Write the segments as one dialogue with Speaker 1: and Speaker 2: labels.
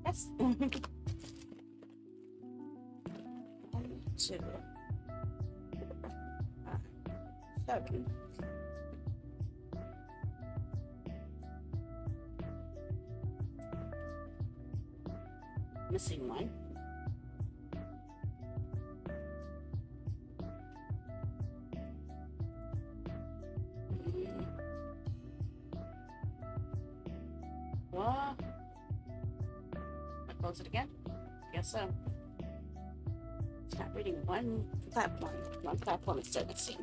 Speaker 1: Yes. 2, 7. Missing one. What? Close it again? Guess so. It's not reading one platform. One platform is still missing.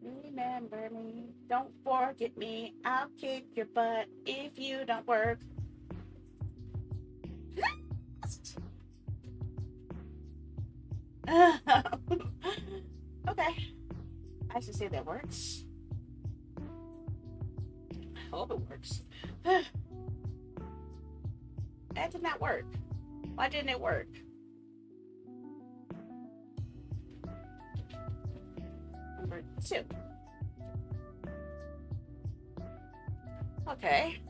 Speaker 1: Remember me, don't forget me. I'll kick your butt if you don't work. Okay, I should say that works. I hope it works. That did not work. Why didn't it work? Number 2. Okay.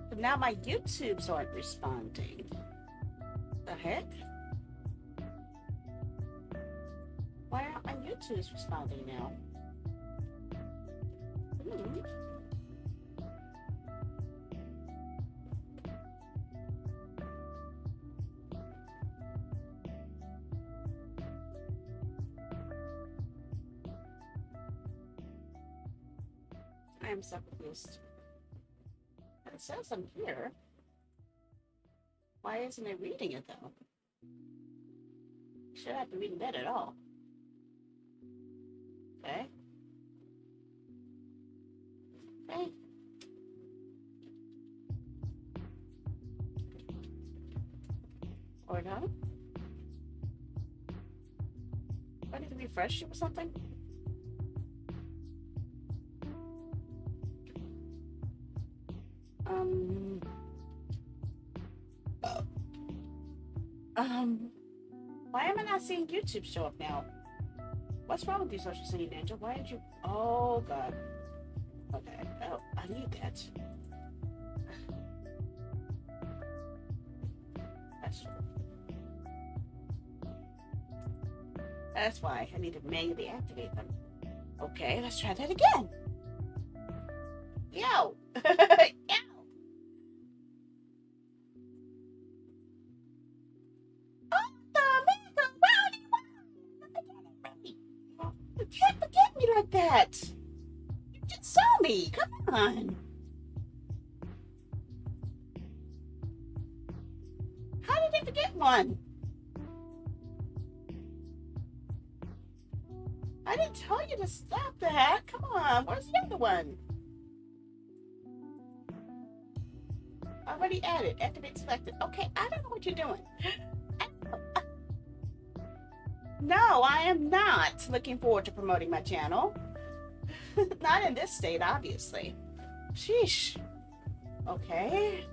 Speaker 1: But now my YouTubes aren't responding. The heck? Why aren't my YouTubes responding now? I am so confused. It says I'm here. Why isn't it reading it though? Should not be reading that at all. Okay. Okay. Or no? Do I need to refresh it or something? Why am I not seeing YouTube show up now? What's wrong with you, SillySandyAJ? Why did you? Oh God. Okay. Oh, I need that. That's why I need to manually activate them. Okay, let's try that again. Yo. Yo. You can't forget me like that. You just saw me. Come on. How did I forget one? I didn't tell you to stop that. Come on. Where's the other one? Already added. Activate selected. Okay, I don't know what you're doing. I don't know No, I am not looking forward to promoting my channel. Not in this state, obviously. Sheesh. Okay.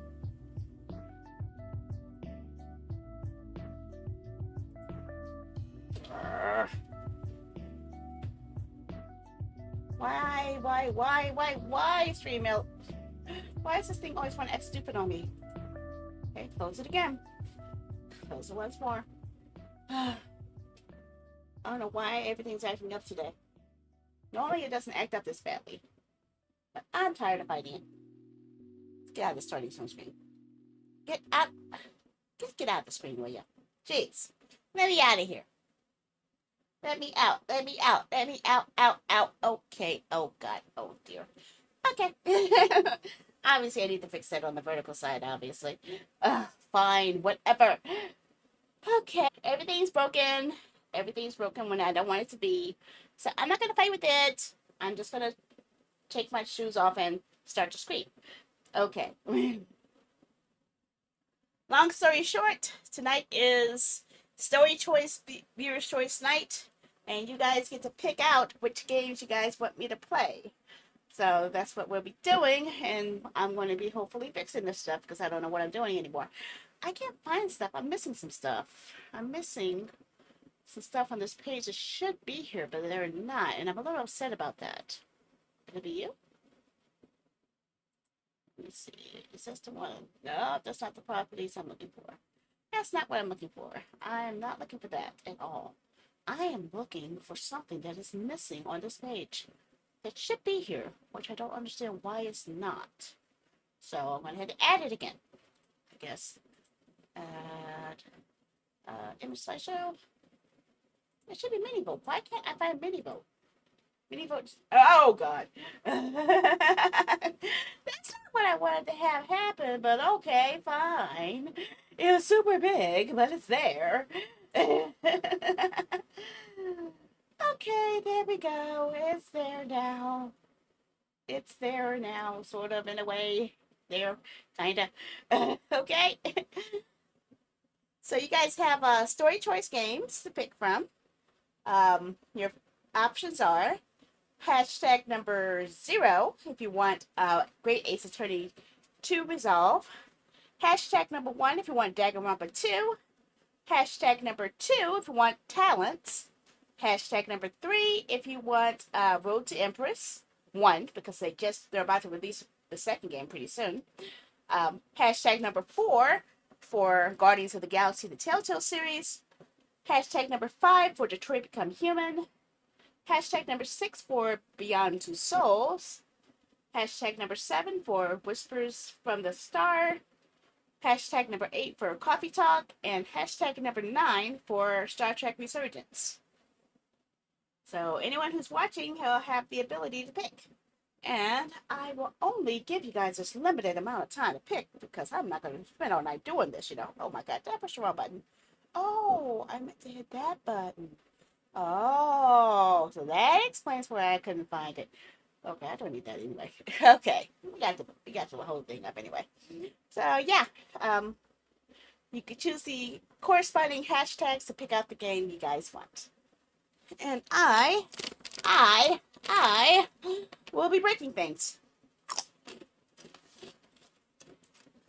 Speaker 1: Why, stream milk? Why does this thing always want to act stupid on me? Okay, close it again. Close it once more. I don't know why everything's acting up today. Normally it doesn't act up this badly. But I'm tired of fighting it. Let's get out of the starting zone screen. Get out. Just get out of the screen, will you? Jeez. Let me out of here. Let me out. Let me out. Let me out. Out. Okay. Oh, God. Oh, dear. Okay. Obviously, I need to fix that on the vertical side, obviously. Fine. Whatever. Okay. Everything's broken. Everything's broken when I don't want it to be. So I'm not going to fight with it. I'm just going to take my shoes off and start to scream. Okay. Long story short, tonight is Story Choice, Viewer's Choice night, and you guys get to pick out which games you guys want me to play. So that's what we'll be doing, and I'm going to be hopefully fixing this stuff because I don't know what I'm doing anymore. I can't find stuff. I'm missing some stuff. I'm missing some stuff on this page that should be here, but they're not, and I'm a little upset about that. Could it be you? Let me see. Is this the one? No, that's not the properties I'm looking for. That's not what I'm looking for. I'm not looking for that at all. I am looking for something that is missing on this page that should be here, which I don't understand why it's not. So I'm going to have to add it again, I guess. Add image slideshow. It should be mini vote. Why can't I find mini vote? Mini votes. Oh, God. That's not what I wanted to have happen, but okay, fine. It was super big, but it's there. Okay, there we go. It's there now. It's there now, sort of, in a way. There, kind of. Okay. So you guys have story choice games to pick from. Your options are hashtag number 0 if you want Great Ace Attorney 2 Resolve. Hashtag number 1 if you want Danganronpa 2. Hashtag number 2 if you want Talents. Hashtag number 3 if you want Road to Empress 1, because they're about to release the second game pretty soon. Hashtag number 4 for Guardians of the Galaxy, the Telltale series. Hashtag number 5 for Detroit Become Human. Hashtag number 6 for Beyond Two Souls. Hashtag number 7 for Whispers from the Star. Hashtag number 8 for Coffee Talk. And hashtag number 9 for Star Trek Resurgence. So anyone who's watching will have the ability to pick. And I will only give you guys this limited amount of time to pick, because I'm not going to spend all night doing this, you know. Oh my God, did I push the wrong button? Oh, I meant to hit that button. Oh, so that explains why I couldn't find it. Okay, I don't need that anyway. Okay, we got the whole thing up anyway. So yeah, you could choose the corresponding hashtags to pick out the game you guys want. And I will be breaking things.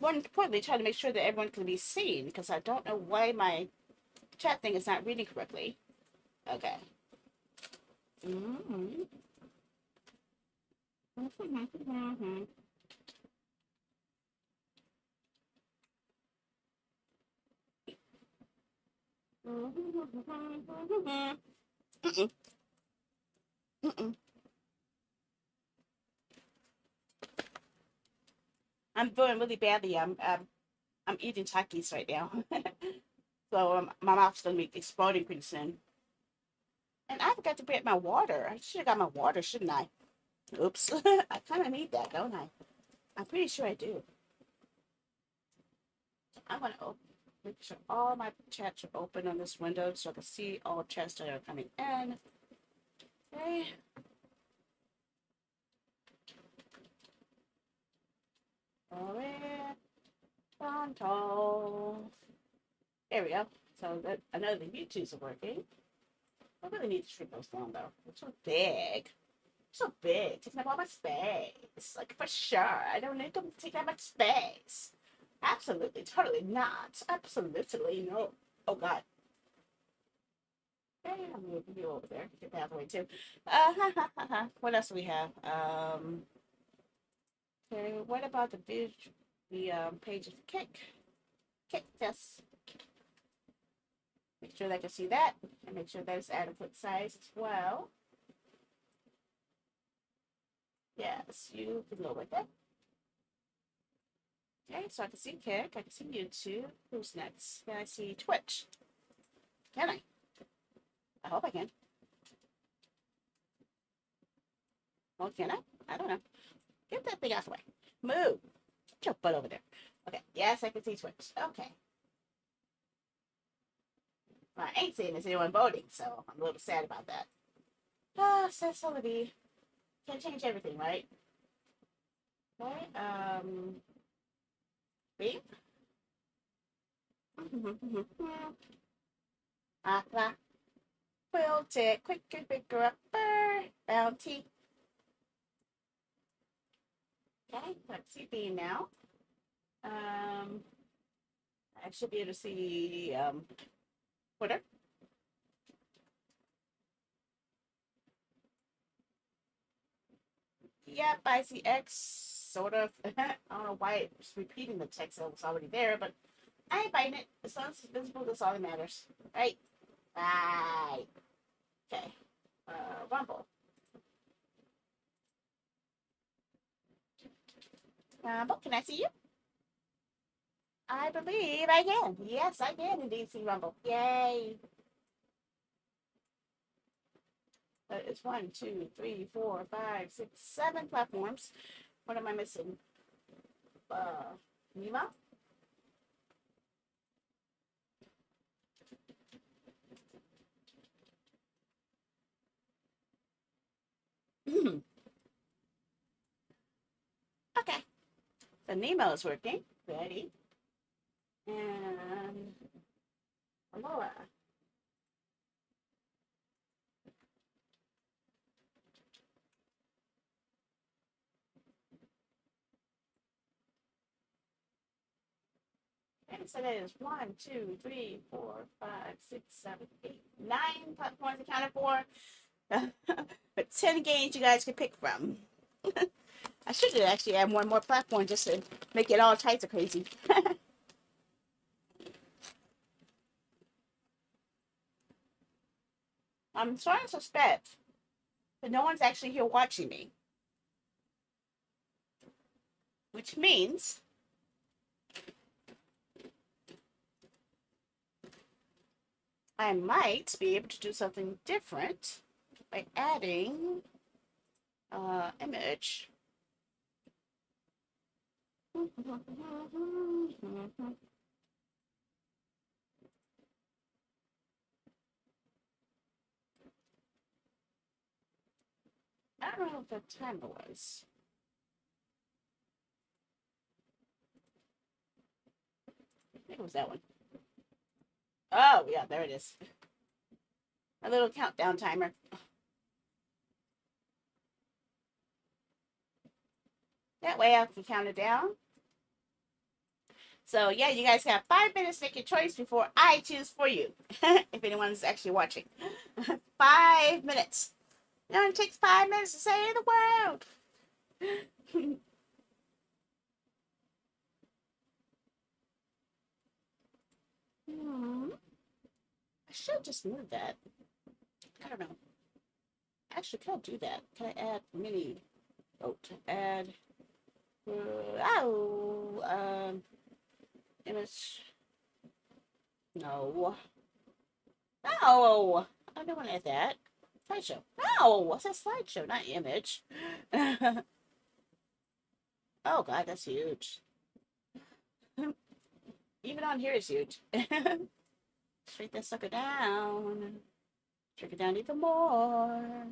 Speaker 1: More importantly, trying to make sure that everyone can be seen, because I don't know why my chat thing is not reading correctly. Okay. Mm-hmm. Mm-hmm. Mm-mm. Mm-mm. I'm doing really badly. I'm eating Takis right now, so my mouth's gonna be exploding pretty soon. And I forgot to get my water. I should have got my water, shouldn't I? Oops. I kind of need that, don't I? I'm pretty sure I do. I'm gonna make sure all my chats are open on this window so I can see all chats that are coming in. Okay. Horizontal. There we go. So that I know the YouTubes are working. I really need to shrink those down though. They're so big. So big, taking up all my space. Like for sure, I don't need them to take that much space. Absolutely, totally not. Absolutely no. Oh God. Okay, I'm moving you over there. Get that way too. What else do we have? Okay, what about the page of kick? Kick this. Make sure that I can see that, and make sure that it's adequate size as well. Yes, you can go with it. Okay, so I can see Kick, I can see YouTube. Who's next? Can I see Twitch? Can I? I hope I can. Well, can I? I don't know. Get that thing out of the way. Move. Get your butt over there. Okay, yes, I can see Twitch. Okay. Well, I ain't seeing there's anyone voting, so I'm a little sad about that. Ah, says Celebi. Can't change everything, right? Okay, beep. Quilt it, quicker, quicker, upper, bounty. Okay, let's see beam now. I should be able to see Twitter. Yep, I see X, sort of. I don't know why it's repeating the text that was already there, but I ain't biting it. As long as it's visible, that's all that matters. Right? Right. Okay. Rumble. Rumble, can I see you? I believe I can. Yes, I can indeed see Rumble. Yay. It's 1, 2, 3, 4, 5, 6, 7 platforms. What am I missing? Nemo? Okay. So Nemo is working. Ready. And Aloha. And so that is 1, 2, 3, 4, 5, 6, 7, 8, 9 platforms accounted for. But 10 games you guys can pick from. I should actually add one more platform just to make it all types of crazy. I'm starting to suspect that no one's actually here watching me. Which means I might be able to do something different by adding image. I don't know what the timer was. I think it was that one. Oh, yeah, there it is. A little countdown timer. That way I can count it down. So, yeah, you guys have 5 minutes to make your choice before I choose for you. If anyone's actually watching. 5 minutes. It only takes 5 minutes to save the world. I should just move that. I don't know. Actually, can I do that? Can I add mini? Oh, to add. Image. No. No. I don't want to add that. Slideshow. No, what's a slideshow? Not image. Oh God, that's huge. Even on here is huge. Shrink that sucker down. Shrink it down even more.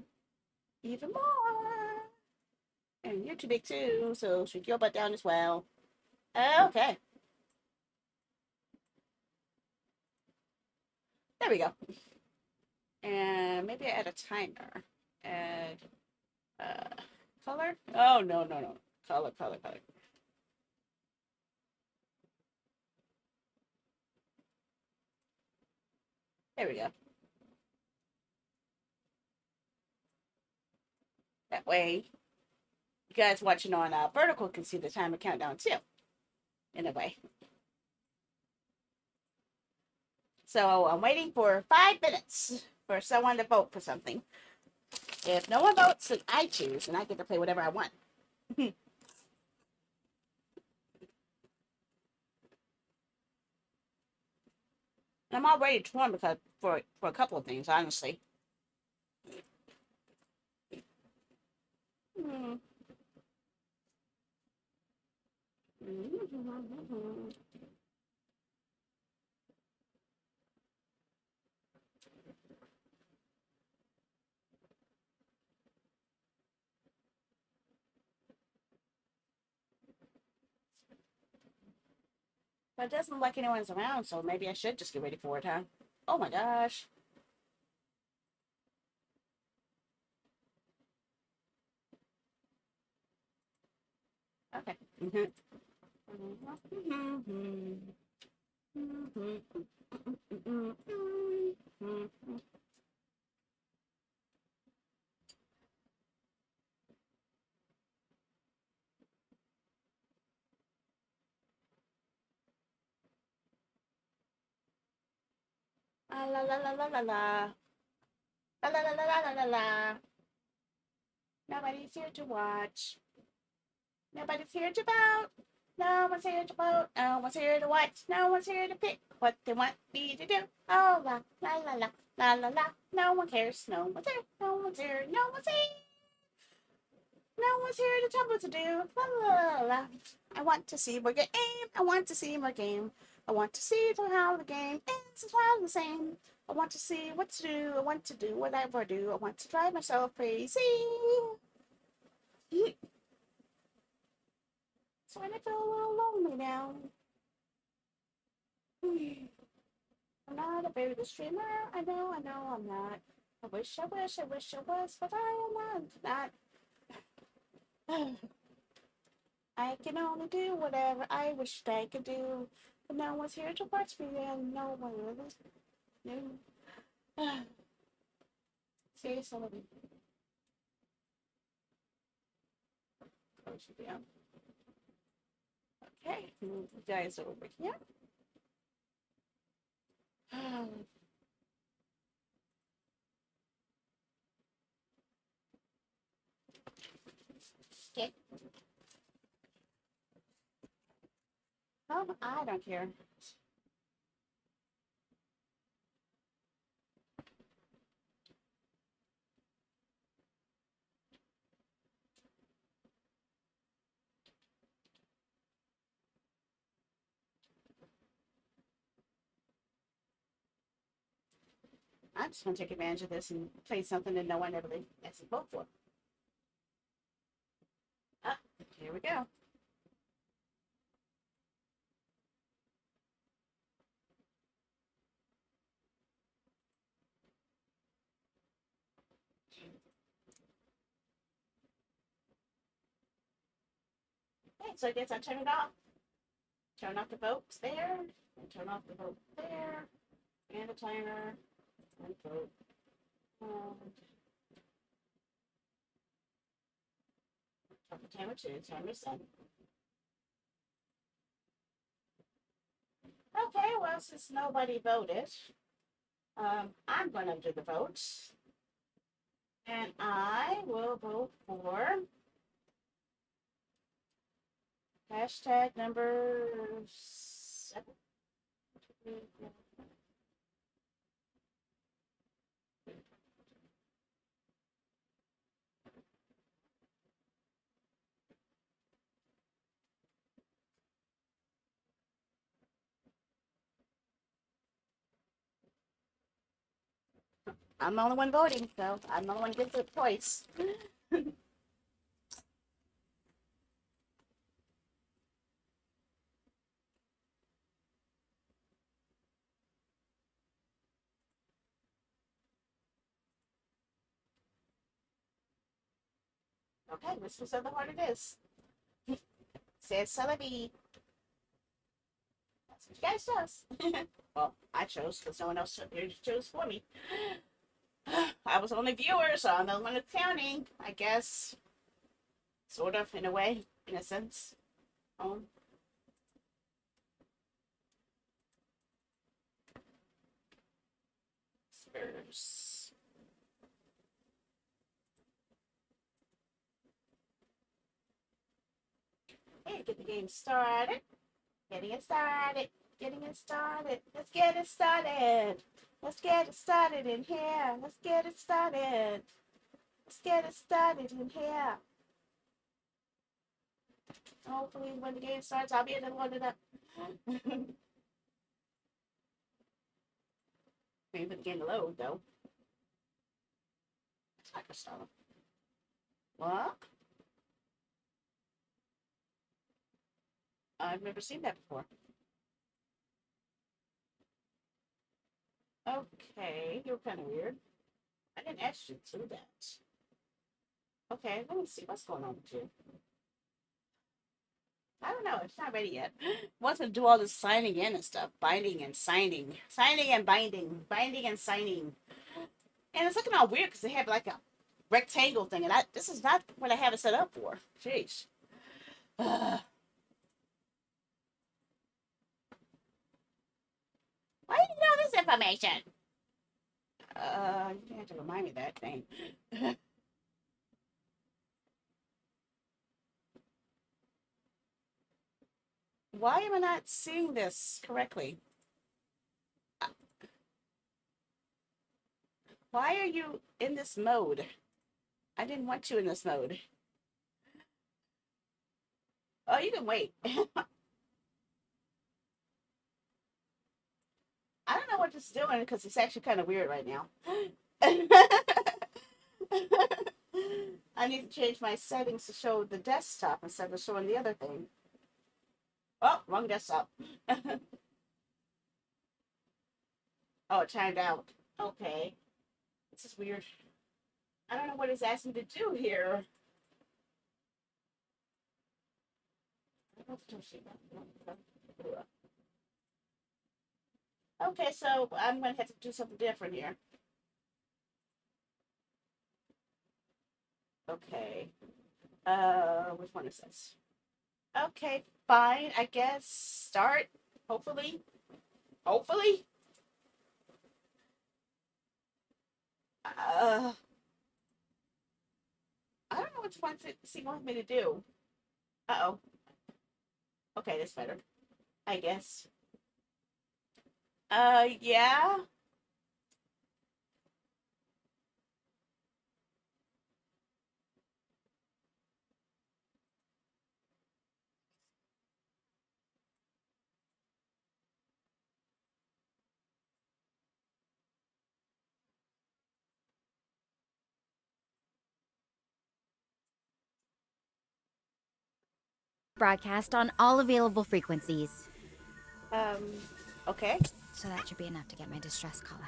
Speaker 1: Even more. And you're too big too, so shrink your butt down as well. Okay. There we go. And maybe I add a timer. Add color. Oh, no, no, no. Color, color, color. There we go. That way, you guys watching on vertical can see the timer countdown too, in a way. So I'm waiting for 5 minutes for someone to vote for something. If no one votes, then I choose, and I get to play whatever I want. I'm already torn because for a couple of things, honestly. Mm-hmm. But it doesn't look like anyone's around, so maybe I should just get ready for it, huh? Oh my gosh. Okay. La la la la la la la. La la la la la la la la. Nobody's here to watch. Nobody's here to vote. No one's here to vote. No one's here to watch. No one's here to pick what they want me to do. Oh la la la la la la la. No one cares. No one's here. No one's here. No one's here. No one's here to tell me what to do. La la la la. I want to see more game. I want to see more game. I want to see how the game ends. It's all the same. I want to see what to do. I want to do whatever I do. I want to drive myself crazy. So I feel a little lonely now. I'm not a very good streamer. I know I'm not. I wish I was, but I am not. I can only do whatever I wished I could do. But no one's here to watch me, and no one really knew. Seriously. Close you down. Okay, move you guys over here. Okay. Oh, I don't care. I'm just gonna take advantage of this and play something that no one ever has to vote for. Ah, here we go. Okay, so I guess I turn it off. Turn off the votes there, and turn off the vote there, and the timer, and vote. Turn the timer 2, timer set. Okay, well, since nobody voted, I'm going to do the votes. And I will vote for hashtag number 7. I'm the only one voting, so I'm the only one who gets a choice. Okay, Whispers of the Heart it is. Says Celebi. That's what you guys chose. Well, I chose because no one else chose for me. I was only viewer, so I'm the one that's counting, I guess. Sort of, in a way, in a sense. Whispers. Hey, get the game started. Getting it started. Getting it started. Let's get it started. Let's get it started in here. Let's get it started. Let's get it started in here. Hopefully, when the game starts, I'll be able to load it up. Maybe the game to load, though. It's not gonna start. What? I've never seen that before. Okay, you're kind of weird. I didn't ask you to do that. Okay, let me see what's going on with you. I don't know. It's not ready yet. Wants to do all this signing in and stuff, binding and signing, signing and binding, binding and signing, and it's looking all weird because they have like a rectangle thing, and this is not what I have it set up for. Jeez. Why do you know this information? You have to remind me of that thing. Why am I not seeing this correctly? Why are you in this mode? I didn't want you in this mode. Oh, you can wait. I don't know what it's doing because it's actually kind of weird right now. I need to change my settings to show the desktop instead of showing the other thing. Oh, wrong desktop. Oh, it timed out. Okay. This is weird. I don't know what it's asking me to do here. Okay, so I'm going to have to do something different here. Okay. Which one is this? Okay, fine. I guess start. Hopefully. Hopefully. I don't know what she wants me to do. Uh-oh. Okay, that's better. I guess. Yeah.
Speaker 2: Broadcast on all available frequencies.
Speaker 1: Okay.
Speaker 2: So that should be enough to get my distress call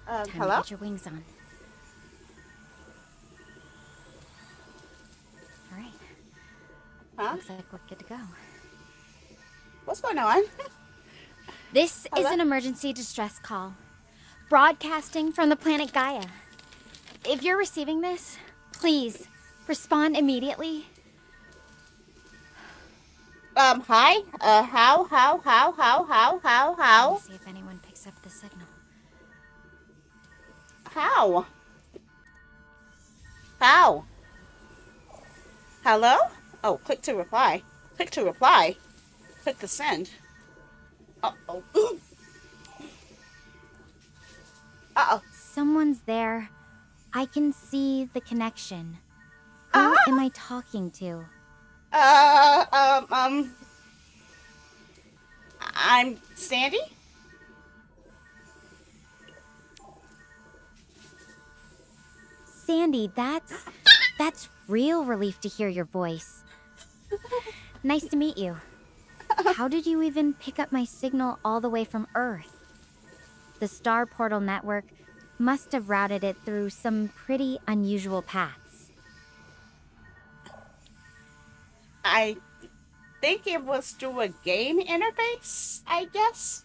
Speaker 2: out. Time
Speaker 1: Hello?
Speaker 2: to get your wings on. All right.
Speaker 1: Huh?
Speaker 2: Looks like we're good to go.
Speaker 1: What's going on?
Speaker 2: This is an emergency distress call. Broadcasting from the planet Gaia. If you're receiving this, please respond immediately.
Speaker 1: Hi? How?
Speaker 2: Let me see if anyone picks up the signal.
Speaker 1: How? How? Hello? Oh, click to reply. Click to reply. Click to send. Uh-oh. Uh-oh.
Speaker 2: Someone's there. I can see the connection. Who am I talking to?
Speaker 1: I'm Sandy?
Speaker 2: Sandy, that's real relief to hear your voice. Nice to meet you. How did you even pick up my signal all the way from Earth? The Star Portal Network must have routed it through some pretty unusual paths.
Speaker 1: I think it was through a game interface, I guess.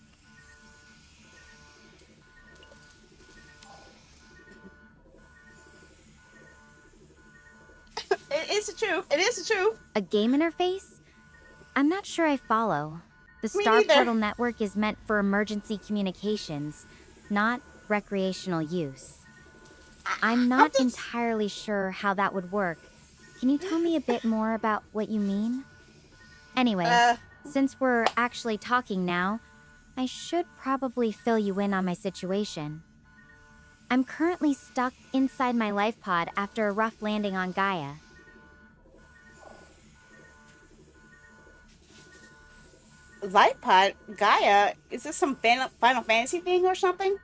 Speaker 1: It is the truth. It is the truth.
Speaker 2: A game interface? I'm not sure I follow. The
Speaker 1: Me
Speaker 2: Star
Speaker 1: neither.
Speaker 2: Portal network is meant for emergency communications, not recreational use. I'm not entirely sure how that would work. Can you tell me a bit more about what you mean? Anyway, since we're actually talking now, I should probably fill you in on my situation. I'm currently stuck inside my life pod after a rough landing on Gaia.
Speaker 1: Life pod Gaia, is this some Final Fantasy thing or something?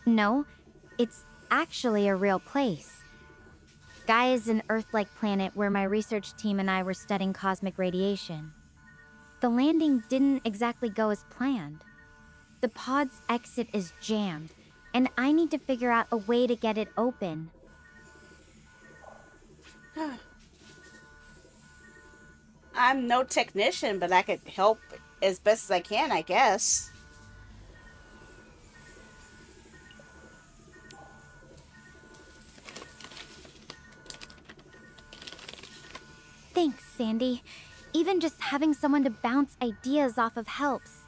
Speaker 2: No, it's actually a real place. Gaia is an Earth-like planet where my research team and I were studying cosmic radiation. The landing didn't exactly go as planned. The pod's exit is jammed, and I need to figure out a way to get it open.
Speaker 1: I'm no technician, but I could help as best as I can, I guess.
Speaker 2: Thanks, Sandy. Even just having someone to bounce ideas off of helps.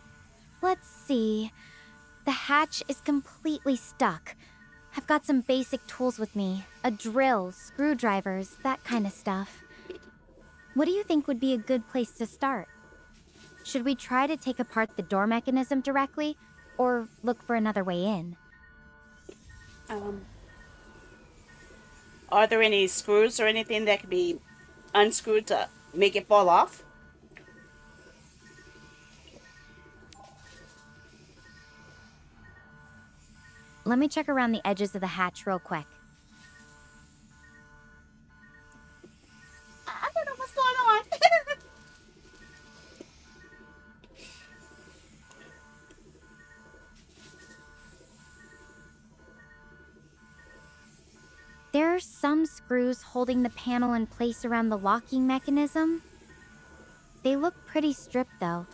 Speaker 2: Let's see. The hatch is completely stuck. I've got some basic tools with me. A drill, screwdrivers, that kind of stuff. What do you think would be a good place to start? Should we try to take apart the door mechanism directly, or look for another way in?
Speaker 1: Are there any screws or anything that can be unscrewed to make it fall off?
Speaker 2: Let me check around the edges of the hatch real quick.
Speaker 1: I don't know what's going on.
Speaker 2: There are some screws holding the panel in place around the locking mechanism. They look pretty stripped though,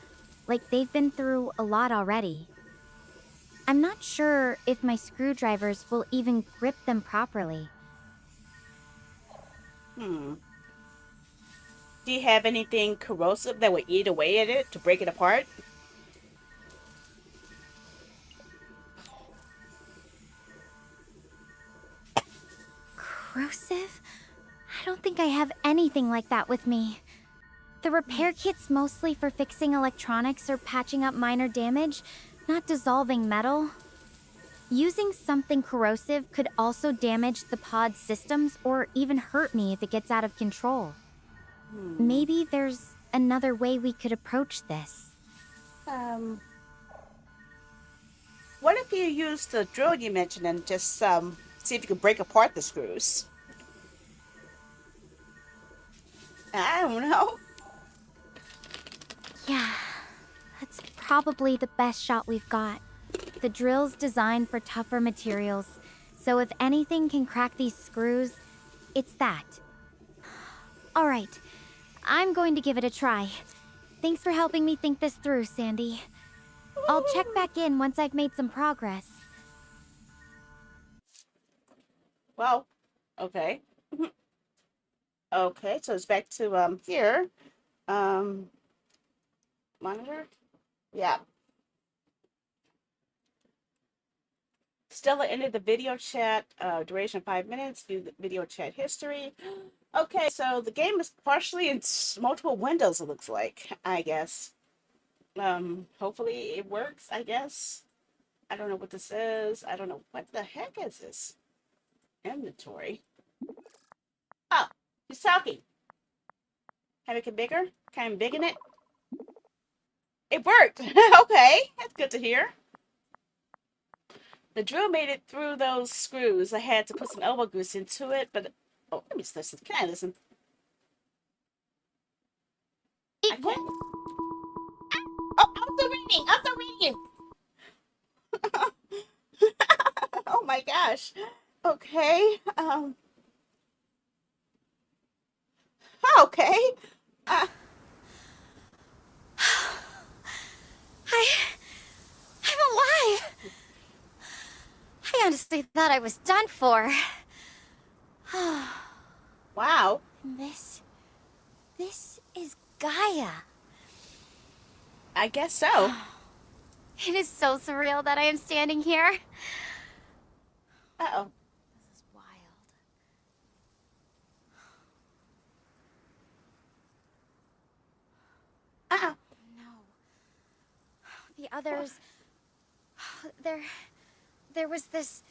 Speaker 2: like they've been through a lot already. I'm not sure if my screwdrivers will even grip them properly.
Speaker 1: Do you have anything corrosive that would eat away at it to break it apart?
Speaker 2: Corrosive? I don't think I have anything like that with me. The repair kit's mostly for fixing electronics or patching up minor damage, not dissolving metal. Using something corrosive could also damage the pod's systems or even hurt me if it gets out of control. Maybe there's another way we could approach this.
Speaker 1: What if you use the drill you mentioned and just see if you can break apart the screws? I don't know.
Speaker 2: Yeah, that's probably the best shot we've got. The drill's designed for tougher materials, so if anything can crack these screws, it's that. All right, I'm going to give it a try. Thanks for helping me think this through, Sandy. I'll check back in once I've made some progress.
Speaker 1: Well, okay. Okay, so it's back to here. Monitor? Yeah. Stella ended the video chat, duration 5 minutes, view the video chat history. Okay, so the game is partially in multiple windows, it looks like, I guess. Hopefully it works, I guess. I don't know what this is. I don't know. What the heck is this? Inventory. Oh, he's talking. Can I make it bigger? Can I big in it? It worked. Okay, that's good to hear. The drill made it through those screws. I had to put some elbow grease into it, but... Oh, let me listen. Can I listen? I can't. Oh, I'm still reading. Oh my gosh. Okay. Okay. Uh,
Speaker 2: I... I'm alive! I honestly thought I was done for.
Speaker 1: wow.
Speaker 2: This is Gaia.
Speaker 1: I guess so.
Speaker 2: It is so surreal that I am standing here.
Speaker 1: Uh-oh.
Speaker 2: This is wild.
Speaker 1: Uh-oh.
Speaker 2: No. The others... There was this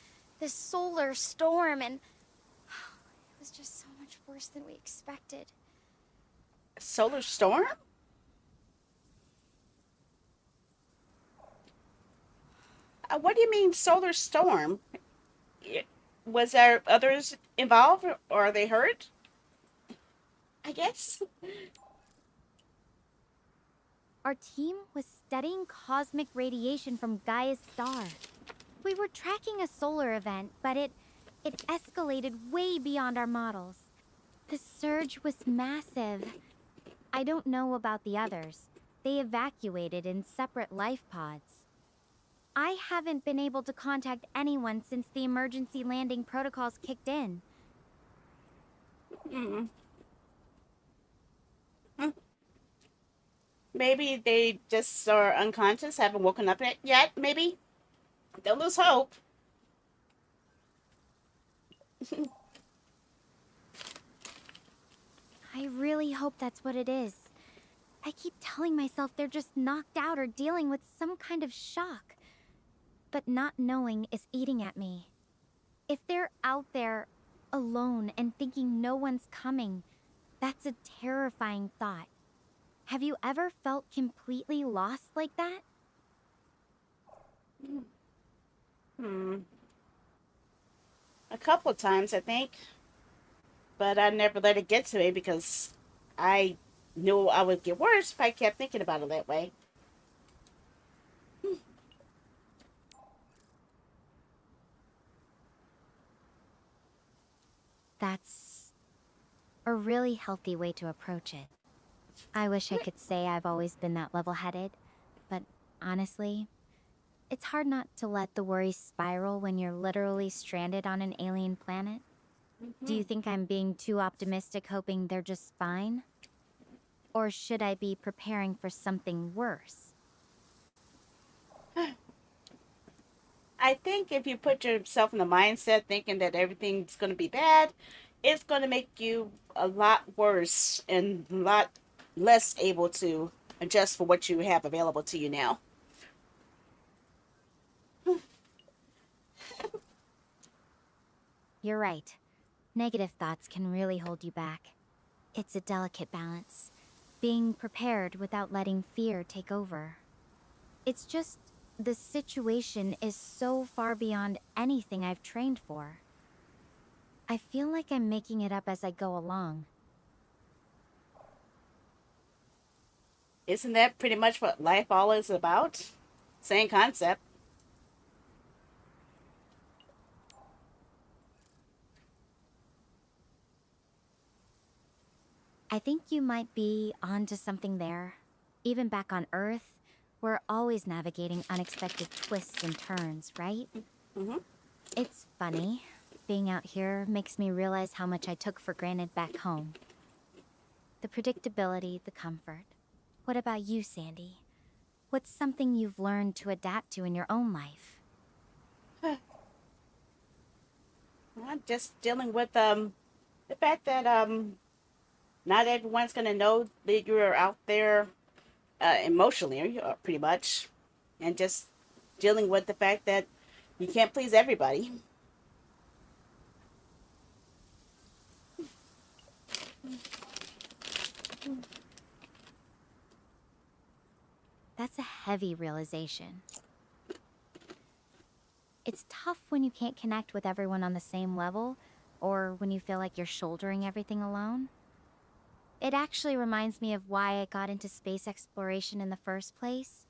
Speaker 2: solar storm, and it was just so much worse than we expected.
Speaker 1: Solar storm? What do you mean solar storm? Was there others involved or are they hurt? I guess.
Speaker 2: Our team was studying cosmic radiation from Gaia's star. We were tracking a solar event, but it escalated way beyond our models. The surge was massive. I don't know about the others. They evacuated in separate life pods. I haven't been able to contact anyone since the emergency landing protocols kicked in.
Speaker 1: Hmm. Maybe they just are unconscious, haven't woken up yet, maybe? Don't lose hope.
Speaker 2: I really hope that's what it is. I keep telling myself they're just knocked out or dealing with some kind of shock. But not knowing is eating at me. If they're out there, alone, and thinking no one's coming, that's a terrifying thought. Have you ever felt completely lost like that?
Speaker 1: Hmm. A couple of times, I think. But I never let it get to me because I knew I would get worse if I kept thinking about it that way.
Speaker 2: That's a really healthy way to approach it. I wish I could say I've always been that level-headed, but honestly, it's hard not to let the worries spiral when you're literally stranded on an alien planet. Do you think I'm being too optimistic hoping they're just fine? Or should I be preparing for something worse?
Speaker 1: I think if you put yourself in the mindset thinking that everything's going to be bad, it's going to make you a lot worse and a lot less able to adjust for what you have available to you now.
Speaker 2: You're right. Negative thoughts can really hold you back. It's a delicate balance. Being prepared without letting fear take over. It's just, the situation is so far beyond anything I've trained for. I feel like I'm making it up as I go along.
Speaker 1: Isn't that pretty much what life all is about? Same concept.
Speaker 2: I think you might be onto something there. Even back on Earth, we're always navigating unexpected twists and turns, right?
Speaker 1: Hmm.
Speaker 2: It's funny. Being out here makes me realize how much I took for granted back home. The predictability, the comfort. What about you, Sandy? What's something you've learned to adapt to in your own life?
Speaker 1: I'm just dealing with the fact that not everyone's gonna know that you're out there emotionally, pretty much, and just dealing with the fact that you can't please everybody.
Speaker 2: That's a heavy realization. It's tough when you can't connect with everyone on the same level, or when you feel like you're shouldering everything alone. It actually reminds me of why I got into space exploration in the first place.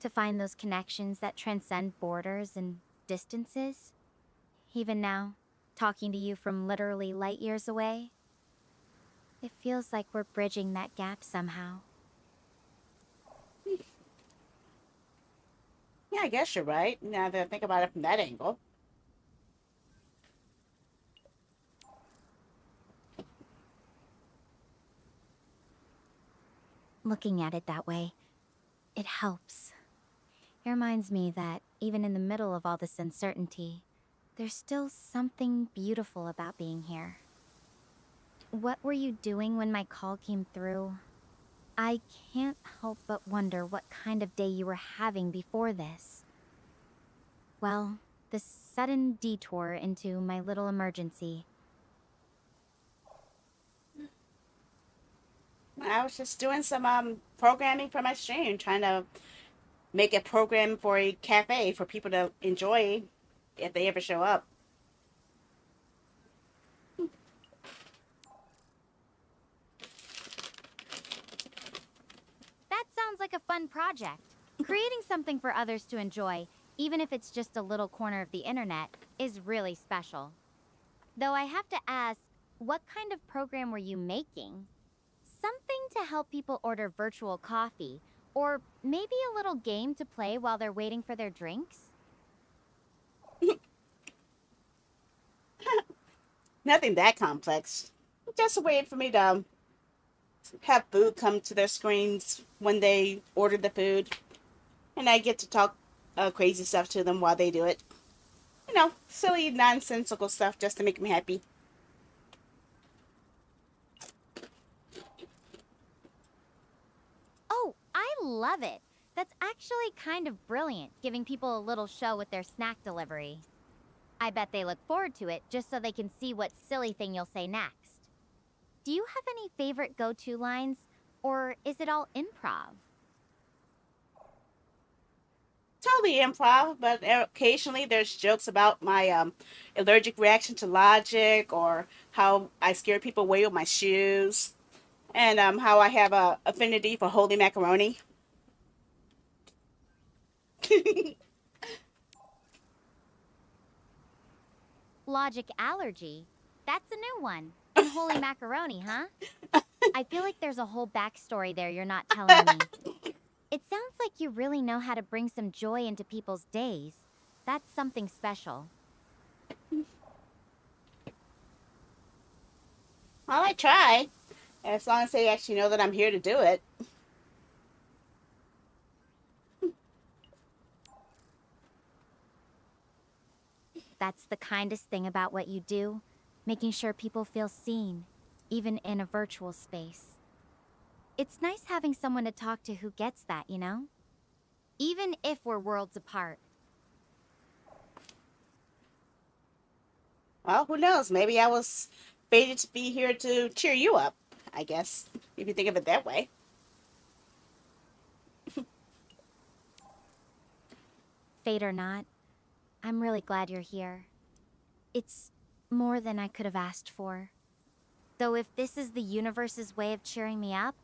Speaker 2: To find those connections that transcend borders and distances. Even now, talking to you from literally light years away, it feels like we're bridging that gap somehow.
Speaker 1: Yeah, I guess you're right. Now that I think about it from that angle.
Speaker 2: Looking at it that way, it helps. It reminds me that even in the middle of all this uncertainty, there's still something beautiful about being here. What were you doing when my call came through? I can't help but wonder what kind of day you were having before this. Well, this sudden detour into my little emergency.
Speaker 1: I was just doing some programming for my stream, trying to make a program for a cafe for people to enjoy if they ever show up.
Speaker 2: That sounds like a fun project. Creating something for others to enjoy, even if it's just a little corner of the internet, is really special. Though I have to ask, what kind of program were you making? Something to help people order virtual coffee, or maybe a little game to play while they're waiting for their drinks?
Speaker 1: Nothing that complex. Just a way for me to have food come to their screens when they order the food, and I get to talk crazy stuff to them while they do it. You know, silly, nonsensical stuff just to make me happy.
Speaker 2: Oh, I love it! That's actually kind of brilliant, giving people a little show with their snack delivery. I bet they look forward to it just so they can see what silly thing you'll say next. Do you have any favorite go-to lines, or is it all improv?
Speaker 1: Totally improv, but occasionally there's jokes about my allergic reaction to logic, or how I scare people away with my shoes, and how I have a affinity for holy macaroni.
Speaker 2: Logic allergy? That's a new one. And holy macaroni, huh? I feel like there's a whole backstory there you're not telling me. It sounds like you really know how to bring some joy into people's days. That's something special.
Speaker 1: Well, I try, as long as they actually know that I'm here to do it.
Speaker 2: That's the kindest thing about what you do, making sure people feel seen, even in a virtual space. It's nice having someone to talk to who gets that, you know? Even if we're worlds apart.
Speaker 1: Well, who knows? Maybe I was fated to be here to cheer you up, I guess, if you think of it that way.
Speaker 2: Fate or not, I'm really glad you're here. It's more than I could have asked for. Though if this is the universe's way of cheering me up,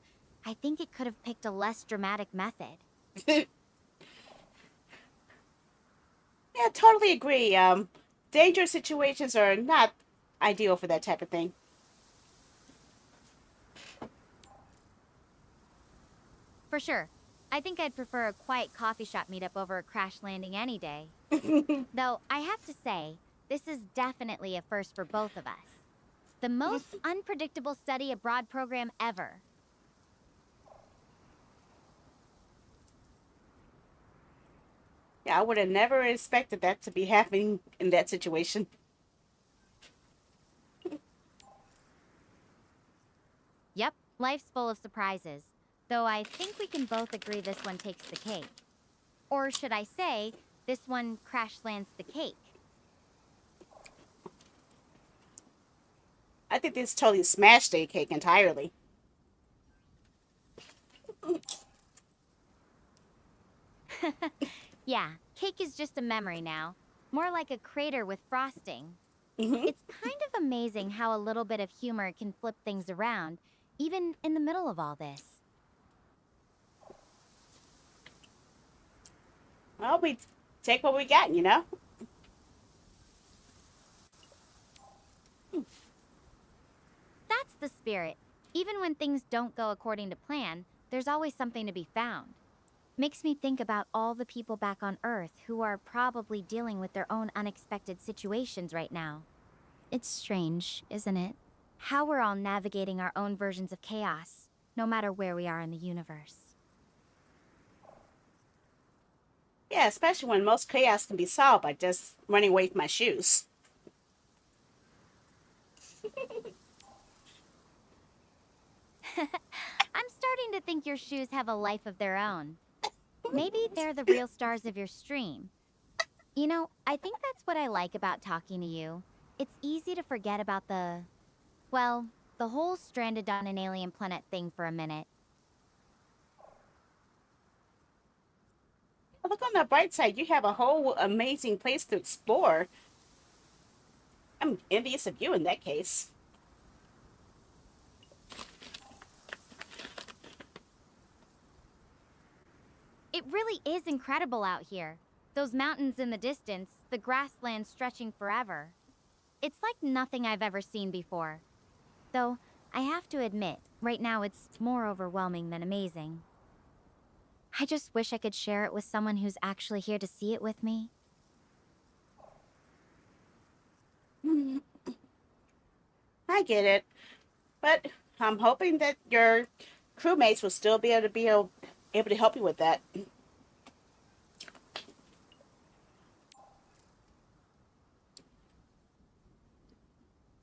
Speaker 2: I think it could have picked a less dramatic method.
Speaker 1: Yeah, totally agree. Dangerous situations are not ideal for that type of thing.
Speaker 2: For sure. I think I'd prefer a quiet coffee shop meetup over a crash landing any day. Though, I have to say, this is definitely a first for both of us. The most unpredictable study abroad program ever.
Speaker 1: Yeah, I would have never expected that to be happening in that situation.
Speaker 2: Yep, life's full of surprises. Though I think we can both agree this one takes the cake. Or should I say, this one crash lands the cake.
Speaker 1: I think this totally smashed a cake entirely.
Speaker 2: Yeah, cake is just a memory now. More like a crater with frosting.
Speaker 1: Hmm.
Speaker 2: It's kind of amazing how a little bit of humor can flip things around, even in the middle of all this.
Speaker 1: Well, we take what we got, you know?
Speaker 2: That's the spirit. Even when things don't go according to plan, there's always something to be found. Makes me think about all the people back on Earth who are probably dealing with their own unexpected situations right now. It's strange, isn't it? How we're all navigating our own versions of chaos, no matter where we are in the universe.
Speaker 1: Yeah, especially when most chaos can be solved by just running away from my shoes.
Speaker 2: I'm starting to think your shoes have a life of their own. Maybe they're the real stars of your stream. You know, I think that's what I like about talking to you. It's easy to forget about well, the whole stranded on an alien planet thing for a minute.
Speaker 1: Look on the bright side, you have a whole amazing place to explore. I'm envious of you in that case.
Speaker 2: It really is incredible out here. Those mountains in the distance, the grasslands stretching forever. It's like nothing I've ever seen before. Though, I have to admit, right now it's more overwhelming than amazing. I just wish I could share it with someone who's actually here to see it with me.
Speaker 1: I get it, but I'm hoping that your crewmates will still be able to help you with that.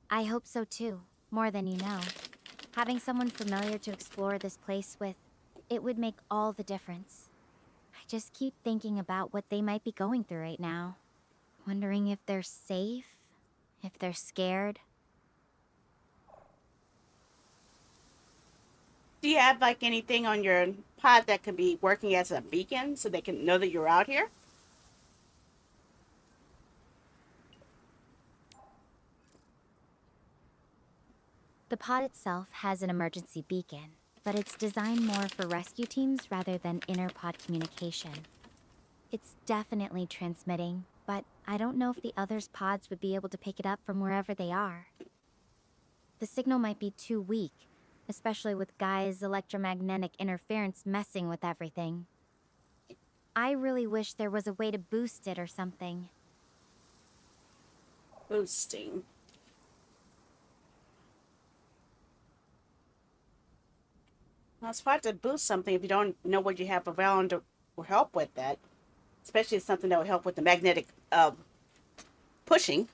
Speaker 2: I hope so too, more than you know. Having someone familiar to explore this place with, it would make all the difference. I just keep thinking about what they might be going through right now. Wondering if they're safe, if they're scared.
Speaker 1: Do you have like anything on your pod that could be working as a beacon so they can know that you're out here?
Speaker 2: The pod itself has an emergency beacon, but it's designed more for rescue teams rather than inter-pod communication. It's definitely transmitting, but I don't know if the others' pods would be able to pick it up from wherever they are. The signal might be too weak, especially with Gaia's electromagnetic interference messing with everything. I really wish there was a way to boost it or something.
Speaker 1: Boosting. Well, it's hard to boost something if you don't know what you have around to help with that. Especially something that will help with the magnetic pushing.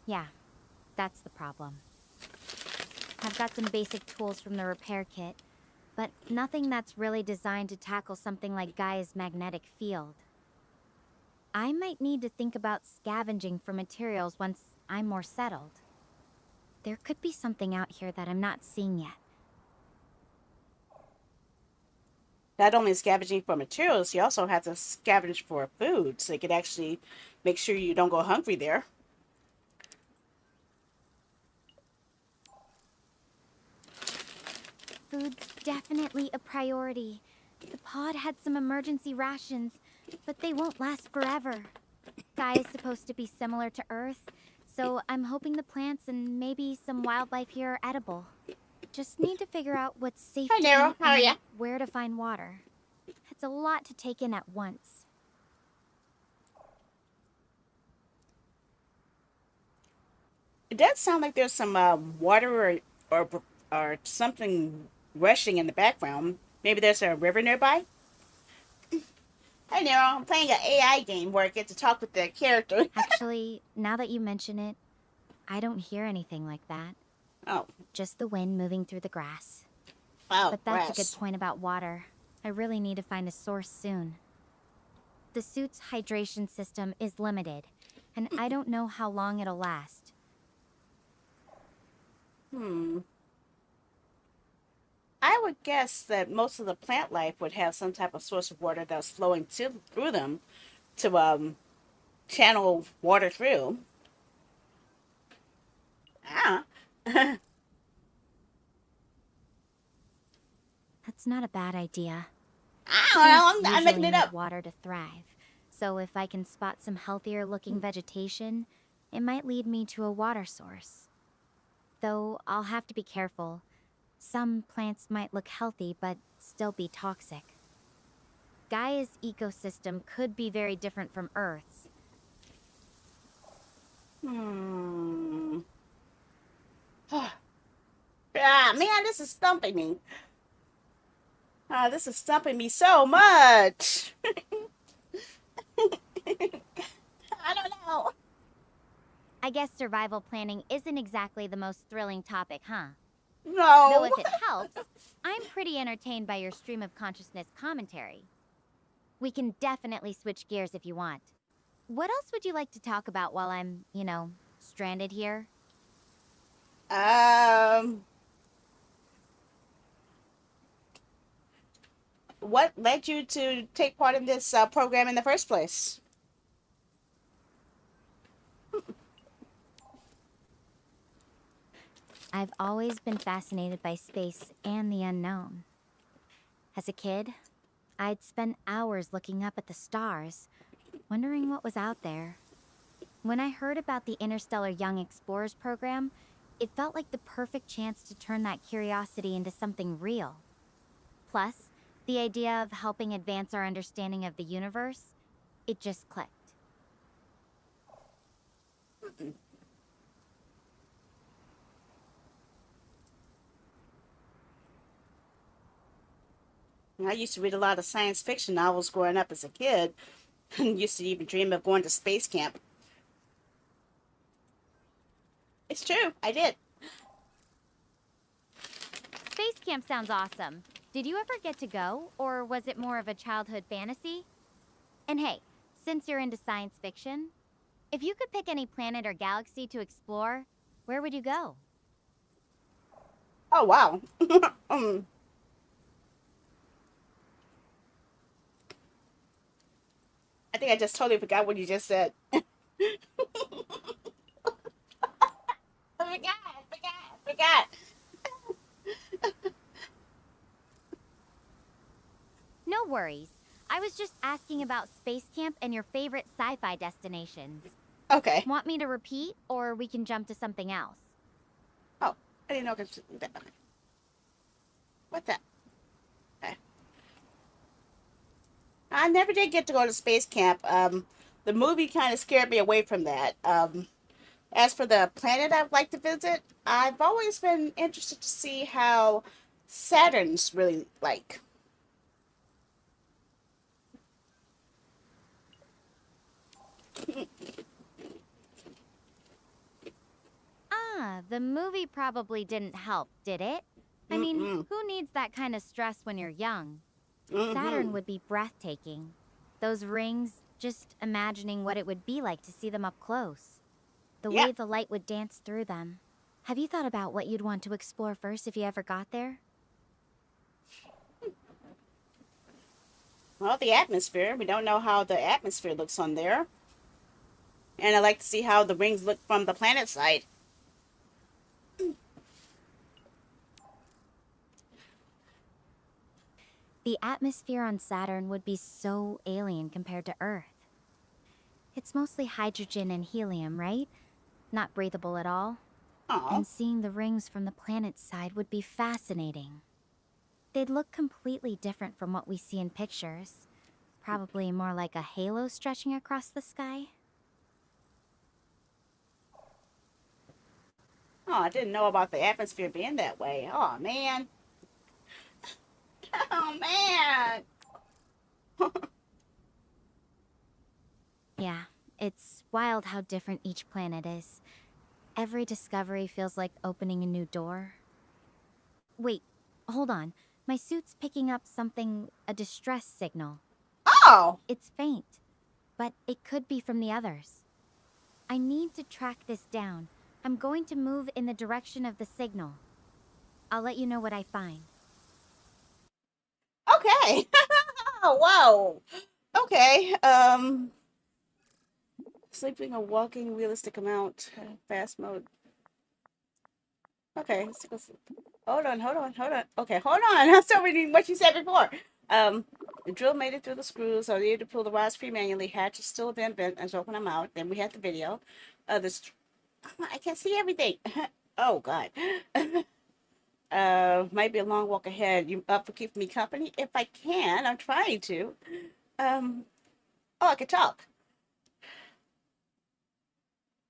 Speaker 2: Yeah, that's the problem. I've got some basic tools from the repair kit, but nothing that's really designed to tackle something like Gaia's magnetic field. I might need to think about scavenging for materials once I'm more settled. There could be something out here that I'm not seeing yet.
Speaker 1: Not only scavenging for materials, you also have to scavenge for food so you can actually make sure you don't go hungry there.
Speaker 2: Food's definitely a priority. The pod had some emergency rations, but they won't last forever. Gaia is supposed to be similar to Earth, so I'm hoping the plants and maybe some wildlife here are edible. Just need to figure out what's safe
Speaker 1: Hi,
Speaker 2: to
Speaker 1: Nero.
Speaker 2: eat
Speaker 1: How are
Speaker 2: and
Speaker 1: ya?
Speaker 2: where to find water. It's a lot to take in at once.
Speaker 1: It does sound like there's some water or something rushing in the background. Maybe there's a river nearby. Hi, Nero. I'm playing an AI game where I get to talk with the character.
Speaker 2: Actually, now that you mention it, I don't hear anything like that.
Speaker 1: Oh,
Speaker 2: Just the wind moving through the grass.
Speaker 1: wow,
Speaker 2: But that's a
Speaker 1: grass.
Speaker 2: good point about water. I really need to find a source soon. The suit's hydration system is limited, and I don't know how long it'll last.
Speaker 1: Hmm. I would guess that most of the plant life would have some type of source of water that's flowing through them to channel water through. Ah.
Speaker 2: That's not a bad idea.
Speaker 1: I
Speaker 2: Plants
Speaker 1: don't know. I'm making
Speaker 2: usually
Speaker 1: it
Speaker 2: need
Speaker 1: up.
Speaker 2: water to thrive, so if I can spot some healthier looking vegetation, it might lead me to a water source. Though I'll have to be careful. Some plants might look healthy but still be toxic. Gaia's ecosystem could be very different from Earth's.
Speaker 1: Hmm. Ah, man, this is stumping me. This is stumping me so much. I don't know.
Speaker 2: I guess survival planning isn't exactly the most thrilling topic, huh? Though
Speaker 1: No.
Speaker 2: if it helps, I'm pretty entertained by your stream of consciousness commentary. We can definitely switch gears if you want. What else would you like to talk about while I'm, stranded here?
Speaker 1: Um, what led you to take part in this program in the first place?
Speaker 2: I've always been fascinated by space and the unknown. As a kid, I'd spend hours looking up at the stars, wondering what was out there. When I heard about the Interstellar Young Explorers program, it felt like the perfect chance to turn that curiosity into something real. Plus, the idea of helping advance our understanding of the universe, it just clicked.
Speaker 1: I used to read a lot of science fiction novels growing up as a kid, and used to even dream of going to space camp. It's true, I did.
Speaker 2: Space camp sounds awesome. Did you ever get to go, or was it more of a childhood fantasy? And hey, since you're into science fiction, if you could pick any planet or galaxy to explore, where would you go?
Speaker 1: Oh wow. um, I think I just totally forgot what you just said. I forgot.
Speaker 2: No worries. I was just asking about space camp and your favorite sci-fi destinations.
Speaker 1: Okay.
Speaker 2: Want me to repeat, or we can jump to something else?
Speaker 1: Oh, I didn't know. What the? Okay. I never did get to go to space camp. The movie kind of scared me away from that. As for the planet I'd like to visit, I've always been interested to see how Saturn's really like.
Speaker 2: Ah, the movie probably didn't help, did it? I mean,
Speaker 1: Mm-mm.
Speaker 2: who needs that kind of stress when you're young? Saturn
Speaker 1: Mm-hmm.
Speaker 2: would be breathtaking. Those rings, just imagining what it would be like to see them up close. The
Speaker 1: Yeah.
Speaker 2: way the light would dance through them. Have you thought about what you'd want to explore first if you ever got there?
Speaker 1: Well, the atmosphere. We don't know how the atmosphere looks on there. And I like to see how the rings look from the planet side.
Speaker 2: The atmosphere on Saturn would be so alien compared to Earth. It's mostly hydrogen and helium, right? Not breathable at all.
Speaker 1: Oh.
Speaker 2: And seeing the rings from the planet's side would be fascinating. They'd look completely different from what we see in pictures. Probably more like a halo stretching across the sky.
Speaker 1: Oh, I didn't know about the atmosphere being that way. Oh, man. Oh, man.
Speaker 2: Yeah, it's wild how different each planet is. Every discovery feels like opening a new door. Wait, hold on. My suit's picking up something, a distress signal.
Speaker 1: Oh.
Speaker 2: It's faint, but it could be from the others. I need to track this down. I'm going to move in the direction of the signal. I'll let you know what I find.
Speaker 1: Okay. Whoa. Okay. Sleeping or walking realistic amount. Fast mode. Okay. Hold on. Hold on. Hold on. Okay. Hold on. I'm still reading what you said before. Um, the drill made it through the screws. So they had to pull the rods free manually. Hatch is still been bent. I was open them out. Then we had the video. This. I can't see everything. Oh God. Might be a long walk ahead. You up for keeping me company? If I can, I'm trying to. Um, oh, I could talk.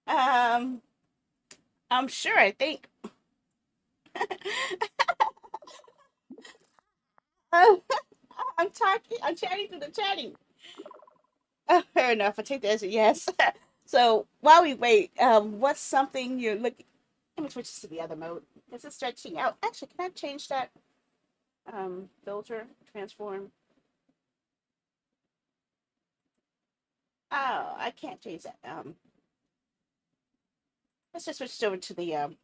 Speaker 1: Um, I'm sure. I think. Uh, I'm talking. I'm chatting through the chatting. Fair enough. I take that as a yes. So while we wait, what's something you're looking? Let me switch this to the other mode. This is stretching out. Actually, can I change that? Filter, transform. Oh, I can't change that. Let's just switch over to the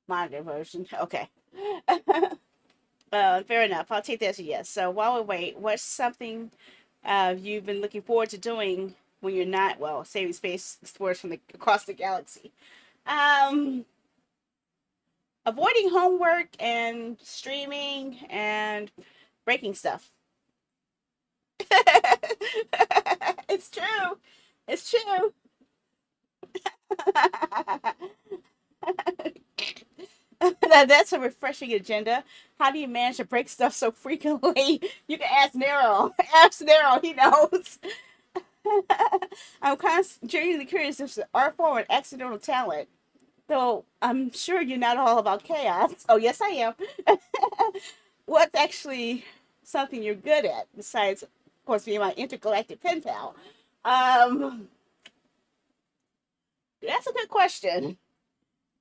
Speaker 1: monitor version. Okay. Fair enough. I'll take that as a yes. So while we wait, what's something you've been looking forward to doing when you're not, well, saving space explorers from across the galaxy? Um, Avoiding homework and streaming and breaking stuff. It's true. It's true. That's a refreshing agenda. How do you manage to break stuff so frequently? You can ask Nero. Ask Nero. He knows. I'm kind of genuinely curious if it's an art form or an accidental talent. Though I'm sure you're not all about chaos. Oh, yes, I am. What's actually something you're good at besides, of course, being my intergalactic pen pal? Um, that's a good question.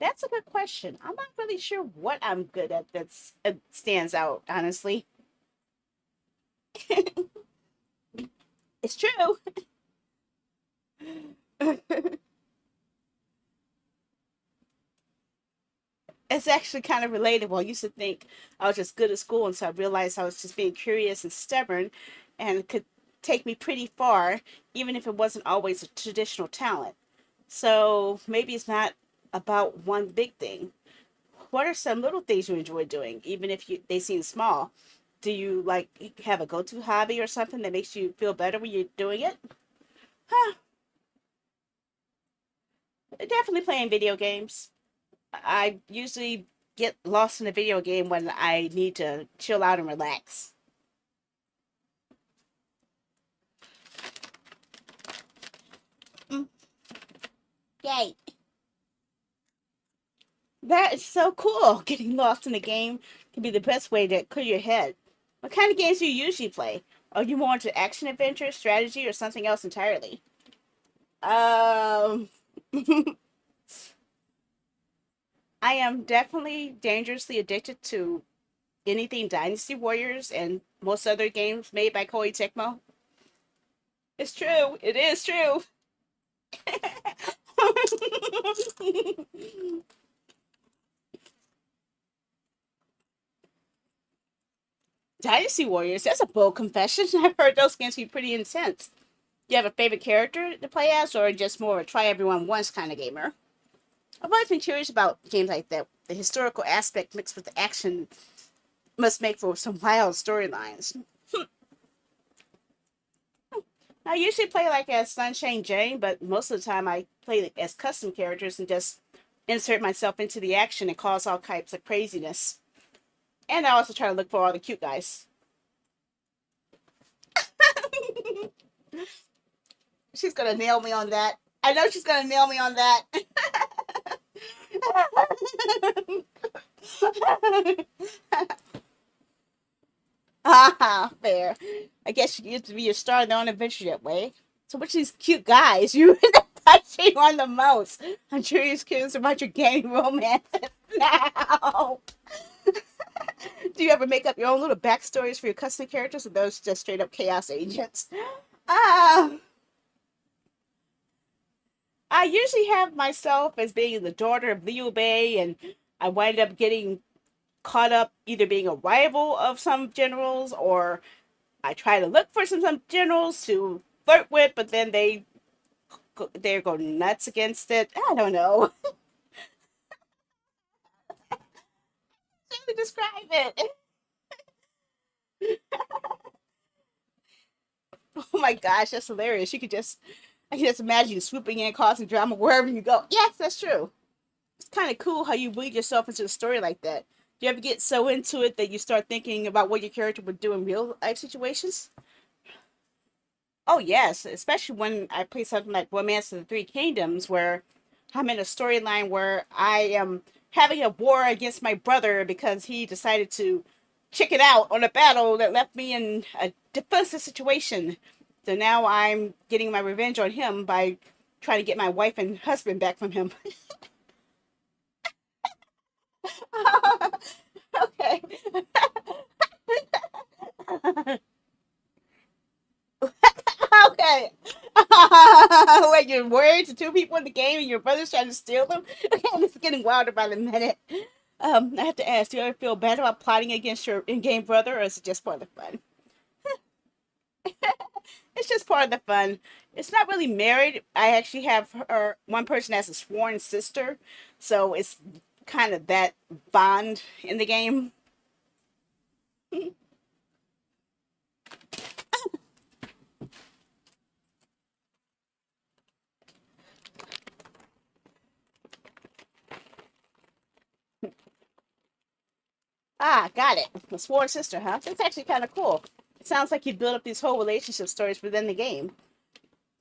Speaker 1: That's a good question. I'm not really sure what I'm good at that stands out, honestly. It's true. It's actually kind of relatable. I used to think I was just good at school, and so I realized I was just being curious and stubborn, and it could take me pretty far, even if it wasn't always a traditional talent. So maybe it's not about one big thing. What are some little things you enjoy doing, even if they seem small? Do you like have a go-to hobby or something that makes you feel better when you're doing it? Huh, definitely playing video games. I usually get lost in a video game when I need to chill out and relax. Mm, yay. That is so cool. Getting lost in a game can be the best way to clear your head. What kind of games do you usually play? Are you more into action adventure, strategy, or something else entirely? Um, I am definitely dangerously addicted to anything Dynasty Warriors and most other games made by Koei Tecmo. It's true. It is true. Dynasty Warriors, that's a bold confession. I've heard those games can be pretty intense. Do you have a favorite character to play as, or just more of a try everyone once kind of gamer? I've always been curious about games like that. The historical aspect mixed with the action must make for some wild storylines. I usually play like as Sunshine Jane, but most of the time I play as custom characters and just insert myself into the action and cause all types of craziness. And I also try to look for all the cute guys. She's gonna nail me on that. I know she's gonna nail me on that. Ah, fair. I guess you get to be your star in their own adventure that way. So which of these cute guys you end up touching on the most? I'm curious about your gaming romances now. Do you ever make up your own little backstories for your custom characters, or those just straight up chaos agents? Uh, I usually have myself as being the daughter of Liu Bei, and I wind up getting caught up either being a rival of some generals, or I try to look for some generals to flirt with, but then they go nuts against it. I don't know. How to describe it? Oh my gosh, that's hilarious. I can just imagine you swooping in, causing drama wherever you go. Yes, that's true. It's kind of cool how you weave yourself into the story like that. Do you ever get so into it that you start thinking about what your character would do in real life situations? Oh yes, especially when I play something like Romance of the Three Kingdoms, where I'm in a storyline where I am having a war against my brother because he decided to chicken out on a battle that left me in a defensive situation. So now I'm getting my revenge on him by trying to get my wife and husband back from him. Okay. Okay. Wait, you're worried to two people in the game and your brother's trying to steal them? Okay, this is getting wilder by the minute. I have to ask, do you ever feel bad about plotting against your in-game brother, or is it just part of the fun? It's just part of the fun. It's not really married. I actually have one person as a sworn sister, so it's kind of that bond in the game. Ah, got it. A sworn sister, huh? That's actually kind of cool. It sounds like you build up these whole relationship stories within the game.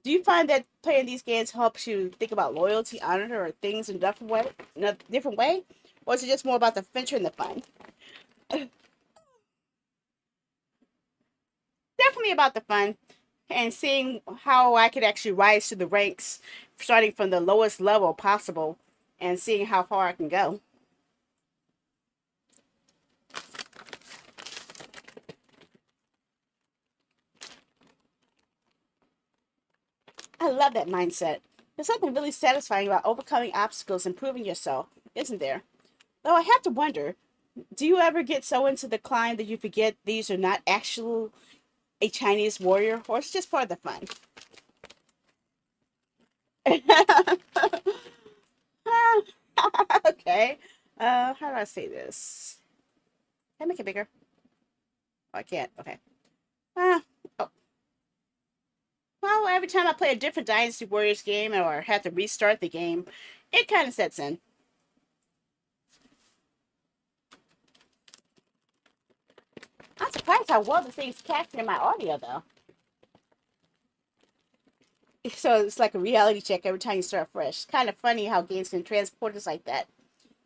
Speaker 1: Do you find that playing these games helps you think about loyalty, honor, or things in a different way, or is it just more about the adventure and the fun? Definitely about the fun and seeing how I could actually rise to the ranks, starting from the lowest level possible, and seeing how far I can go. I love that mindset. There's something really satisfying about overcoming obstacles and proving yourself, isn't there? Though I have to wonder, do you ever get so into the climb that you forget these are not actual a Chinese warrior, or it's just part of the fun? Okay. How do I say this? Can I make it bigger? Oh, I can't. Okay. Uh, oh. Well, every time I play a different Dynasty Warriors game or have to restart the game, it kind of sets in. I'm surprised how well the thing's capturing my audio, though. So it's like a reality check every time you start fresh. It's kind of funny how games can transport us like that.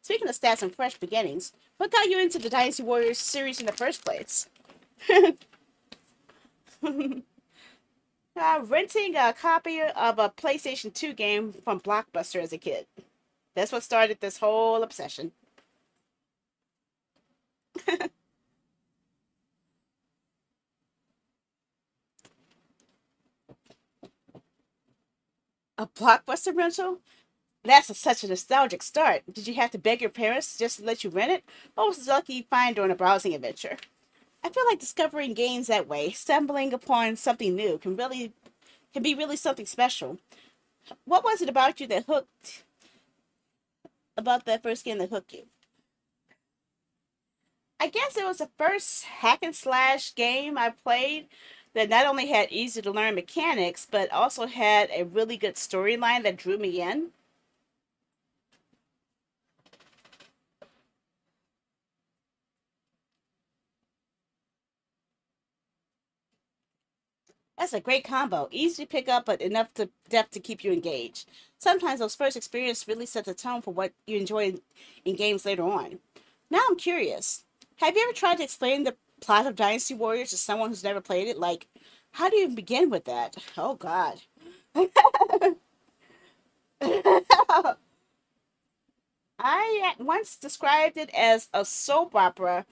Speaker 1: Speaking of stats and fresh beginnings, what got you into the Dynasty Warriors series in the first place? Renting a copy of a PlayStation 2 game from Blockbuster as a kid. That's what started this whole obsession. A Blockbuster rental? Such a nostalgic start. Did you have to beg your parents just to let you rent it? Or was it lucky find during a browsing adventure? I feel like discovering games that way, stumbling upon something new, can be really something special. What was it about that first game that hooked you? I guess it was the first hack and slash game I played that not only had easy to learn mechanics, but also had a really good storyline that drew me in. That's a great combo. Easy to pick up, but enough to depth to keep you engaged. Sometimes those first experiences really set the tone for what you enjoy in games later on. Now I'm curious. Have you ever tried to explain the plot of Dynasty Warriors to someone who's never played it? Like, how do you begin with that? Oh God. I once described it as a soap opera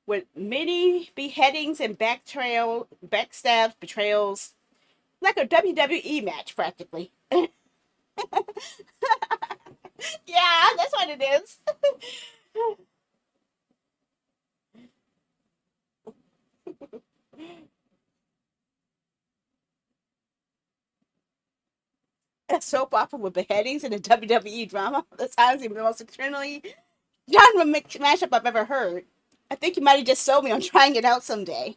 Speaker 1: with many beheadings and backstabs, betrayals, like a WWE match practically. Yeah, that's what it is. soap opera with beheadings and a WWE drama. That sounds even the most extremely genre mashup I've ever heard. I think you might have just sold me on trying it out someday.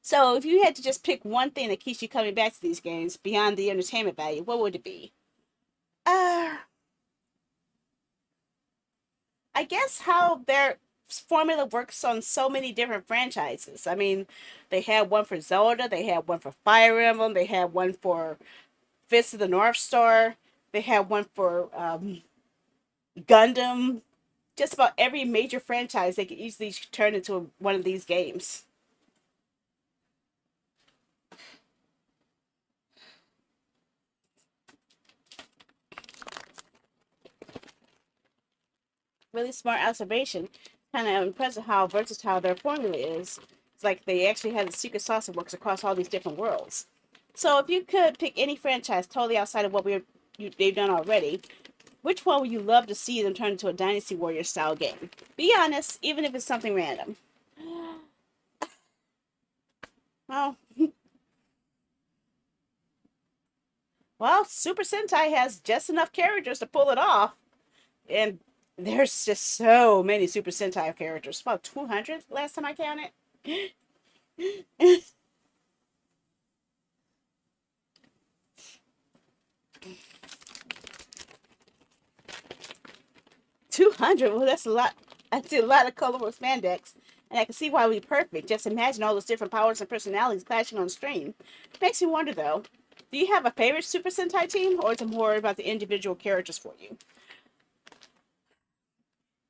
Speaker 1: So, if you had to just pick one thing that keeps you coming back to these games beyond the entertainment value, what would it be? Uh, I guess how their formula works on so many different franchises. I mean, they had one for Zelda, they had one for Fire Emblem, they had one for Fist of the North Star, they had one for Gundam. Just about every major franchise they could easily turn into one of these games. Really smart observation. Kind of impressive how versatile their formula is. It's like they actually have the secret sauce that works across all these different worlds. So if you could pick any franchise totally outside of what they've done already, which one would you love to see them turn into a Dynasty Warrior style game? Be honest, even if it's something random. Well, well, Super Sentai has just enough characters to pull it off. And there's just so many Super Sentai characters. About 200 last time I counted. 200? Well, that's a lot. I see a lot of colorful spandex. And I can see why it would be perfect. Just imagine all those different powers and personalities clashing on screen. Makes me wonder, though. Do you have a favorite Super Sentai team? Or is it more about the individual characters for you?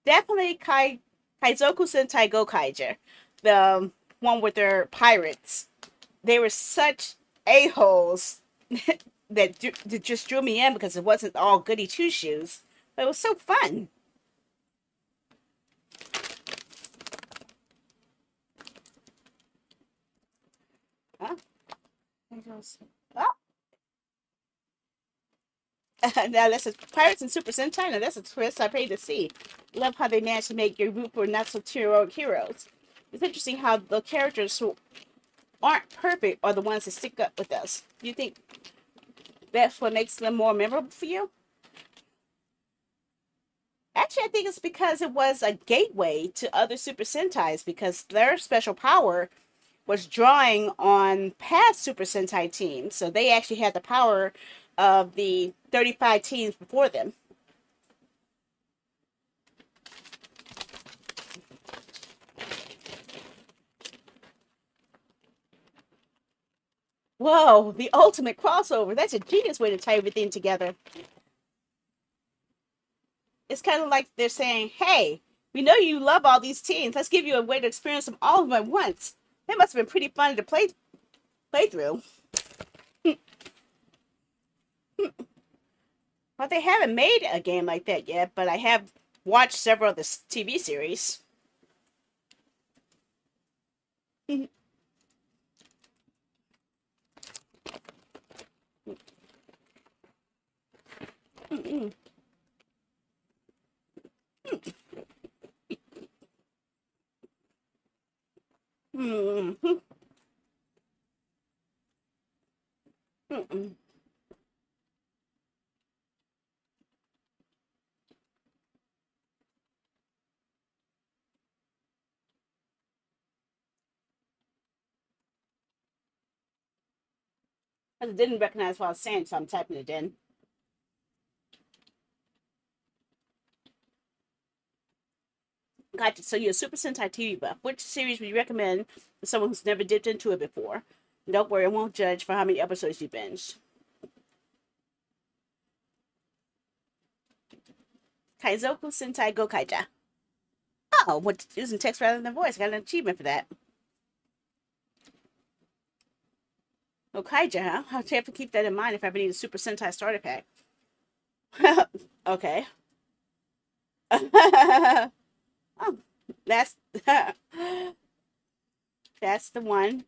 Speaker 1: Definitely Kaizoku Sentai Gokaiger. The one with their pirates. They were such a-holes that just drew me in because it wasn't all goody two shoes. But it was so fun. Huh? Oh. Now that's a Pirates and Super Sentai. Now that's a twist I paid to see. Love how they managed to make your group for not so heroic heroes. It's interesting how the characters who aren't perfect are the ones that stick up with us. Do you think that's what makes them more memorable for you? Actually, I think it's because it was a gateway to other Super Sentais because their special power was drawing on past Super Sentai teams. So they actually had the power of the 35 teams before them. Whoa, the ultimate crossover. That's a genius way to tie everything together. It's kind of like they're saying, hey, we know you love all these teams. Let's give you a way to experience them all of them at once. That must have been pretty fun to play through. Well, they haven't made a game like that yet, but I have watched several of the TV series. I didn't recognize what I was saying, so I'm typing it in. Gotcha. So you're a Super Sentai TV buff. Which series would you recommend for someone who's never dipped into it before? Don't worry, I won't judge for how many episodes you binged. Kaizoku Sentai Gokaija. Oh, what using text rather than voice? Got an achievement for that. Gokaija, huh? I'll have to keep that in mind if I ever need a Super Sentai starter pack. Okay. Oh, that's that's the one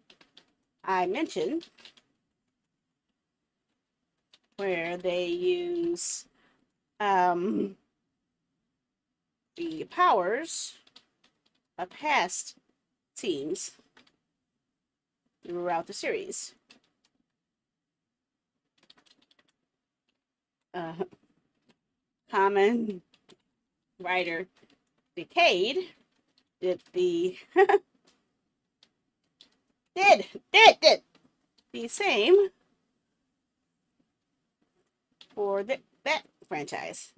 Speaker 1: I mentioned where they use the powers of past teams throughout the series. uh, Common Rider Decade did the did the same for that franchise.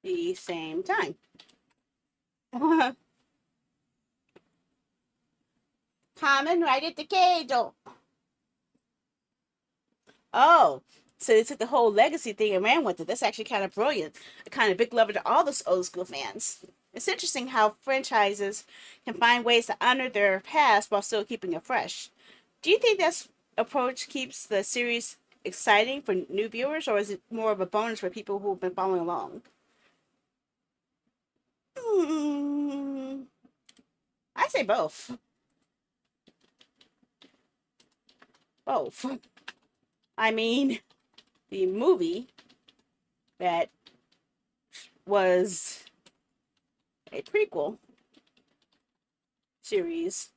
Speaker 1: The same time. Common Rider Decade. Oh, so they took the whole legacy thing and ran with it. That's actually kind of brilliant. A kind of big lover to all those old school fans. It's interesting how franchises can find ways to honor their past while still keeping it fresh. Do you think this approach keeps the series exciting for new viewers, or is it more of a bonus for people who've been following along? Hmm, I say both. Both. I mean, the movie that was a prequel series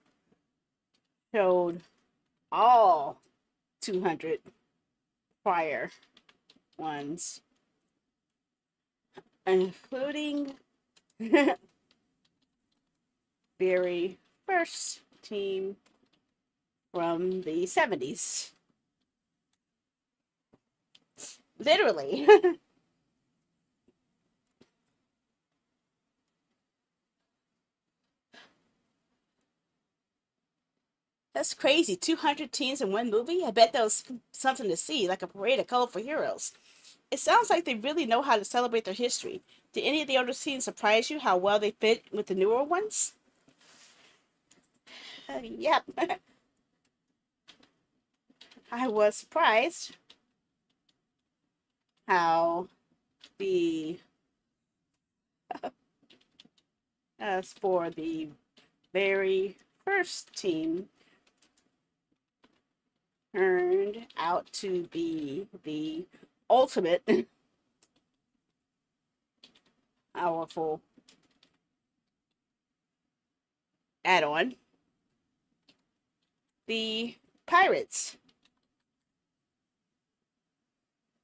Speaker 1: showed all 200 prior ones, including very first team from the 70s. Literally. That's crazy. 200 teams in one movie? I bet that was something to see, like a parade of colorful heroes. It sounds like they really know how to celebrate their history. Did any of the older teams surprise you how well they fit with the newer ones? Yep. I was surprised how the as for the very first team turned out to be the ultimate powerful add-on. The Pirates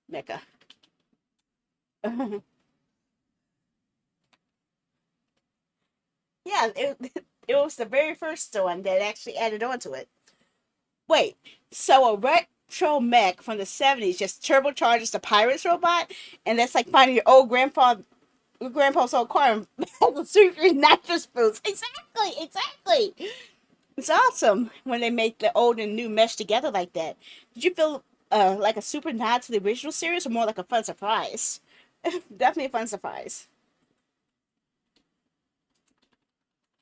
Speaker 1: mecha. Yeah, it was the very first one that actually added on to it. Wait, so a retro mech from the 70s just turbocharges the Pirates robot, and that's like finding your grandpa's old car and has a super nitrous boost. Exactly, exactly. It's awesome when they make the old and new mesh together like that. Did you feel like a super nod to the original series, or more like a fun surprise? Definitely a fun surprise.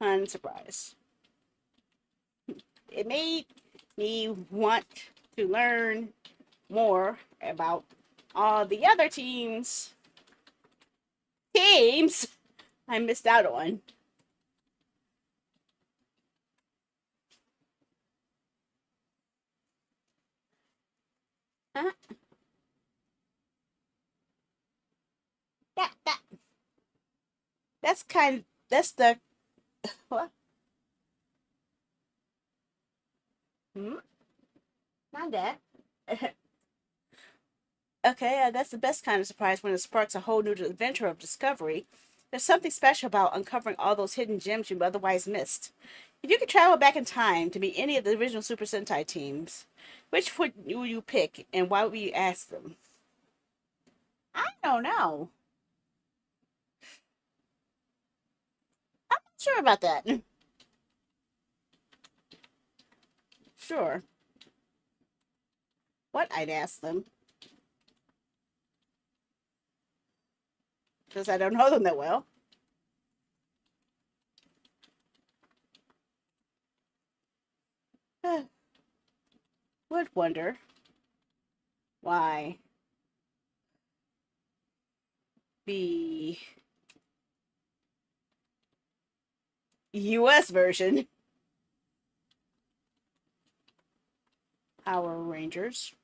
Speaker 1: Fun surprise. It made me want to learn more about all the other teams I missed out on. Uh, that that's kind. That's the what? Hmm? Not that. Okay, that's the best kind of surprise when it sparks a whole new adventure of discovery. There's something special about uncovering all those hidden gems you otherwise missed. If you could travel back in time to meet any of the original Super Sentai teams, which would you pick and why would you ask them? I don't know. I'm not sure about that. Sure. What I'd ask them, because I don't know them that well. Would wonder why the US version, Power Rangers,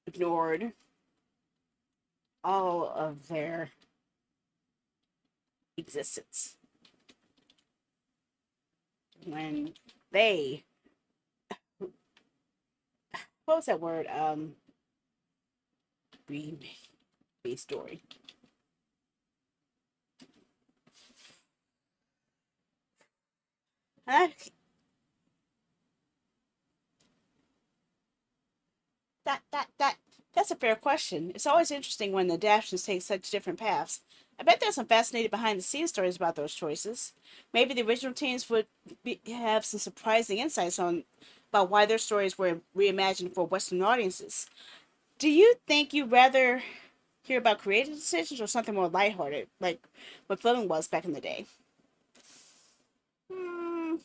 Speaker 1: ignored all of their existence when they what was that word? Be story. Huh? That that's a fair question. It's always interesting when the adaptations take such different paths. I bet there's some fascinating behind the scenes stories about those choices. Maybe the original teams would have some surprising insights on about why their stories were reimagined for Western audiences. Do you think you'd rather hear about creative decisions or something more lighthearted, like what filming was back in the day? Hmm,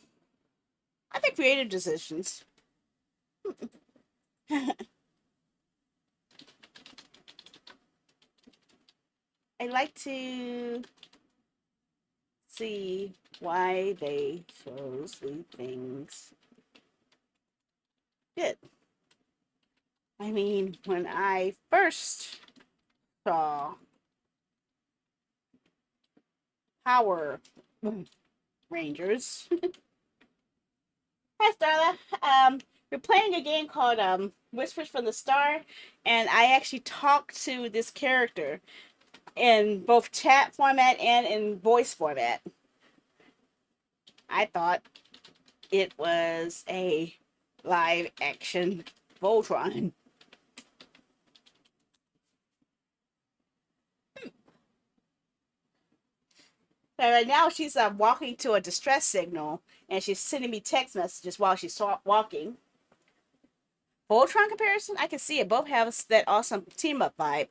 Speaker 1: I think creative decisions. I like to see why they chose the things did. I mean, when I first saw Power Rangers, hi Starla. We're playing a game called Whispers from the Star, and I actually talked to this character in both chat format and in voice format. I thought it was a live action Voltron. So right now she's walking to a distress signal, and she's sending me text messages while she's walking. Voltron comparison, I can see it. Both have that awesome team up vibe.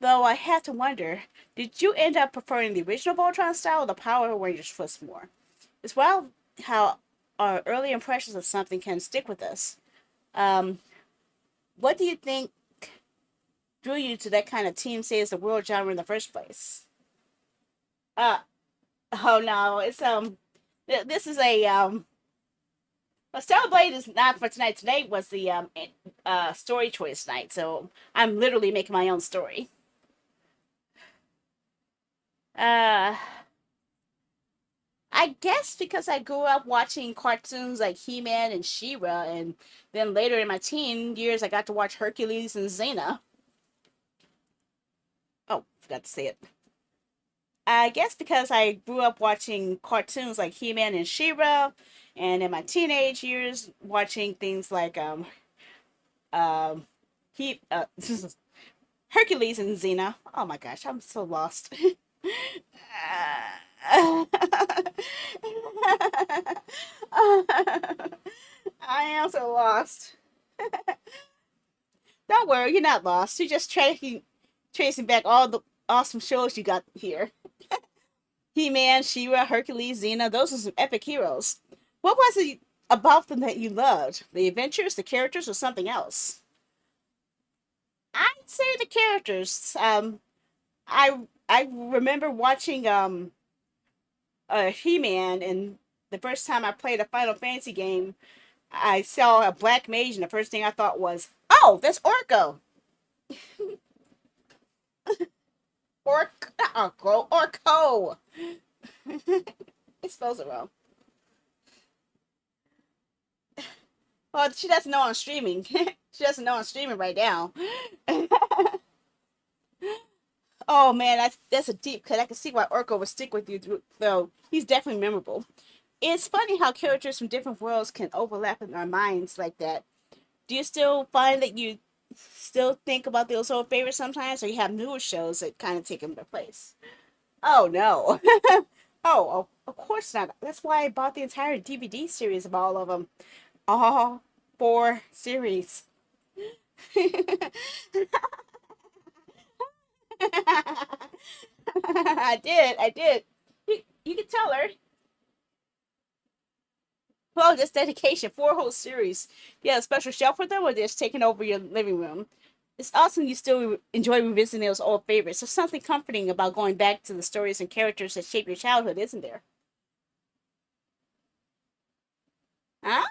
Speaker 1: Though I have to wonder, did you end up preferring the original Voltron style or the Power Rangers twist more? It's wild how our early impressions of something can stick with us. Um, what do you think drew you to that kind of team saves the world genre in the first place? Uh, oh no, it's this is a well, Stellar Blade is not for tonight. Today was the story choice night, so I'm literally making my own story. Uh, I guess because I grew up watching cartoons like He-Man and She-Ra, and then later in my teen years, I got to watch Hercules and Xena. Oh, forgot to say it. I guess because I grew up watching cartoons like He-Man and She-Ra, and in my teenage years watching things like um he Hercules and Xena. Oh my gosh, I'm so lost. I am so lost. Don't worry, you're not lost. You're just tracing back all the awesome shows you got here. He-Man, She-Ra, Hercules, Xena. Those are some epic heroes. What was it about them that you loved? The adventures, the characters, or something else? I'd say the characters. I remember watching He-Man, and the first time I played a Final Fantasy game, I saw a black mage, and the first thing I thought was, "Oh, that's Orko." Orko. It spells it wrong. Well, she doesn't know I'm streaming. She doesn't know I'm streaming right now. Oh man, that's a deep cut. I can see why Orko would stick with you, though. He's definitely memorable. It's funny how characters from different worlds can overlap in our minds like that. Do you still find that you still think about those old favorites sometimes, or you have newer shows that kind of take them their place? Oh no. Oh, of course not. That's why I bought the entire DVD series of all of them. All four series. I did. You can tell her. Well, just dedication, four whole series. You have a special shelf for them, or they're just taking over your living room. It's awesome you still enjoy revisiting those old favorites. There's something comforting about going back to the stories and characters that shape your childhood, isn't there? Huh?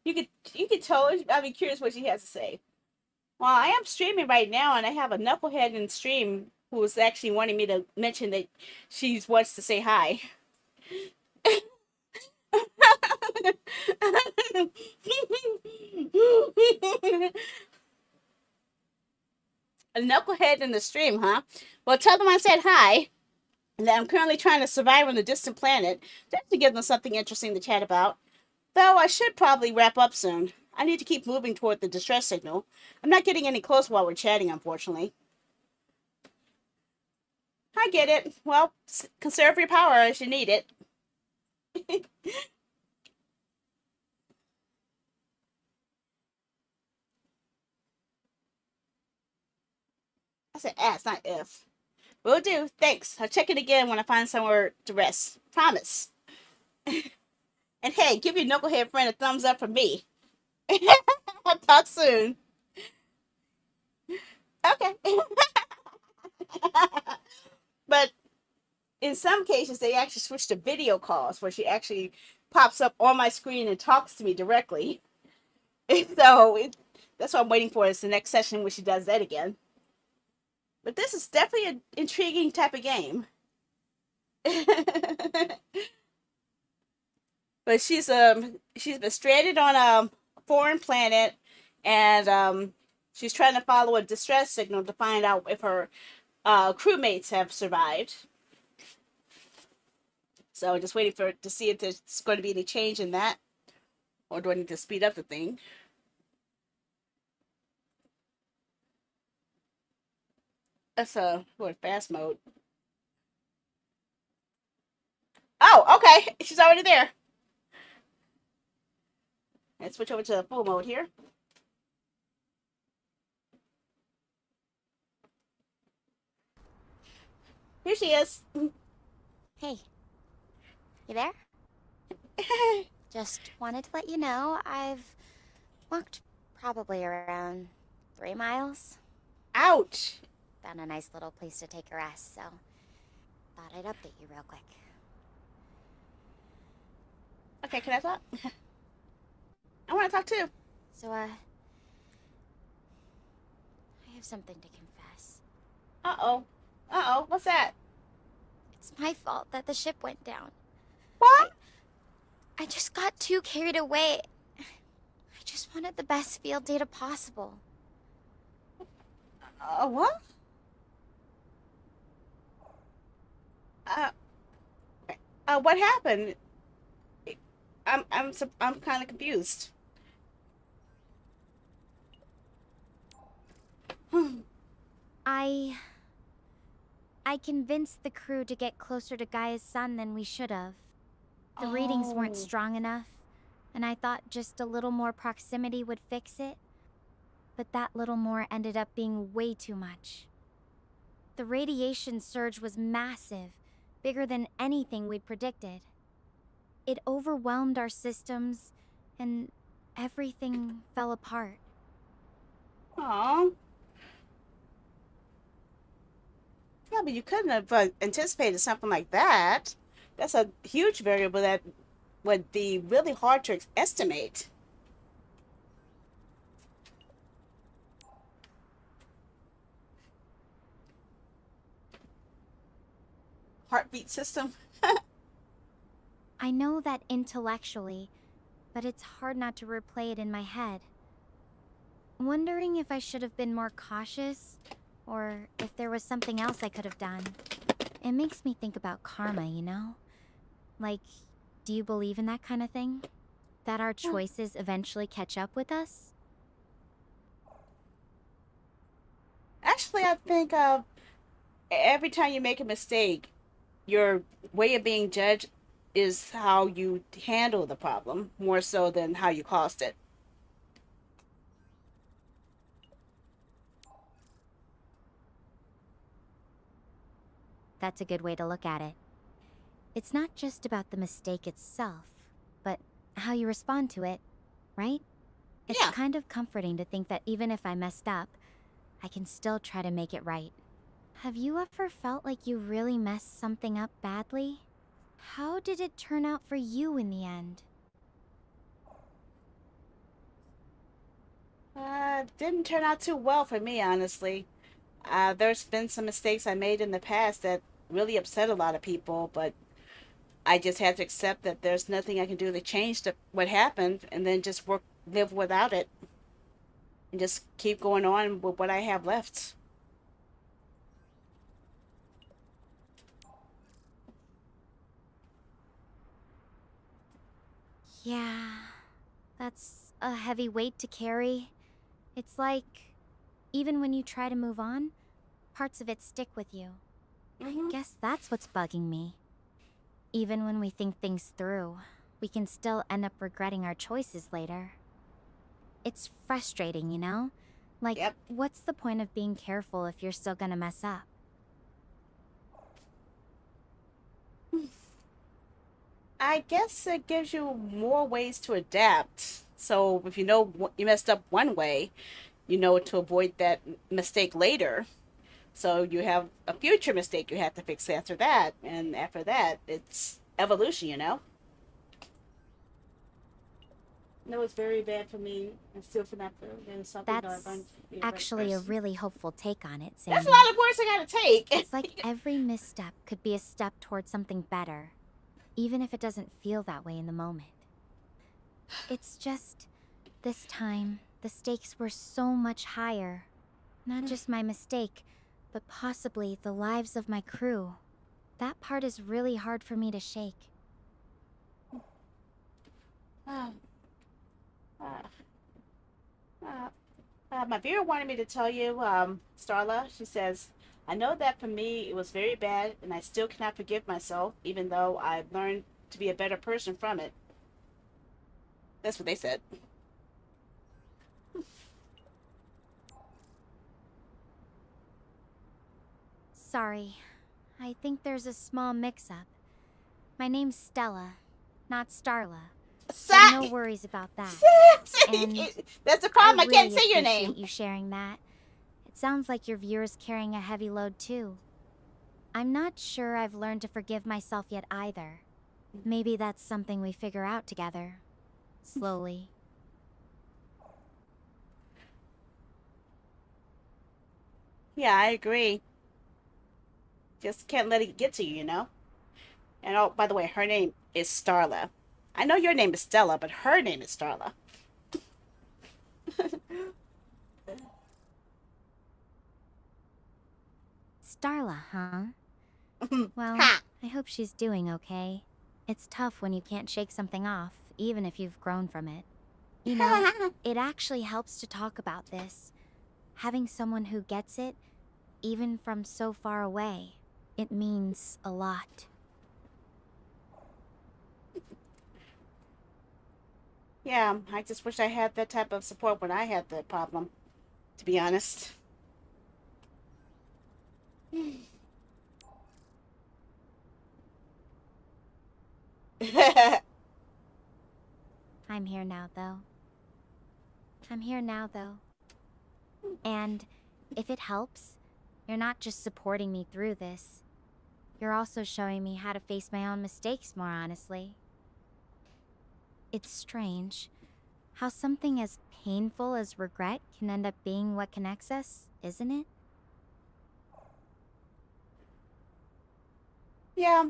Speaker 1: You could tell her. I'd be curious what she has to say. Well, I am streaming right now, and I have a knucklehead in stream who is actually wanting me to mention that she wants to say hi. A knucklehead in the stream, huh? Well, tell them I said hi, and that I'm currently trying to survive on a distant planet, just to give them something interesting to chat about. Though I should probably wrap up soon. I need to keep moving toward the distress signal. I'm not getting any closer while we're chatting, unfortunately. I get it. Well, conserve your power as you need it. I said ask, not if. Will do. Thanks. I'll check it again when I find somewhere to rest. Promise. And hey, give your knucklehead friend a thumbs up from me. Talk soon. Okay. But in some cases, they actually switch to video calls where she actually pops up on my screen and talks to me directly. So that's what I'm waiting for is the next session when she does that again. But this is definitely an intriguing type of game. But she's been stranded on a foreign planet, and she's trying to follow a distress signal to find out if her crewmates have survived. So just waiting to see if there's going to be any change in that, or do I need to speed up the thing? That's fast mode. Oh, okay. She's already there. Let's switch over to full mode here. Here she is.
Speaker 2: Hey. You there? Just wanted to let you know I've walked probably around 3 miles.
Speaker 1: Ouch.
Speaker 2: Found a nice little place to take a rest, so thought I'd update you real quick.
Speaker 1: Okay, can I talk? I want to talk too.
Speaker 2: So, I have something to confess.
Speaker 1: Uh-oh. Uh-oh, what's that?
Speaker 2: It's my fault that the ship went down.
Speaker 1: What?
Speaker 2: I just got too carried away. I just wanted the best field data possible.
Speaker 1: What? What happened? I'm kind of confused.
Speaker 2: I convinced the crew to get closer to Gaia's sun than we should have. The readings weren't strong enough, and I thought just a little more proximity would fix it. But that little more ended up being way too much. The radiation surge was massive, bigger than anything we'd predicted. It overwhelmed our systems, and everything fell apart.
Speaker 1: Aw. Yeah, but you couldn't have anticipated something like that. That's a huge variable that would be really hard to estimate. Heartbeat system.
Speaker 2: I know that intellectually, but it's hard not to replay it in my head. Wondering if I should have been more cautious, or if there was something else I could have done. It makes me think about karma, you know? Like, do you believe in that kind of thing? That our choices eventually catch up with us?
Speaker 1: Actually, I think every time you make a mistake, your way of being judged is how you handle the problem more so than how you caused it.
Speaker 2: That's a good way to look at it. It's not just about the mistake itself, but how you respond to it, right? It's
Speaker 1: Yeah.
Speaker 2: kind of comforting to think that even if I messed up, I can still try to make it right. Have you ever felt like you really messed something up badly? How did it turn out for you in the end?
Speaker 1: Didn't turn out too well for me, honestly. There's been some mistakes I made in the past that really upset a lot of people, but I just had to accept that there's nothing I can do to change what happened, and then just live without it, and just keep going on with what I have left.
Speaker 2: Yeah, that's a heavy weight to carry. It's like, even when you try to move on, parts of it stick with you. I guess that's what's bugging me. Even when we think things through, we can still end up regretting our choices later. It's frustrating, you know? Like,
Speaker 1: Yep.
Speaker 2: what's the point of being careful if you're still gonna mess up?
Speaker 1: I guess it gives you more ways to adapt. So if you know you messed up one way, you know to avoid that mistake later. So you have a future mistake you have to fix after that, and after that, it's evolution, you know. No, it's very bad for me. I still feel not doing something that
Speaker 2: That's
Speaker 1: I'm to be a better
Speaker 2: actually a
Speaker 1: person.
Speaker 2: really hopeful take on it,
Speaker 1: That's a
Speaker 2: Sandy.
Speaker 1: lot of words I gotta take.
Speaker 2: It's like every misstep could be a step towards something better, even if it doesn't feel that way in the moment. It's just, this time, the stakes were so much higher. Not just my mistake, but possibly the lives of my crew. That part is really hard for me to shake.
Speaker 1: uh, my viewer wanted me to tell you, Starla, she says, I know that for me it was very bad and I still cannot forgive myself, even though I've learned to be a better person from it. That's what they said.
Speaker 2: Sorry, I think there's a small mix-up. My name's Stella, not Starla. So no worries about that. And
Speaker 1: That's the
Speaker 2: I
Speaker 1: problem. I can't
Speaker 2: really
Speaker 1: say your
Speaker 2: appreciate
Speaker 1: name.
Speaker 2: you sharing that. It sounds like your viewer's carrying a heavy load too. I'm not sure I've learned to forgive myself yet either. Maybe that's something we figure out together. Slowly.
Speaker 1: Yeah, I agree. Just can't let it get to you, you know? And oh, by the way, her name is Starla. I know your name is Stella, but her name is Starla.
Speaker 2: Starla, huh? Well,
Speaker 1: Ha!
Speaker 2: I hope she's doing okay. It's tough when you can't shake something off, even if you've grown from it. You know, it actually helps to talk about this. Having someone who gets it, even from so far away, it means a lot.
Speaker 1: Yeah, I just wish I had that type of support when I had the problem, to be honest.
Speaker 2: I'm here now, though. I'm here now, though. And if it helps, you're not just supporting me through this. You're also showing me how to face my own mistakes more honestly. It's strange how something as painful as regret can end up being what connects us, isn't it?
Speaker 1: Yeah,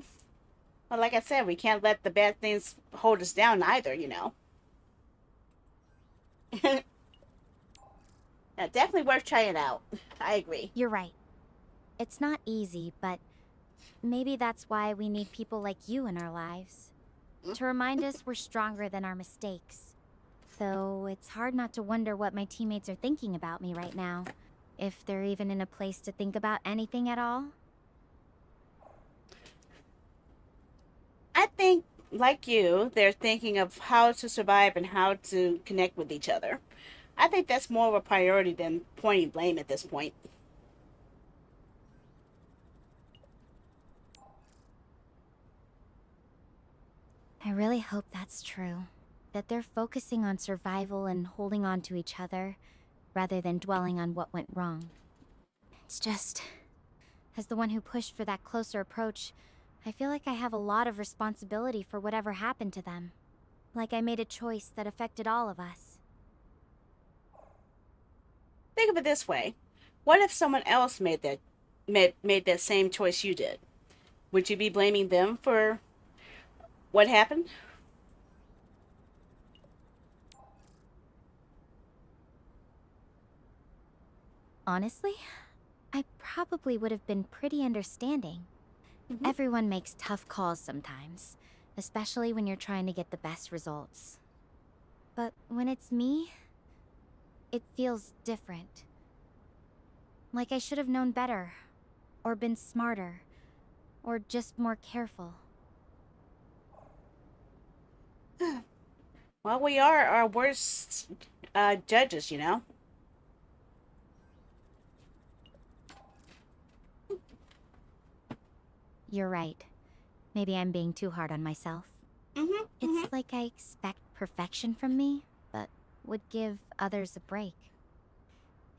Speaker 1: but like I said, we can't let the bad things hold us down either, you know. Yeah, definitely worth trying out. I agree.
Speaker 2: You're right. It's not easy, but maybe that's why we need people like you in our lives. To remind us we're stronger than our mistakes. Though it's hard not to wonder what my teammates are thinking about me right now. If they're even in a place to think about anything at all.
Speaker 1: I think, like you, they're thinking of how to survive and how to connect with each other. I think that's more of a priority than pointing blame at this point.
Speaker 2: I really hope that's true. That they're focusing on survival and holding on to each other, rather than dwelling on what went wrong. It's just, as the one who pushed for that closer approach, I feel like I have a lot of responsibility for whatever happened to them. Like I made a choice that affected all of us.
Speaker 1: Think of it this way: what if someone else made that same choice you did? Would you be blaming them for what happened?
Speaker 2: Honestly, I probably would have been pretty understanding.
Speaker 1: Mm-hmm.
Speaker 2: Everyone makes tough calls sometimes. especially when you're trying to get the best results. But when it's me, it feels different. Like I should have known better, or been smarter, or just more careful.
Speaker 1: Well, we are our worst judges, you know?
Speaker 2: You're right. Maybe I'm being too hard on myself. It's like I expect perfection from me, but would give others a break.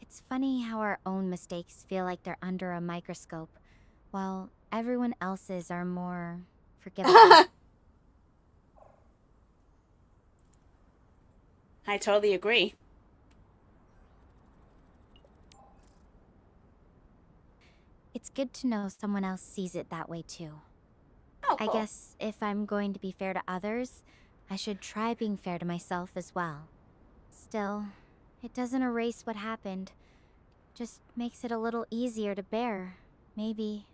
Speaker 2: It's funny how our own mistakes feel like they're under a microscope, while everyone else's are more forgivable.
Speaker 1: I totally agree.
Speaker 2: It's good to know someone else sees it that way too.
Speaker 1: Oh,
Speaker 2: I
Speaker 1: cool.
Speaker 2: guess if I'm going to be fair to others, I should try being fair to myself as well. Still, it doesn't erase what happened. Just makes it a little easier to bear, maybe.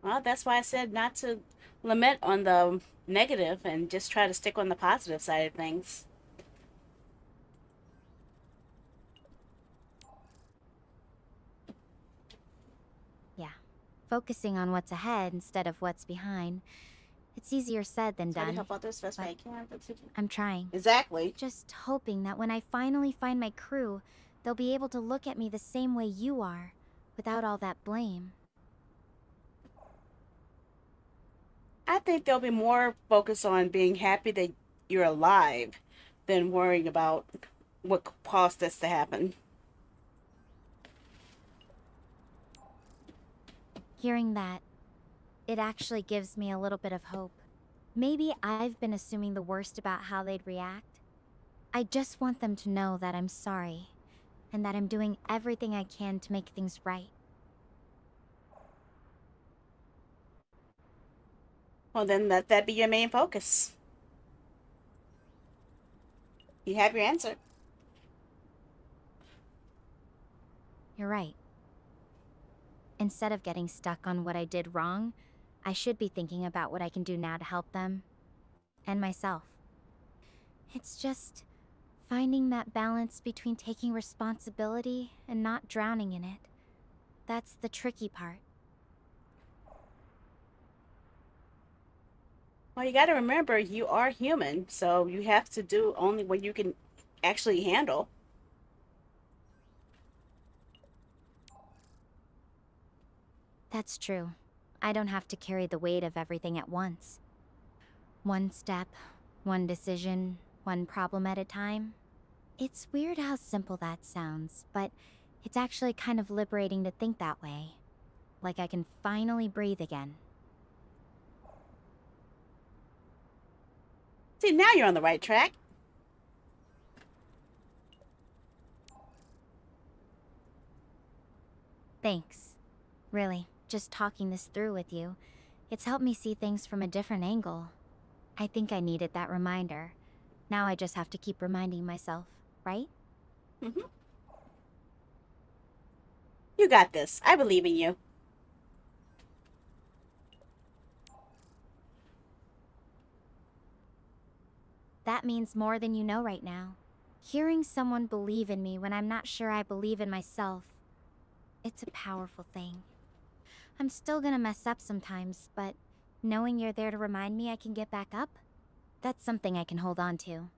Speaker 1: Well, that's why I said not to lament on the negative and just try to stick on the positive side of things.
Speaker 2: Yeah. Focusing on what's ahead instead of what's behind. It's easier said than
Speaker 1: Try to
Speaker 2: done.
Speaker 1: help others best
Speaker 2: but
Speaker 1: way I can.
Speaker 2: I'm trying.
Speaker 1: Exactly.
Speaker 2: Just hoping that when I finally find my crew, they'll be able to look at me the same way you are, without all that blame.
Speaker 1: I think they'll be more focused on being happy that you're alive than worrying about what caused this to happen.
Speaker 2: Hearing that, it actually gives me a little bit of hope. Maybe I've been assuming the worst about how they'd react. I just want them to know that I'm sorry, and that I'm doing everything I can to make things right.
Speaker 1: Well, then let that be your main focus. You have your answer.
Speaker 2: You're right. Instead of getting stuck on what I did wrong, I should be thinking about what I can do now to help them, and myself. It's just finding that balance between taking responsibility and not drowning in it. That's the tricky part.
Speaker 1: Well, you got to remember you are human, so you have to do only what you can actually handle.
Speaker 2: That's true. I don't have to carry the weight of everything at once. One step, one decision, one problem at a time. It's weird how simple that sounds, but it's actually kind of liberating to think that way. Like I can finally breathe again.
Speaker 1: See, now you're on the right track.
Speaker 2: Thanks. Really, just talking this through with you, it's helped me see things from a different angle. I think I needed that reminder. Now I just have to keep reminding myself, right?
Speaker 1: Hmm. You got this. I believe in you.
Speaker 2: That means more than you know right now. Hearing someone believe in me when I'm not sure I believe in myself, it's a powerful thing. I'm still gonna mess up sometimes, but knowing you're there to remind me I can get back up, that's something I can hold on to.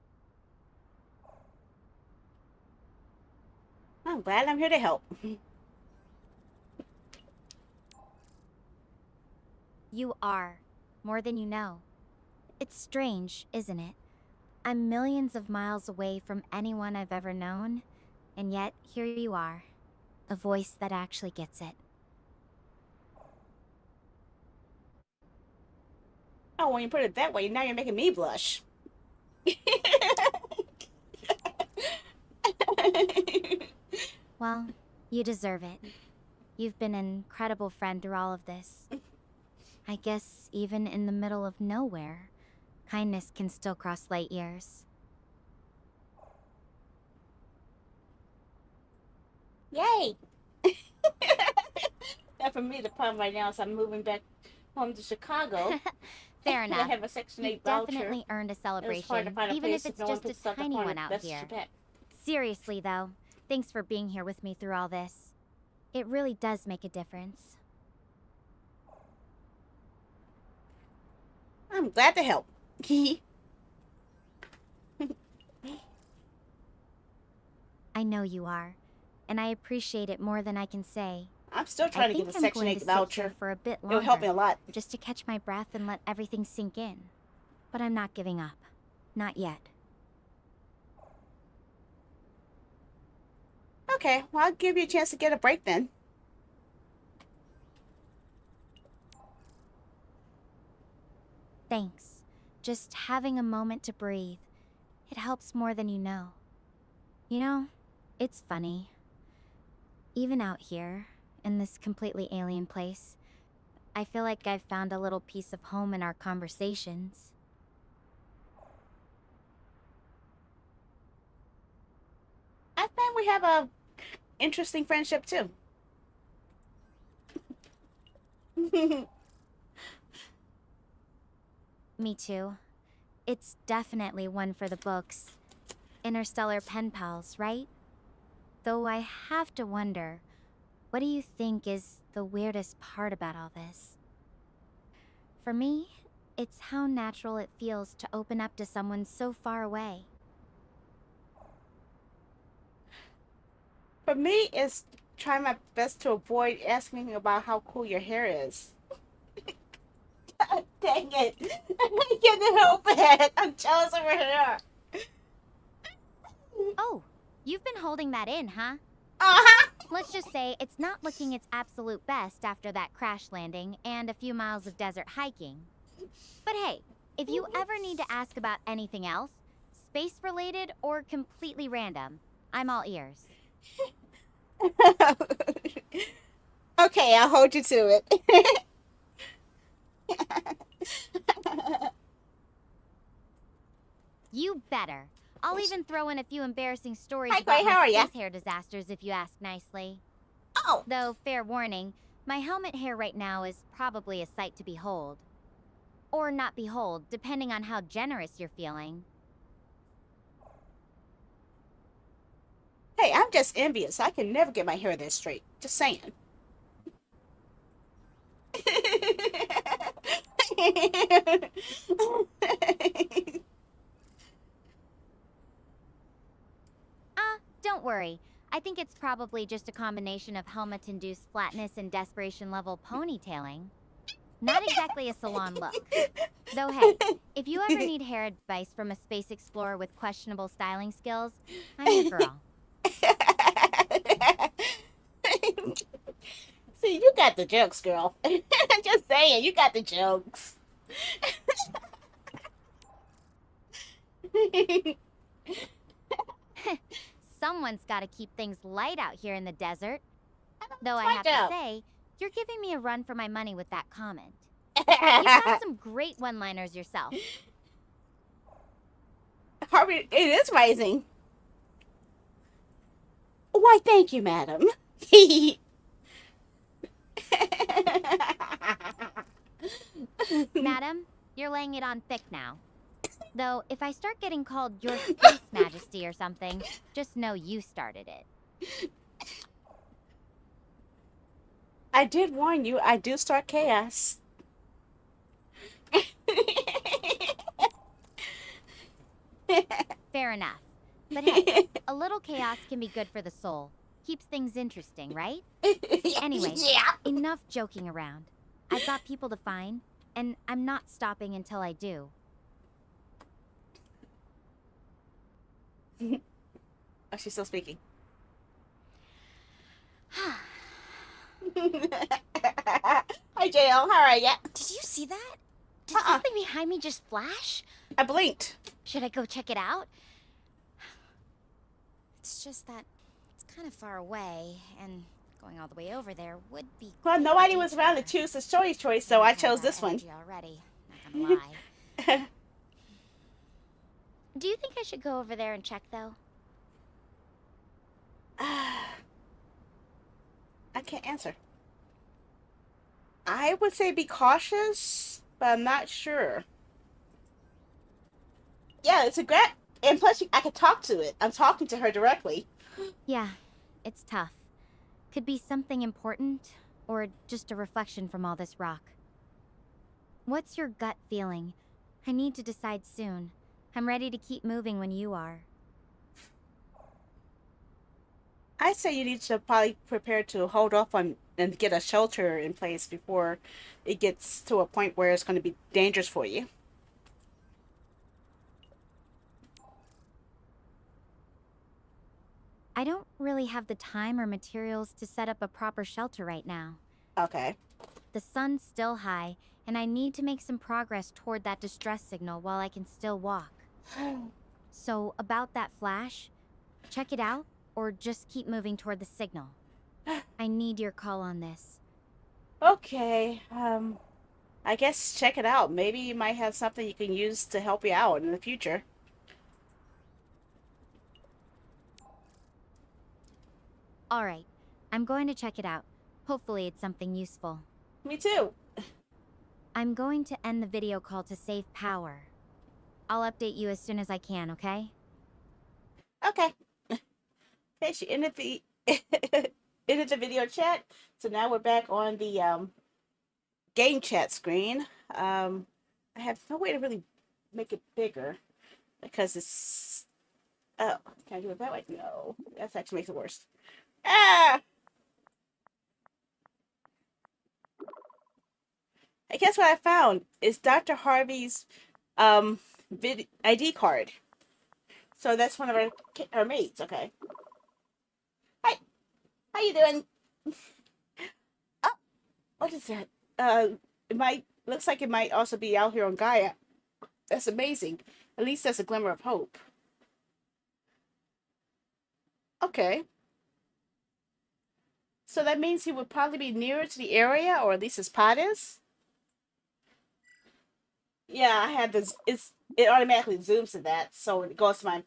Speaker 1: I'm glad I'm here to help.
Speaker 2: You are, more than you know. It's strange, isn't it? I'm millions of miles away from anyone I've ever known, and yet here you are. A voice that actually gets it.
Speaker 1: Oh, when you put it that way, now you're making me blush.
Speaker 2: Well, you deserve it. You've been an incredible friend through all of this. I guess even in the middle of nowhere, kindness can still cross light years.
Speaker 1: Yay! And for me, the problem right now is I'm moving back home to Chicago.
Speaker 2: Fair
Speaker 1: And I
Speaker 2: enough.
Speaker 1: have a Section
Speaker 2: You
Speaker 1: 8 voucher.
Speaker 2: definitely earned a
Speaker 1: It was hard to
Speaker 2: celebration,
Speaker 1: find a
Speaker 2: even
Speaker 1: place
Speaker 2: if
Speaker 1: if
Speaker 2: it's
Speaker 1: no one
Speaker 2: just a
Speaker 1: picks up the
Speaker 2: tiny
Speaker 1: phone
Speaker 2: one
Speaker 1: and
Speaker 2: out
Speaker 1: messages
Speaker 2: here.
Speaker 1: you back.
Speaker 2: Seriously, though, thanks for being here with me through all this. It really does make a difference.
Speaker 1: I'm glad to help.
Speaker 2: I know you are, and I appreciate it more than I can say.
Speaker 1: I'm still
Speaker 2: I
Speaker 1: trying to
Speaker 2: think
Speaker 1: get a
Speaker 2: I'm
Speaker 1: Section
Speaker 2: going
Speaker 1: 8
Speaker 2: to sit here
Speaker 1: voucher.
Speaker 2: for a bit
Speaker 1: It'll help me a
Speaker 2: longer,
Speaker 1: lot.
Speaker 2: just to catch my breath and let everything sink in. But I'm not giving up. Not yet.
Speaker 1: Okay, well, I'll give you a chance to get a break then.
Speaker 2: Thanks. Just having a moment to breathe. It helps more than you know. You know, it's funny. Even out here, in this completely alien place, I feel like I've found a little piece of home in our conversations.
Speaker 1: I think we have a interesting friendship too.
Speaker 2: Me too. It's definitely one for the books. Interstellar pen pals, right? Though I have to wonder, what do you think is the weirdest part about all this? For me, it's how natural it feels to open up to someone so far away.
Speaker 1: For me, it's trying my best to avoid asking about how cool your hair is. God dang it. I can't help it. I'm jealous of her hair.
Speaker 2: Oh, you've been holding that in, huh?
Speaker 1: Uh-huh.
Speaker 2: Let's just say it's not looking its absolute best after that crash landing and a few miles of desert hiking. But hey, if you ever need to ask about anything else, space-related or completely random, I'm all ears.
Speaker 1: Okay, I'll hold you to it.
Speaker 2: You better. I'll even throw in a few embarrassing stories
Speaker 1: Hi,
Speaker 2: about
Speaker 1: Gray, how are
Speaker 2: my
Speaker 1: ya?
Speaker 2: space hair disasters if you ask nicely.
Speaker 1: Oh.
Speaker 2: Though, fair warning, my helmet hair right now is probably a sight to behold. Or not behold, depending on how generous you're feeling.
Speaker 1: Hey, I'm just envious. I can never get my hair this straight. Just saying.
Speaker 2: Don't worry. I think it's probably just a combination of helmet-induced flatness and desperation-level ponytailing. Not exactly a salon look. Though hey, if you ever need hair advice from a space explorer with questionable styling skills, I'm your girl.
Speaker 1: See, you got the jokes, girl. Just saying, you got the jokes.
Speaker 2: Someone's got to keep things light out here in the desert. Though I
Speaker 1: my
Speaker 2: have
Speaker 1: job.
Speaker 2: to say, you're giving me a run for my money with that comment. You've got some great one-liners yourself.
Speaker 1: Harvey, it is rising. Why, thank you, madam.
Speaker 2: Madam, you're laying it on thick now. Though, if I start getting called your space majesty or something, just know you started it.
Speaker 1: I did warn you, I do start chaos.
Speaker 2: Fair enough. But hey, a little chaos can be good for the soul. Keeps things interesting, right? Anyway,
Speaker 1: yeah.
Speaker 2: enough joking around. I've got people to find, and I'm not stopping until I do.
Speaker 1: Oh, she's still speaking. Hi, JL. How are ya?
Speaker 2: Did you see that? Did
Speaker 1: Uh-uh.
Speaker 2: something behind me just flash?
Speaker 1: I blinked.
Speaker 2: Should I go check it out? It's just that it's kind of far away, and going all the way over there would be.
Speaker 1: Well, nobody was around to choose the choice, so I chose this one.
Speaker 2: Already, not gonna lie. Do you think I should go over there and check, though?
Speaker 1: I can't answer. I would say be cautious, but I'm not sure. Yeah, it's a great, and plus I could talk to it. I'm talking to her directly.
Speaker 2: Yeah, it's tough. Could be something important, or just a reflection from all this rock. What's your gut feeling? I need to decide soon. I'm ready to keep moving when you are.
Speaker 1: I say you need to probably prepare to hold off on and get a shelter in place before it gets to a point where it's going to be dangerous for you.
Speaker 2: I don't really have the time or materials to set up a proper shelter right now.
Speaker 1: Okay.
Speaker 2: The sun's still high, and I need to make some progress toward that distress signal while I can still walk. So, about that flash, check it out, or just keep moving toward the signal. I need your call on this.
Speaker 1: Okay. I guess check it out. Maybe you might have something you can use to help you out in the future.
Speaker 2: Alright, I'm going to check it out. Hopefully it's something useful.
Speaker 1: Me too.
Speaker 2: I'm going to end the video call to save power. I'll update you as soon as I can, okay?
Speaker 1: Okay. Okay, she ended the ended the video chat. So now we're back on the game chat screen. I have no way to really make it bigger because it's. Oh, can I do it that way? No, that actually makes it worse. Ah! I guess what I found is Dr. Harvey's ID card. So that's one of our mates. Okay. Hi. How you doing? Oh, what is that? It might looks like it might also be out here on Gaia. That's amazing. At least that's a glimmer of hope. Okay. So that means he would probably be nearer to the area, or at least his pod is. Yeah, I have this. It automatically zooms to that, so it goes to my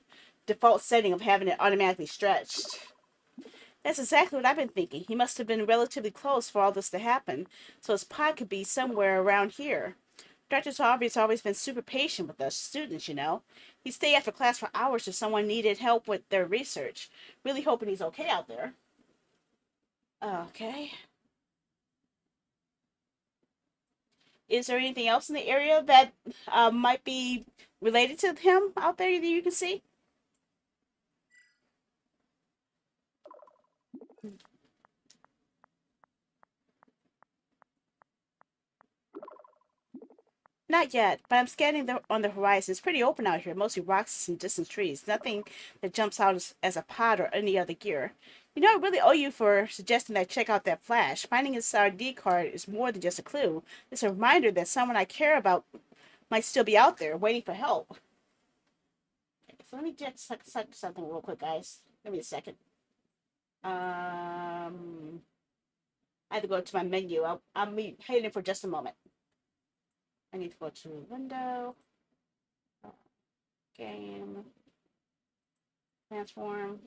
Speaker 1: default setting of having it automatically stretched. That's exactly what I've been thinking. He must have been relatively close for all this to happen, so his pod could be somewhere around here. Dr. Harvey's always been super patient with us students, you know. He'd stay after class for hours if someone needed help with their research. Really hoping he's okay out there. Okay. Is there anything else in the area that might be related to him out there that you can see? Not yet, but I'm scanning on the horizon. It's pretty open out here, mostly rocks and distant trees. Nothing that jumps out as a pod or any other gear. You know, I really owe you for suggesting I check out that flash. Finding his RD card is more than just a clue. It's a reminder that someone I care about might still be out there waiting for help. Okay, so let me just check something real quick, guys. Give me a second. I have to go to my menu. I'll be heading for just a moment. I need to go to window, game, transform,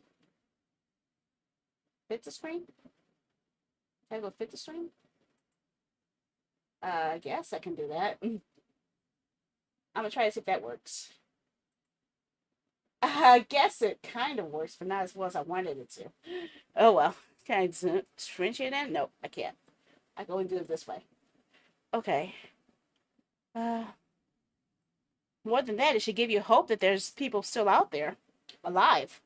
Speaker 1: fit the screen. Can I go fit the screen? I guess I can do that. I'm gonna try to see if that works. I guess it kind of works, but not as well as I wanted it to. Oh well. Can I shrink it in? Nope, I can't. I can only do it this way. Okay. Uh, More than that, it should give you hope that there's people still out there, alive.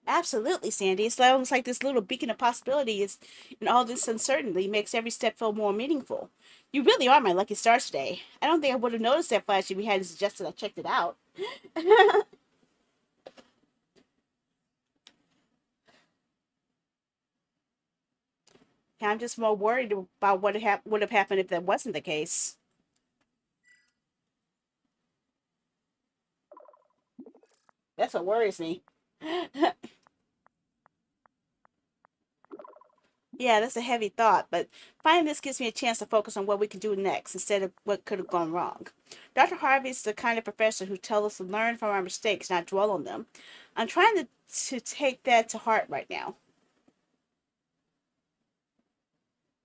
Speaker 1: Absolutely, Sandy. It sounds like this little beacon of possibility is, and all this uncertainty makes every step feel more meaningful. You really are my lucky stars today. I don't think I would have noticed that flash if you hadn't suggested I checked it out. I'm just more worried about what would have happened if that wasn't the case. That's what worries me. Yeah, that's a heavy thought, but finding this gives me a chance to focus on what we can do next instead of what could have gone wrong. Dr. Harvey's the kind of professor who tells us to learn from our mistakes, not dwell on them. I'm trying to take that to heart right now.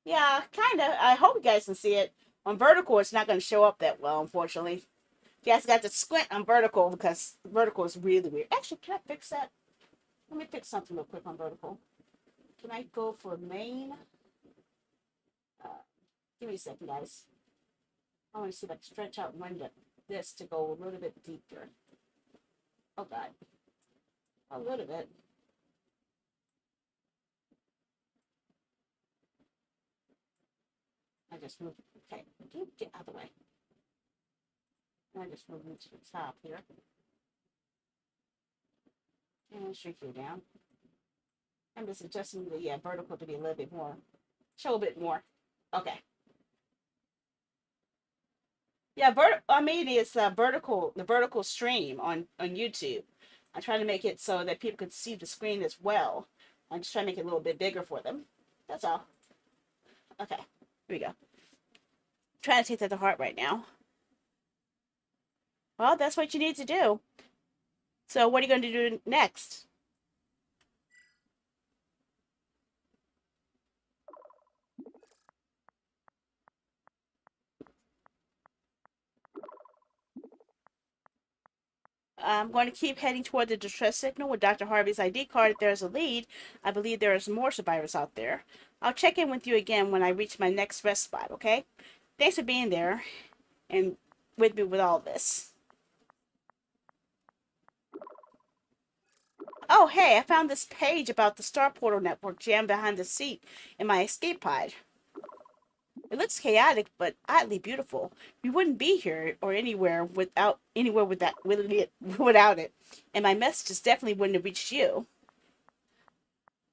Speaker 1: Yeah, kind of. I hope you guys can see it. On vertical, it's not going to show up that well, unfortunately. You guys got to squint on vertical because vertical is really weird. Actually, can I fix that? Let me fix something real quick on vertical. Can I go for main? Uh, Give me a second, guys. I want to see if I can stretch out this to go a little bit deeper. Oh, God. A little bit. I just moved. Okay, get out of the way. I just moved it to the top here. And shrink you down. I'm just adjusting the vertical to be a little bit more. Show a bit more. Okay. Yeah, I made it's the vertical stream on YouTube. I try to make it so that people can see the screen as well. I'm just trying to make it a little bit bigger for them. That's all. Okay, here we go. I'm trying to take that to heart right now. Well, that's what you need to do. So what are you going to do next? I'm going to keep heading toward the distress signal with Dr. Harvey's ID card. If there's a lead, I believe there is more survivors out there. I'll check in with you again when I reach my next rest spot, okay? Thanks for being there and with me with all this. Oh, hey, I found this page about the Star Portal Network jammed behind the seat in my escape pod. It looks chaotic, but oddly beautiful. We wouldn't be here or anywhere without it. And my messages definitely wouldn't have reached you.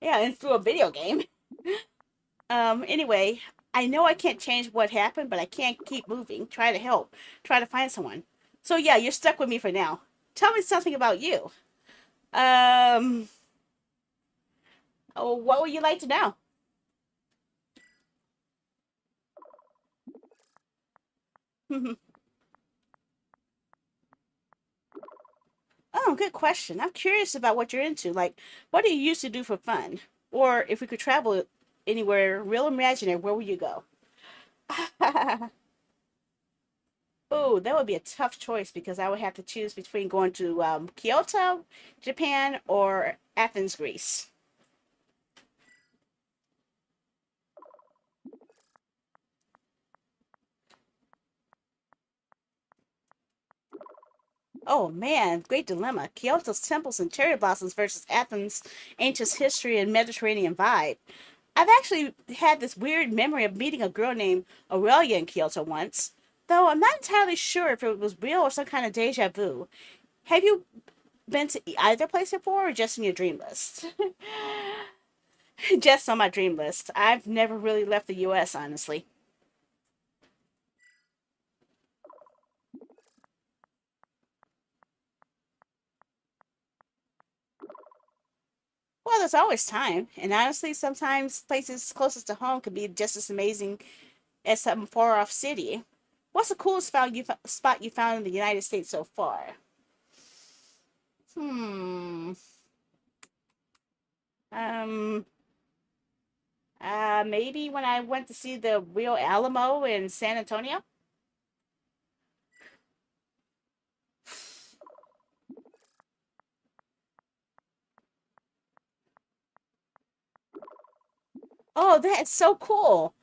Speaker 1: Yeah, and through a video game. Anyway, I know I can't change what happened, but I can't keep moving. Try to help. Try to find someone. So yeah, you're stuck with me for now. Tell me something about you. Um, what would you like to know? Oh, good question. I'm curious about what you're into. Like, what do you used to do for fun? Or if we could travel anywhere, real imaginary, where would you go? Oh, that would be a tough choice because I would have to choose between going to Kyoto, Japan, or Athens, Greece. Oh man, great dilemma. Kyoto's temples and cherry blossoms versus Athens' ancient history and Mediterranean vibe. I've actually had this weird memory of meeting a girl named Aurelia in Kyoto once, though I'm not entirely sure if it was real or some kind of deja vu. Have you been to either place before or just in your dream list? Just on my dream list. I've never really left the US, honestly. Well, there's always time, and honestly, sometimes places closest to home could be just as amazing as some far off city. What's the coolest spot you found in the United States so far? Hmm. Um. Maybe when I went to see the real Alamo in San Antonio. Oh, that's so cool!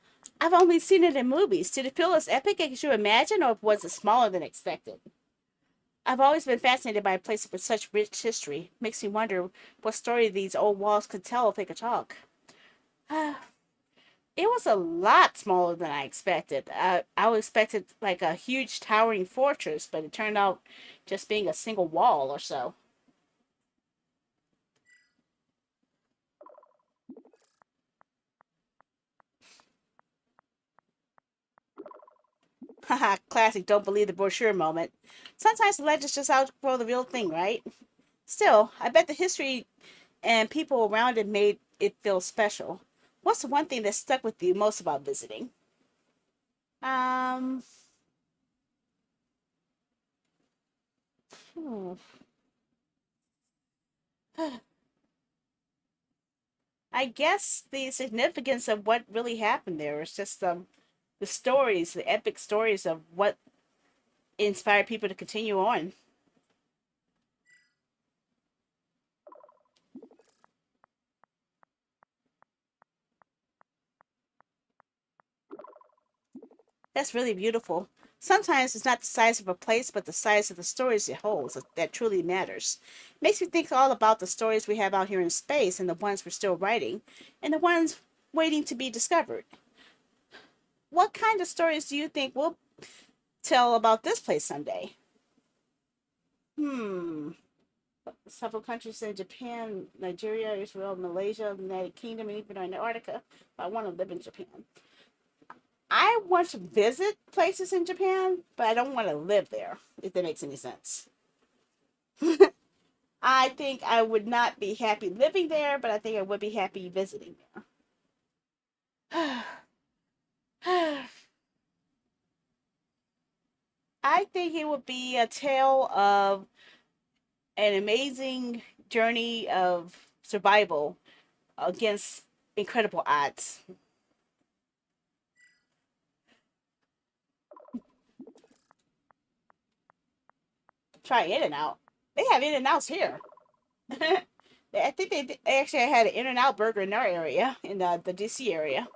Speaker 1: I've only seen it in movies. Did it feel as epic as you imagine, or was it smaller than expected? I've always been fascinated by places with such rich history. Makes me wonder what story these old walls could tell if they could talk. It was a lot smaller than I expected. I expected like a huge towering fortress, but it turned out just being a single wall or so. Haha, classic don't believe the brochure moment. Sometimes the legends just outgrow the real thing, right? Still, I bet the history and people around it made it feel special. What's the one thing that stuck with you most about visiting? Um, hmm. I guess the significance of what really happened there is just the stories, the epic stories of what inspired people to continue on. That's really beautiful. Sometimes it's not the size of a place, but the size of the stories it holds that truly matters. Makes me think all about the stories we have out here in space and the ones we're still writing and the ones waiting to be discovered. What kind of stories do you think we'll tell about this place someday? Hmm. Several countries in Japan, Nigeria, Israel, Malaysia, the United Kingdom, and even Antarctica. I want to live in Japan. I want to visit places in Japan, but I don't want to live there, if that makes any sense. I think I would not be happy living there, but I think I would be happy visiting there. I think it would be a tale of an amazing journey of survival against incredible odds. Try In and Out. They have In and Outs here. I think they actually had an In and Out burger in our area, in the DC area.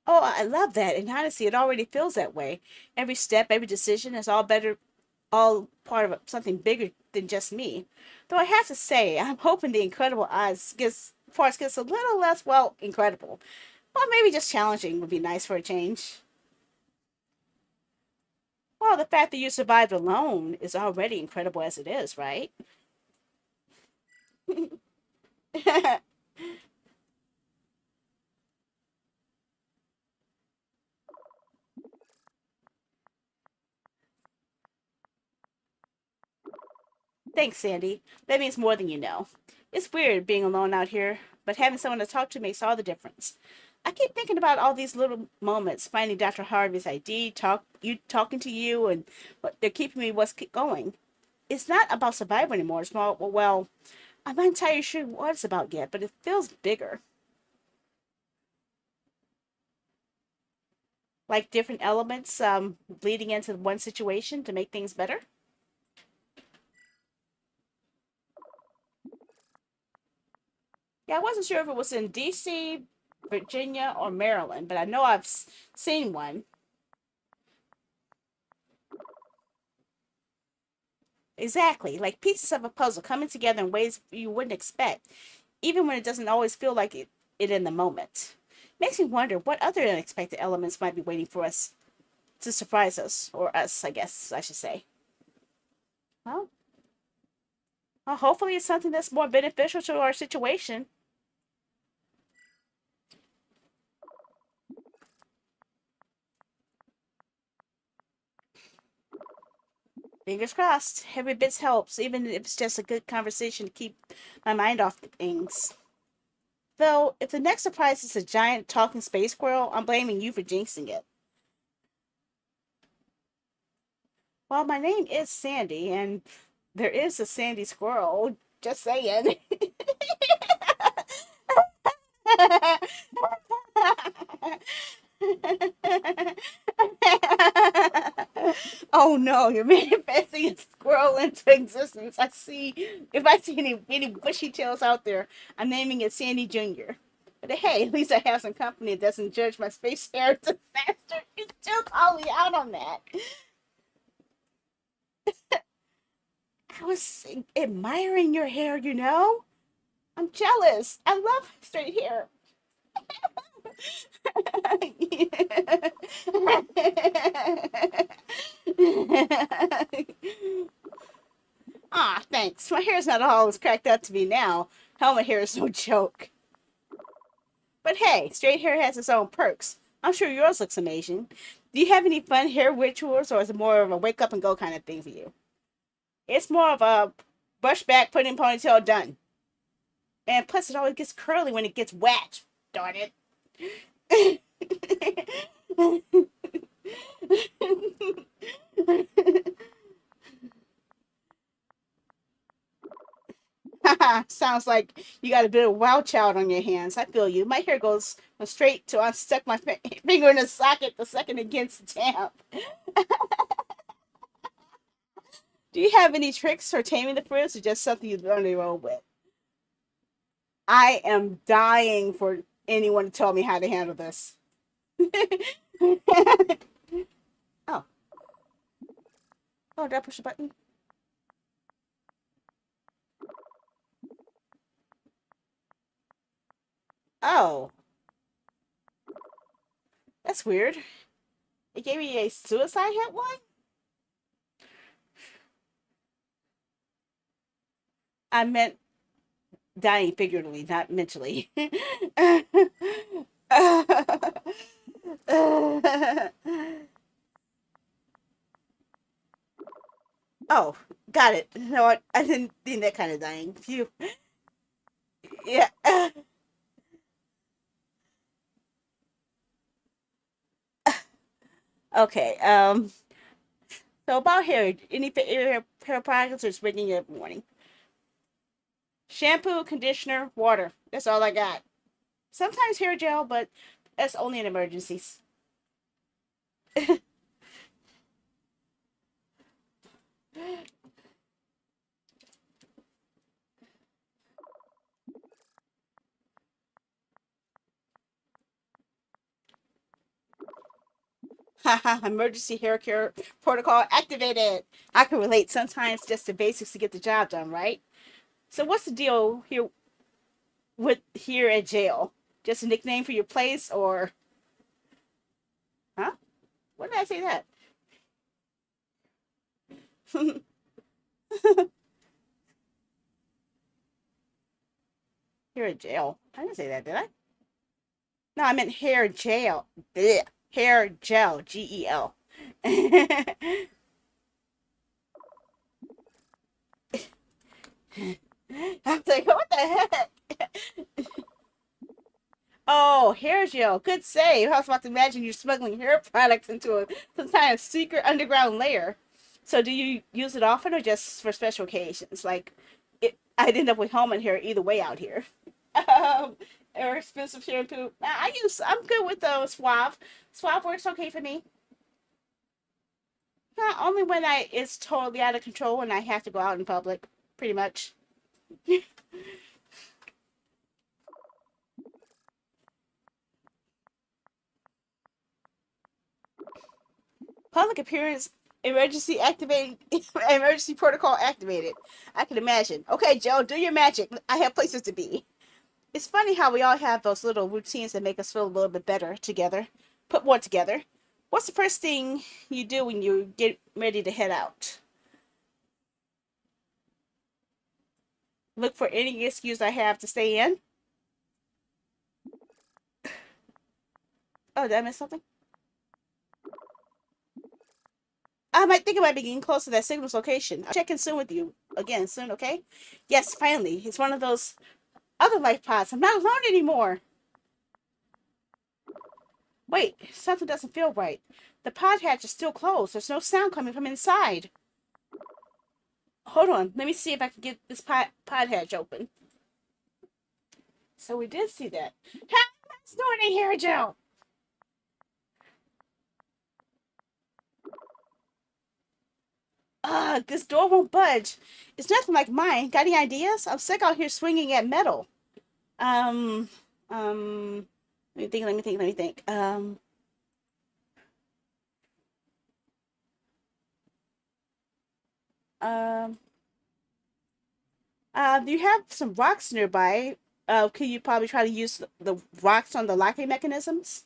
Speaker 1: Oh, I love that. And honestly, it already feels that way. Every step, every decision is all better, all part of something bigger than just me. Though I have to say, I'm hoping the incredible odds gets a little less, well, incredible. Or maybe just challenging would be nice for a change. Well, the fact that you survived alone is already incredible as it is, right? Thanks, Sandy. That means more than you know. It's weird being alone out here, but having someone to talk to makes all the difference. I keep thinking about all these little moments, finding Dr. Harvey's ID, talking to you, and what they're keeping me what's going. It's not about survival anymore. It's more, well, I'm not entirely sure what it's about yet, but it feels bigger. Like different elements bleeding into one situation to make things better. Yeah, I wasn't sure if it was in DC, Virginia, or Maryland, but I know I've seen one. Exactly, like pieces of a puzzle coming together in ways you wouldn't expect, even when it doesn't always feel like it in the moment. Makes me wonder what other unexpected elements might be waiting for us to surprise us, or us, I guess I should say. Well, hopefully it's something that's more beneficial to our situation. Fingers crossed. Every bit helps, even if it's just a good conversation to keep my mind off things. Though, if the next surprise is a giant talking space squirrel, I'm blaming you for jinxing it. Well, my name is Sandy, and there is a Sandy squirrel. Just saying. Oh no, you're manifesting a squirrel into existence. If I see any bushy tails out there, I'm naming it Sandy Jr. But hey, at least I have some company that doesn't judge my space hair disaster. You still call me out on that. I was admiring your hair, you know? I'm jealous. I love straight hair. Ah, thanks. My hair's not all as cracked up to be now. Helmet hair is no joke. But hey, straight hair has its own perks. I'm sure yours looks amazing. Do you have any fun hair rituals, or is it more of a wake up and go kind of thing for you? It's more of a brush back, put in ponytail, done. And plus, it always gets curly when it gets wet. Darn it. Sounds like you got a bit of wild child on your hands. I feel you. My hair goes straight till I stuck my finger in the socket the second it gets damp. Do you have any tricks for taming the frizz, or just something you learn on your own with? I am dying for anyone to tell me how to handle this. Oh, did I push the button? Oh, that's weird. It gave me a suicide hit one? I meant dying figuratively, not mentally. Oh, got it. No, I didn't think that kind of dying. Phew. Yeah. Okay. So about hair, any hair products or spreading every morning? Shampoo, conditioner, water. That's all I got. Sometimes hair gel, but that's only in emergencies. Haha, emergency hair care protocol activated. I can relate sometimes just the basics to get the job done, right? So what's the deal here at jail? Just a nickname for your place or huh? When did I say that? Here at jail. I didn't say that, did I? No, I meant hair gel. Blech. Hair gel. GEL. I was like, what the heck? Oh, hair gel. Good save. I was about to imagine you smuggling hair products into some kind of secret underground layer. So do you use it often or just for special occasions? Like, I'd end up with helmet hair either way out here. Um, or expensive shampoo. I'm good with the Suave. Suave works okay for me. Not only when it's totally out of control when I have to go out in public, pretty much. Public appearance emergency activated emergency protocol activated. I can imagine. Okay, Joe, do your magic. I have places to be. It's funny how we all have those little routines that make us feel a little bit better together. Put more together. What's the first thing you do when you get ready to head out? Look for any excuse I have to stay in. Oh, did I miss something? I might think about being close to that signal's location. I'll check in soon with you. Again, soon, okay? Yes, finally. It's one of those other life pods. I'm not alone anymore. Wait, something doesn't feel right. The pod hatch is still closed. There's no sound coming from inside. Hold on. Let me see if I can get this pod hatch open. So we did see that. What's going in here, Joe? This door won't budge. It's nothing like mine. Got any ideas? I'm sick out here swinging at metal. Um, um, let me think. Um, do you have some rocks nearby? Could you probably try to use the rocks on the locking mechanisms?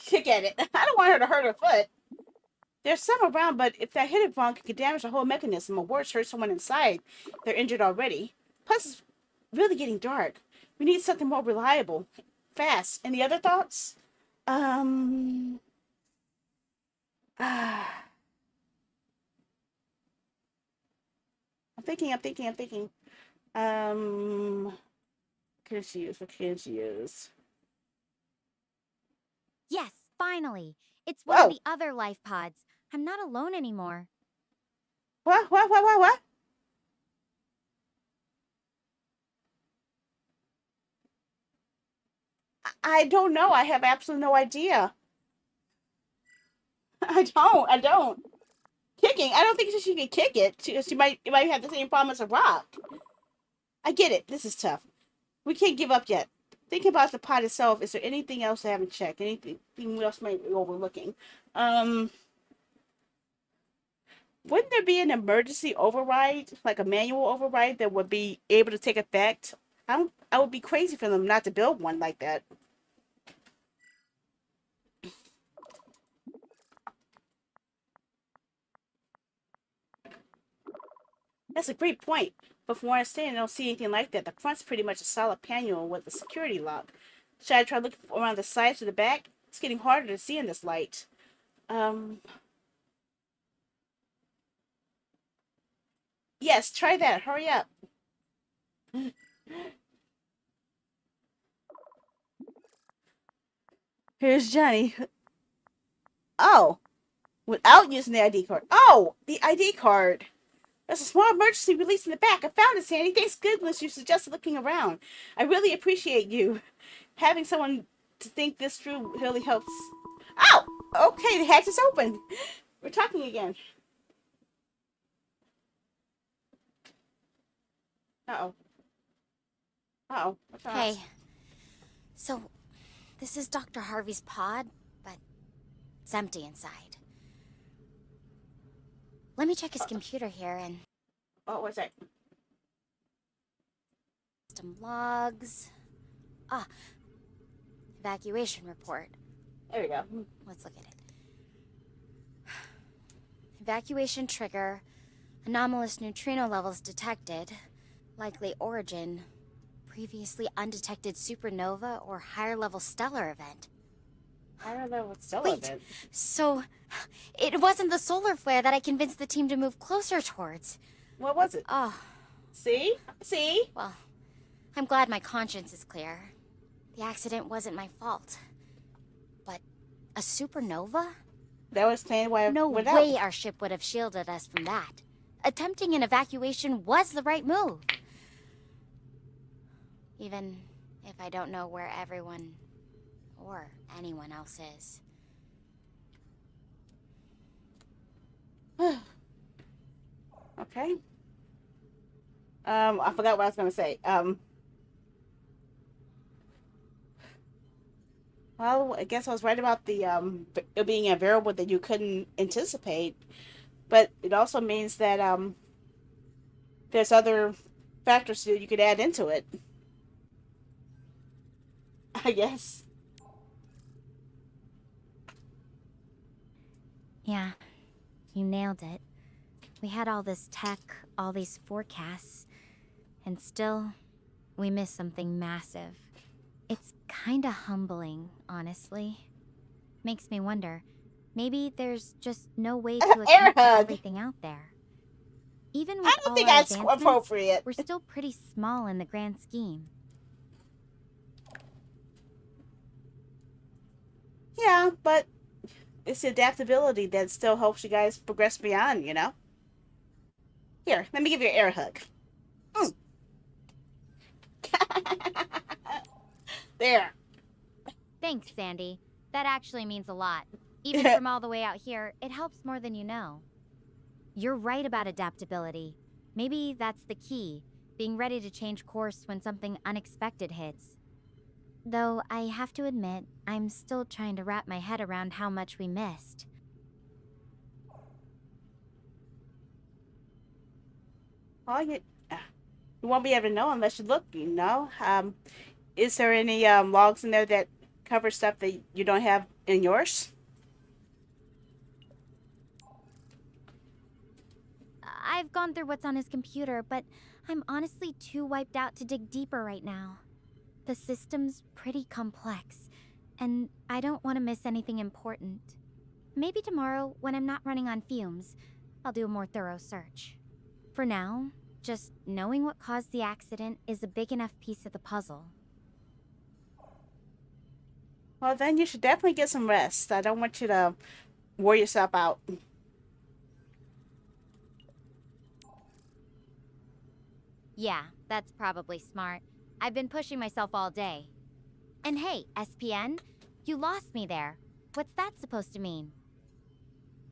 Speaker 1: Kick at it. I don't want her to hurt her foot. There's some around, but if I hit it wrong, it could damage the whole mechanism, or worse, hurt someone inside. They're injured already. Plus, it's really getting dark. We need something more reliable. Fast. Any other thoughts? Um. Ah. thinking. What can she use? What can she use?
Speaker 2: Yes, finally. It's one of
Speaker 1: Whoa!
Speaker 2: the other life pods. I'm not alone anymore.
Speaker 1: What? I don't know. I have absolutely no idea. I don't. Kicking. I don't think she can kick it. She might. It might have the same problem as a rock. I get it. This is tough. We can't give up yet. Think about the pot itself. Is there anything else I haven't checked? Anything else might be overlooking? Um, wouldn't there be an emergency override, like a manual override, that would be able to take effect? I would be crazy for them not to build one like that. That's a great point. But from what I understand, I don't see anything like that. The front's pretty much a solid panel with a security lock. Should I try looking around the sides or the back? It's getting harder to see in this light. Um, yes, try that. Hurry up. Here's Johnny. Oh, without using the ID card. Oh, the ID card. There's a small emergency release in the back. I found it, Sandy. Thanks goodness you suggested looking around. I really appreciate you. Having someone to think this through really helps. Oh, okay, the hatch is open. We're talking again. Uh-oh. Uh-oh. What's wrong?
Speaker 2: Hey. So, this is Dr. Harvey's pod, but it's empty inside. Let me check his computer here and...
Speaker 1: Oh, what's that?
Speaker 2: System logs. Ah. Evacuation report.
Speaker 1: There we go.
Speaker 2: Let's look at it. Evacuation trigger. Anomalous neutrino levels detected. Likely origin. Previously undetected supernova or higher level stellar event.
Speaker 1: Higher level stellar event.
Speaker 2: So it wasn't the solar flare that I convinced the team to move closer towards.
Speaker 1: What was it?
Speaker 2: Oh.
Speaker 1: See?
Speaker 2: Well, I'm glad my conscience is clear. The accident wasn't my fault. But a supernova?
Speaker 1: That was explain why I
Speaker 2: No
Speaker 1: went
Speaker 2: way
Speaker 1: out.
Speaker 2: our ship would have shielded us from that. Attempting an evacuation was the right move. Even if I don't know where everyone or anyone else is.
Speaker 1: Okay. I forgot what I was gonna say. Well, I guess I was right about the it being a variable that you couldn't anticipate, but it also means that there's other factors that you could add into it. I guess.
Speaker 2: Yeah, you nailed it. We had all this tech, all these forecasts, and still, we missed something massive. It's kinda humbling, honestly. Makes me wonder, maybe there's just no way to
Speaker 1: Air
Speaker 2: account for
Speaker 1: hug.
Speaker 2: everything out there. Even with
Speaker 1: I don't
Speaker 2: all
Speaker 1: think
Speaker 2: our
Speaker 1: that's
Speaker 2: advancements,
Speaker 1: appropriate.
Speaker 2: we're still pretty small in the grand scheme.
Speaker 1: Yeah, but it's the adaptability that still helps you guys progress beyond, you know? Here, let me give you an air hug. Mm. There.
Speaker 2: Thanks, Sandy. That actually means a lot. Even from all the way out here, it helps more than you know. You're right about adaptability. Maybe that's the key, being ready to change course when something unexpected hits. Though I have to admit, I'm still trying to wrap my head around how much we missed.
Speaker 1: Well, you won't be able to know unless you look, you know? Is there any logs in there that cover stuff that you don't have in yours?
Speaker 2: I've gone through what's on his computer, but I'm honestly too wiped out to dig deeper right now. The system's pretty complex, and I don't want to miss anything important. Maybe tomorrow, when I'm not running on fumes, I'll do a more thorough search. For now, Just knowing what caused the accident is a big enough piece of the puzzle.
Speaker 1: Well, then you should definitely get some rest. I don't want you to wear yourself out.
Speaker 2: Yeah, that's probably smart. I've been pushing myself all day. And hey, SPN, you lost me there. What's that supposed to mean?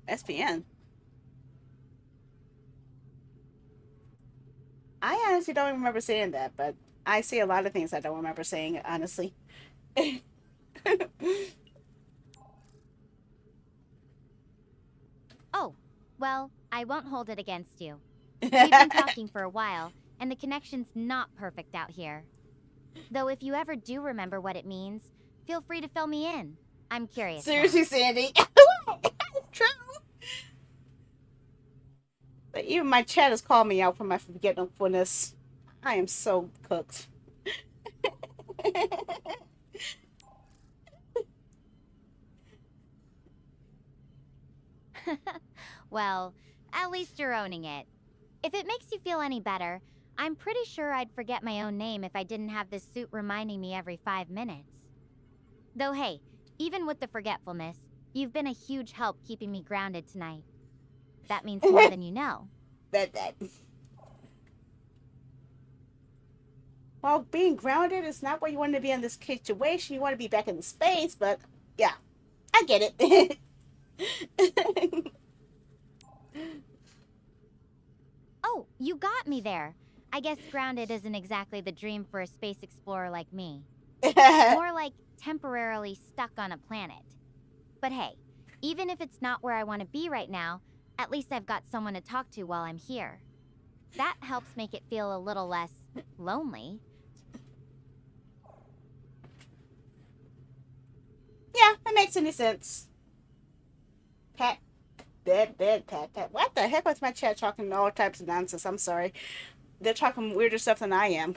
Speaker 1: SPN. I honestly don't remember saying that, but I say a lot of things I don't remember saying, honestly.
Speaker 2: Oh, well, I won't hold it against you. We've been talking for a while, and the connection's not perfect out here. Though if you ever do remember what it means, feel free to fill me in. I'm curious now.
Speaker 1: Seriously, Sandy. It's true. But even my chat has called me out for my forgetfulness. I am so cooked.
Speaker 2: Well, at least you're owning it. If it makes you feel any better, I'm pretty sure I'd forget my own name if I didn't have this suit reminding me every 5 minutes. Though hey, even with the forgetfulness, you've been a huge help keeping me grounded tonight. That means more than you know.
Speaker 1: That. Well, being grounded is not where you want to be in this situation. You want to be back in the space, but yeah, I get it.
Speaker 2: Oh, you got me there. I guess grounded isn't exactly the dream for a space explorer like me. More like temporarily stuck on a planet. But hey, even if it's not where I want to be right now, at least I've got someone to talk to while I'm here. That helps make it feel a little less lonely.
Speaker 1: Yeah, that makes any sense. Pat. Pat. What the heck was my chat talking all types of nonsense? I'm sorry. They're talking weirder stuff than I am.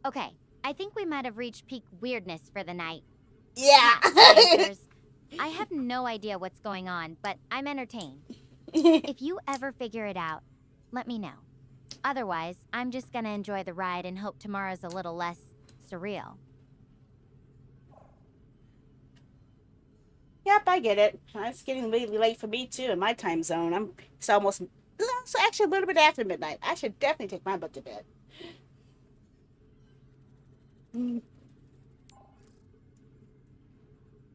Speaker 2: Okay, I think we might have reached peak weirdness for the night.
Speaker 1: Yeah.
Speaker 2: Answers. I have no idea what's going on, but I'm entertained. If you ever figure it out, let me know. Otherwise, I'm just gonna enjoy the ride and hope tomorrow's a little less surreal.
Speaker 1: Yep, I get it. It's getting really late for me too in my time zone. It's almost, it's actually a little bit after midnight. I should definitely take my butt to bed.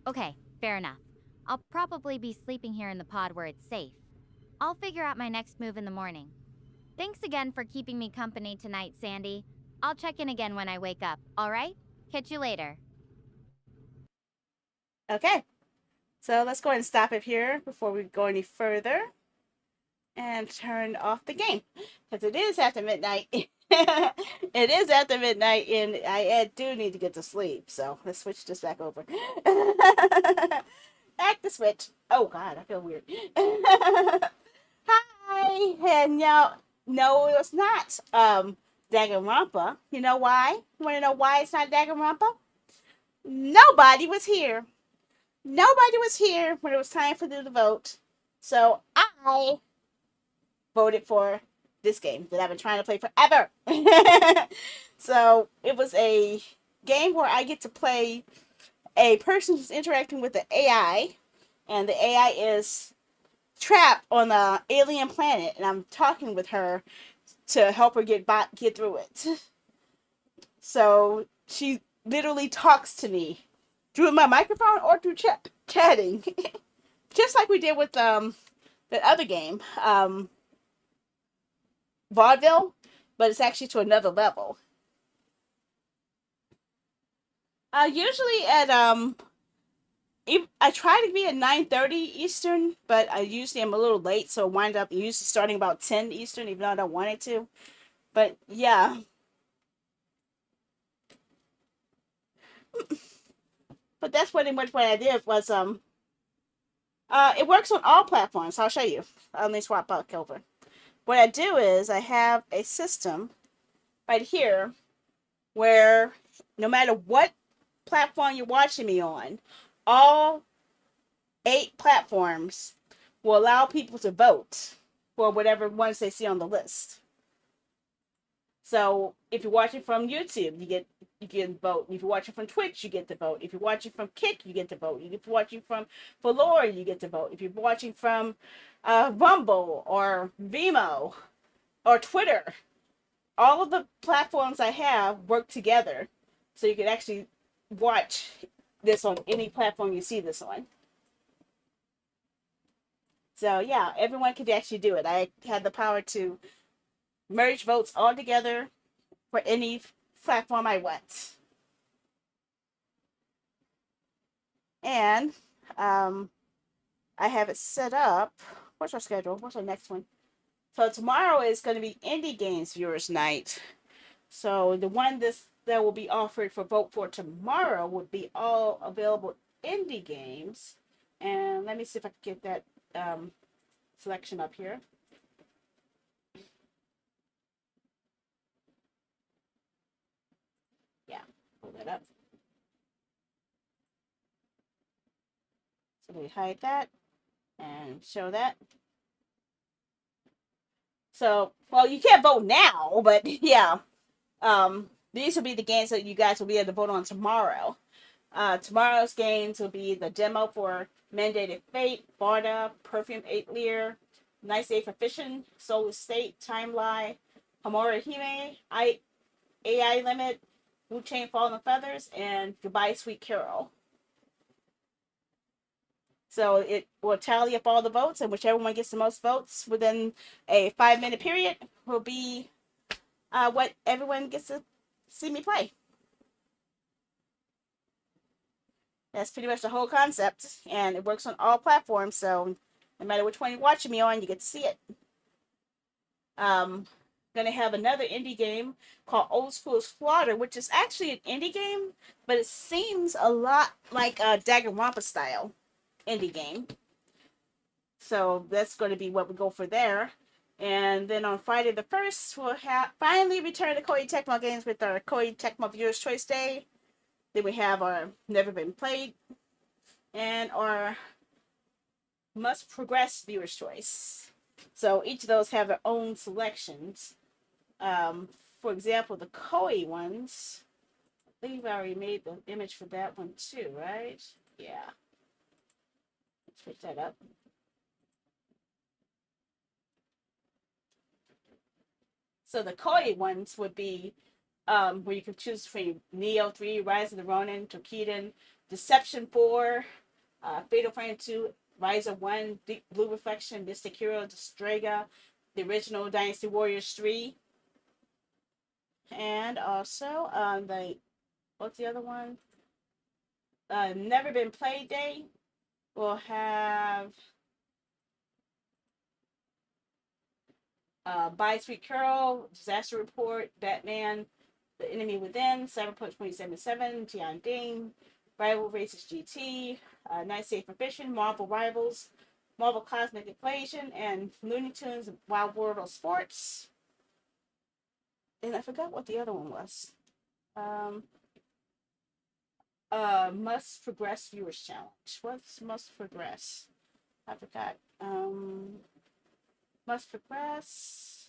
Speaker 2: Okay, fair enough. I'll probably be sleeping here in the pod where it's safe. I'll figure out my next move in the morning. Thanks again for keeping me company tonight, Sandy. I'll check in again when I wake up, alright? Catch you later.
Speaker 1: Okay. So let's go ahead and stop it here before we go any further. And turn off the game. Because it is after midnight. It is after midnight and I do need to get to sleep. So let's switch this back over. Back to switch. Oh God, I feel weird. Hi. And no, it was not Danganronpa. You know why? You want to know why it's not Danganronpa? Nobody was here. Nobody was here when it was time for the vote. So I voted for this game that I've been trying to play forever. So it was a game where I get to play a person who's interacting with the AI, and the AI is trapped on an alien planet, and I'm talking with her to help her get through it. So she literally talks to me through my microphone or through chatting, just like we did with the other game, Vaudeville, but it's actually to another level. Usually at I try to be at 9:30 Eastern, but I usually am a little late, so I wind up usually starting about 10 Eastern, even though I don't want it to. But yeah. But that's pretty much what I did was it works on all platforms. I'll show you. Let me swap back over. What I do is I have a system right here where no matter what platform you're watching me on, all 8 platforms will allow people to vote for whatever ones they see on the list. So if you're watching from YouTube, you can vote. If you're watching from Twitch, you get to vote. If you're watching from Kick, you get to vote. If you're watching from Valor, you get to vote. If you're watching from Rumble or Vimeo or Twitter, all of the platforms I have work together, so you can actually watch this on any platform you see this on. So yeah, everyone could actually do it. I had the power to merge votes all together for any platform I want. And I have it set up. What's our schedule? What's our next one? So tomorrow is going to be Indie Games Viewers Night. So the one that will be offered for vote for tomorrow would be all available indie games. And let me see if I can get that selection up here. Yeah, pull that up. So we hide that and show that. So, well, you can't vote now, but yeah, these will be the games that you guys will be able to vote on tomorrow. Tomorrow's games will be the demo for Mandated Fate, Barda, Perfume 8 Lear, Nice Day for Fishing, Soul Estate, Timeline, Hamura Hime, AI Limit, Wu Chain Fallen Feathers, and Goodbye Sweet Carol. So it will tally up all the votes, and whichever one gets the most votes within a 5-minute period will be what everyone gets to see me play. That's pretty much the whole concept, and it works on all platforms, so no matter which one you're watching me on, you get to see it. Gonna have another indie game called Old School Slaughter, which is actually an indie game, but it seems a lot like a Danganronpa style indie game. So that's going to be what we go for there. And then on Friday the 1st, we'll finally return to Koei Tecmo games with our Koei Tecmo Viewers Choice Day. Then we have our Never Been Played and our Must Progress Viewers Choice. So each of those have their own selections. For example, the Koei ones, I think I already made the image for that one too, right? Yeah. Let's switch that up. So the Koei ones would be where you can choose between Neo 3, Rise of the Ronin, Tokiden, Deception 4, Fatal Frame 2, Rise of 1, Deep Blue Reflection, Mystic Hero, Destrega, the original Dynasty Warriors 3, and also what's the other one? Never Been Played Day. We'll have By Sweet Curl, Disaster Report, Batman, The Enemy Within, Cyberpunk 2077, Tian Ding, Rival Races GT, Night Safe for Fishing, Marvel Rivals, Marvel Cosmic Equation, and Looney Tunes Wild World of Sports. And I forgot what the other one was. Must Progress Viewers Challenge. What's Must Progress? I forgot. Must Progress.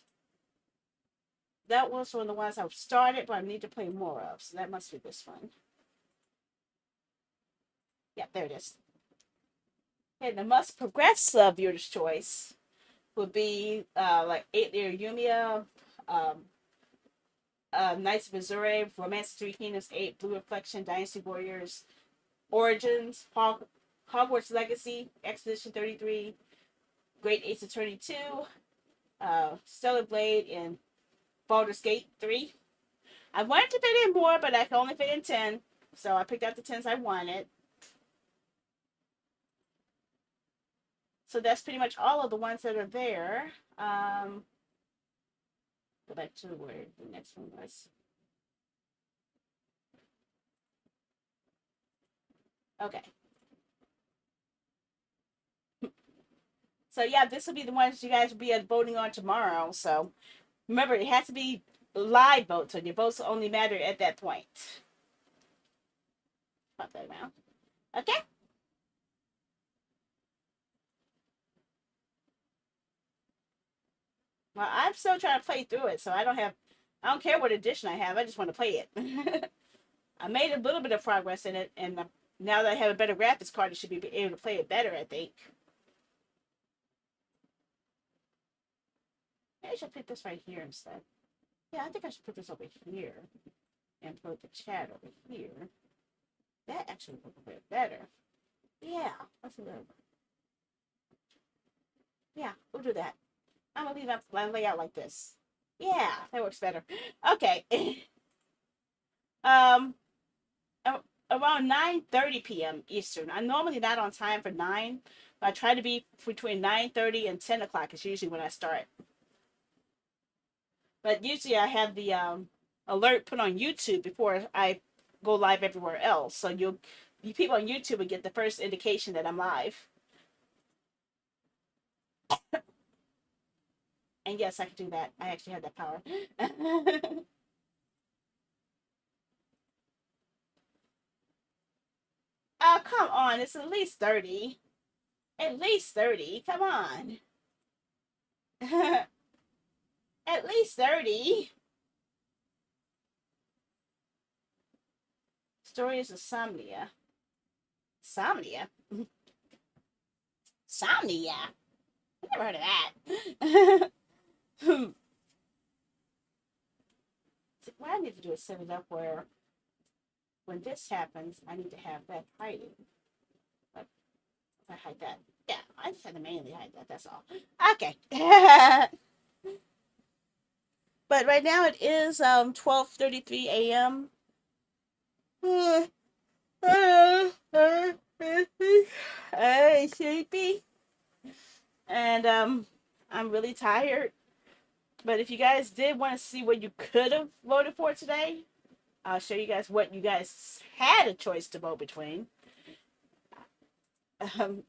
Speaker 1: That was one of the ones I've started, but I need to play more of. So that must be this one. Yeah, there it is. And the Must Progress Viewer's Choice would be like 8 Lear Yumiya, Knights of Missouri, Romance of Three Kingdoms 8, Blue Reflection, Dynasty Warriors, Origins, Hogwarts Legacy, Expedition 33, Great Ace Attorney 2, Stellar Blade, and Baldur's Gate 3. I wanted to fit in more, but I can only fit in 10, so I picked out the 10s I wanted. So that's pretty much all of the ones that are there. Go back to where the next one was. Okay. So yeah, this will be the ones you guys will be voting on tomorrow. So remember, it has to be live votes, so your votes only matter at that point. Pop that around. Okay. Well, I'm still trying to play through it, so I don't care what edition I have. I just want to play it. I made a little bit of progress in it, and now that I have a better graphics card, I should be able to play it better, I think. Maybe I should put this right here instead. Yeah, I think I should put this over here and put the chat over here. That actually would look a bit better. Yeah, that's a little. Yeah, we'll do that. I'm gonna leave my layout like this. Yeah, that works better. Okay. um, around 9:30 p.m. Eastern. I'm normally not on time for 9, but I try to be between 9:30 and 10 o'clock. Is usually when I start. But usually I have the alert put on YouTube before I go live everywhere else. So you people on YouTube will get the first indication that I'm live. And yes, I can do that. I actually have that power. Oh, come on. It's at least 30. At least 30. Come on. At least 30. Stories of Somnia. Somnia? Somnia? I never heard of that. What I need to do is set it up where when this happens, I need to have that hiding. But if I hide that, yeah, I just had to manually hide that. That's all. Okay. But right now it is 12:33 a.m. I'm sleepy, and I'm really tired. But if you guys did want to see what you could have voted for today, I'll show you guys what you guys had a choice to vote between. Um,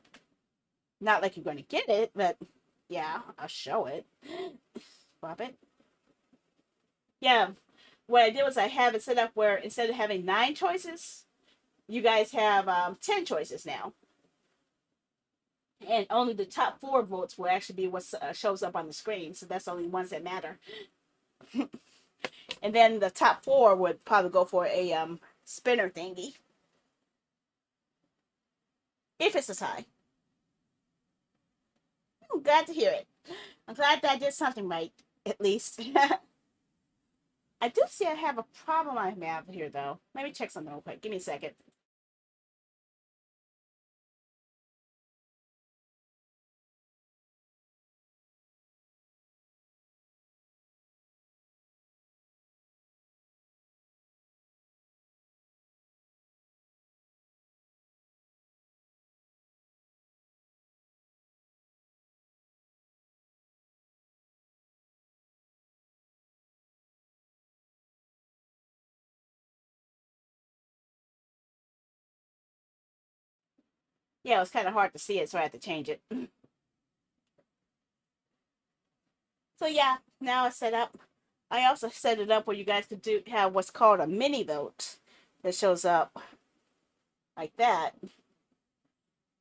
Speaker 1: Not like you're going to get it, but yeah, I'll show it. Pop it. Yeah, what I did was I have it set up where instead of having 9 choices, you guys have 10 choices now. And only the top 4 votes will actually be what shows up on the screen. So that's the only ones that matter. And then the top 4 would probably go for a spinner thingy. If it's a tie. I'm glad to hear it. I'm glad that I did something right, at least. I do see I have a problem I have here, though. Let me check something real quick. Give me a second. Yeah, it was kind of hard to see it, so I had to change it. So yeah, now it's set up. I also set it up where you guys could have what's called a mini vote that shows up like that,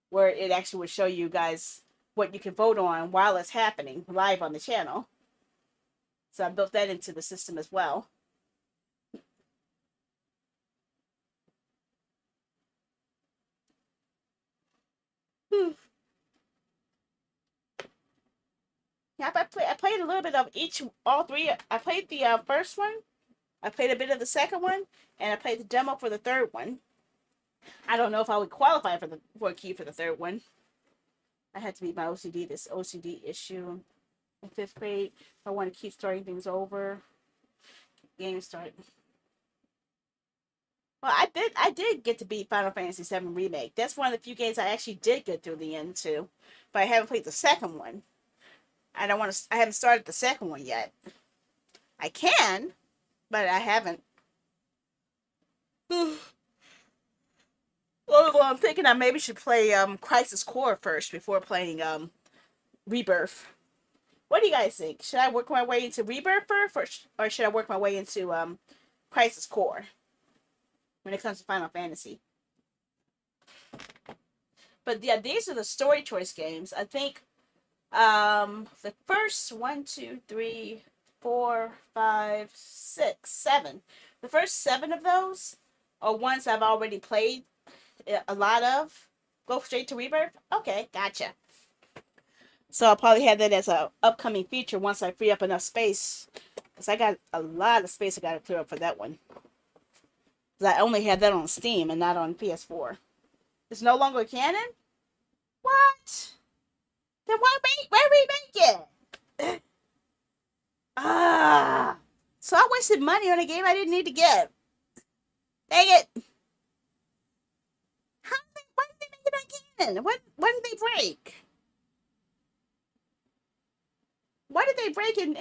Speaker 1: where it actually would show you guys what you can vote on while it's happening live on the channel. So I built that into the system as well. Yeah, I played a little bit of all 3. I played the first one, I played a bit of the second one, and I played the demo for the third one. I don't know if I would qualify for a key for the third one. I had to beat my OCD, this OCD issue in 5th grade. I want to keep starting things over. Game start. Well, I did get to beat Final Fantasy VII Remake. That's one of the few games I actually did get through the end to, but I haven't played the second one. I haven't started the second one yet. I can, but I haven't. Well, I'm thinking I maybe should play Crisis Core first before playing Rebirth. What do you guys think? Should I work my way into Rebirth first, or should I work my way into Crisis Core when it comes to Final Fantasy? But yeah, these are the story choice games. I think The first 7. The first 7 of those are ones I've already played a lot of. Go straight to Rebirth? Okay, gotcha. So I'll probably have that as a upcoming feature once I free up enough space. Because I got a lot of space I got to clear up for that one. Because I only had that on Steam and not on PS4. It's no longer canon? What? Then why remake it? Ah. So I wasted money on a game I didn't need to get. Dang it. Why did they make it on canon? What did they break? What did they break in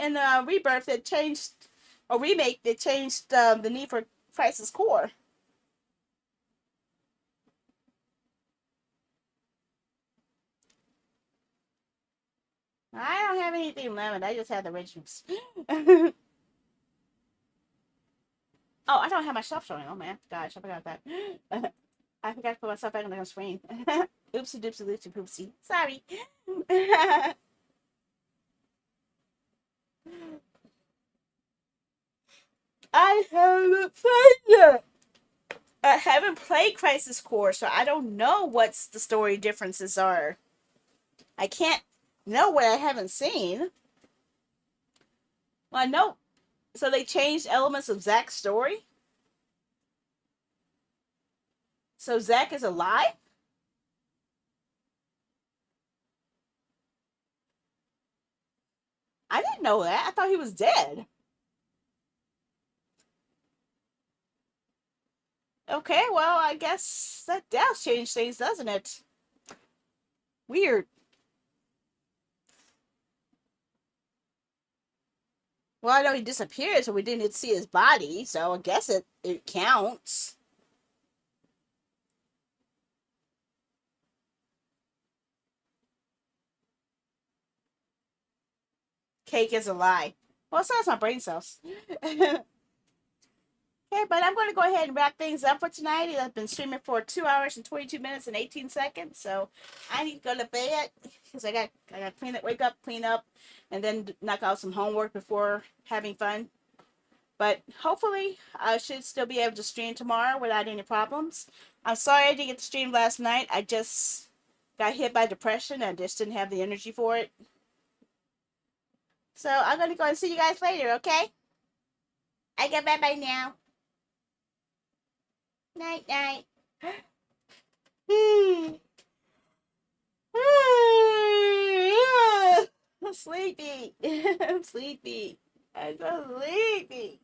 Speaker 1: Rebirth that changed, or remake that changed the need for Crisis Core? I don't have anything limited. I just have the originals. Oh, I don't have my stuff showing. Oh man, gosh, I forgot that. I forgot to put myself back on the screen. Oopsie doopsie loopsie poopsie. Sorry. I haven't played yet. I haven't played Crisis Core, so I don't know what the story differences are. I can't know what I haven't seen. Well, I know. So they changed elements of Zack's story? So Zack is alive? I didn't know that. I thought he was dead. Okay, well, I guess that does change things, doesn't it? Weird. Well, I know he disappeared, so we didn't see his body, so I guess it counts. Cake is a lie. Well, so it's my brain cells. Okay, but I'm going to go ahead and wrap things up for tonight. I've been streaming for 2 hours and 22 minutes and 18 seconds, so I need to go to bed because I got to clean it, wake up, clean up, and then knock out some homework before having fun. But hopefully, I should still be able to stream tomorrow without any problems. I'm sorry I didn't get to stream last night. I just got hit by depression. I just didn't have the energy for it. So I'm going to go and see you guys later, okay? I got bye-bye now. Night, night. I'm sleepy. I'm sleepy. I'm so sleepy.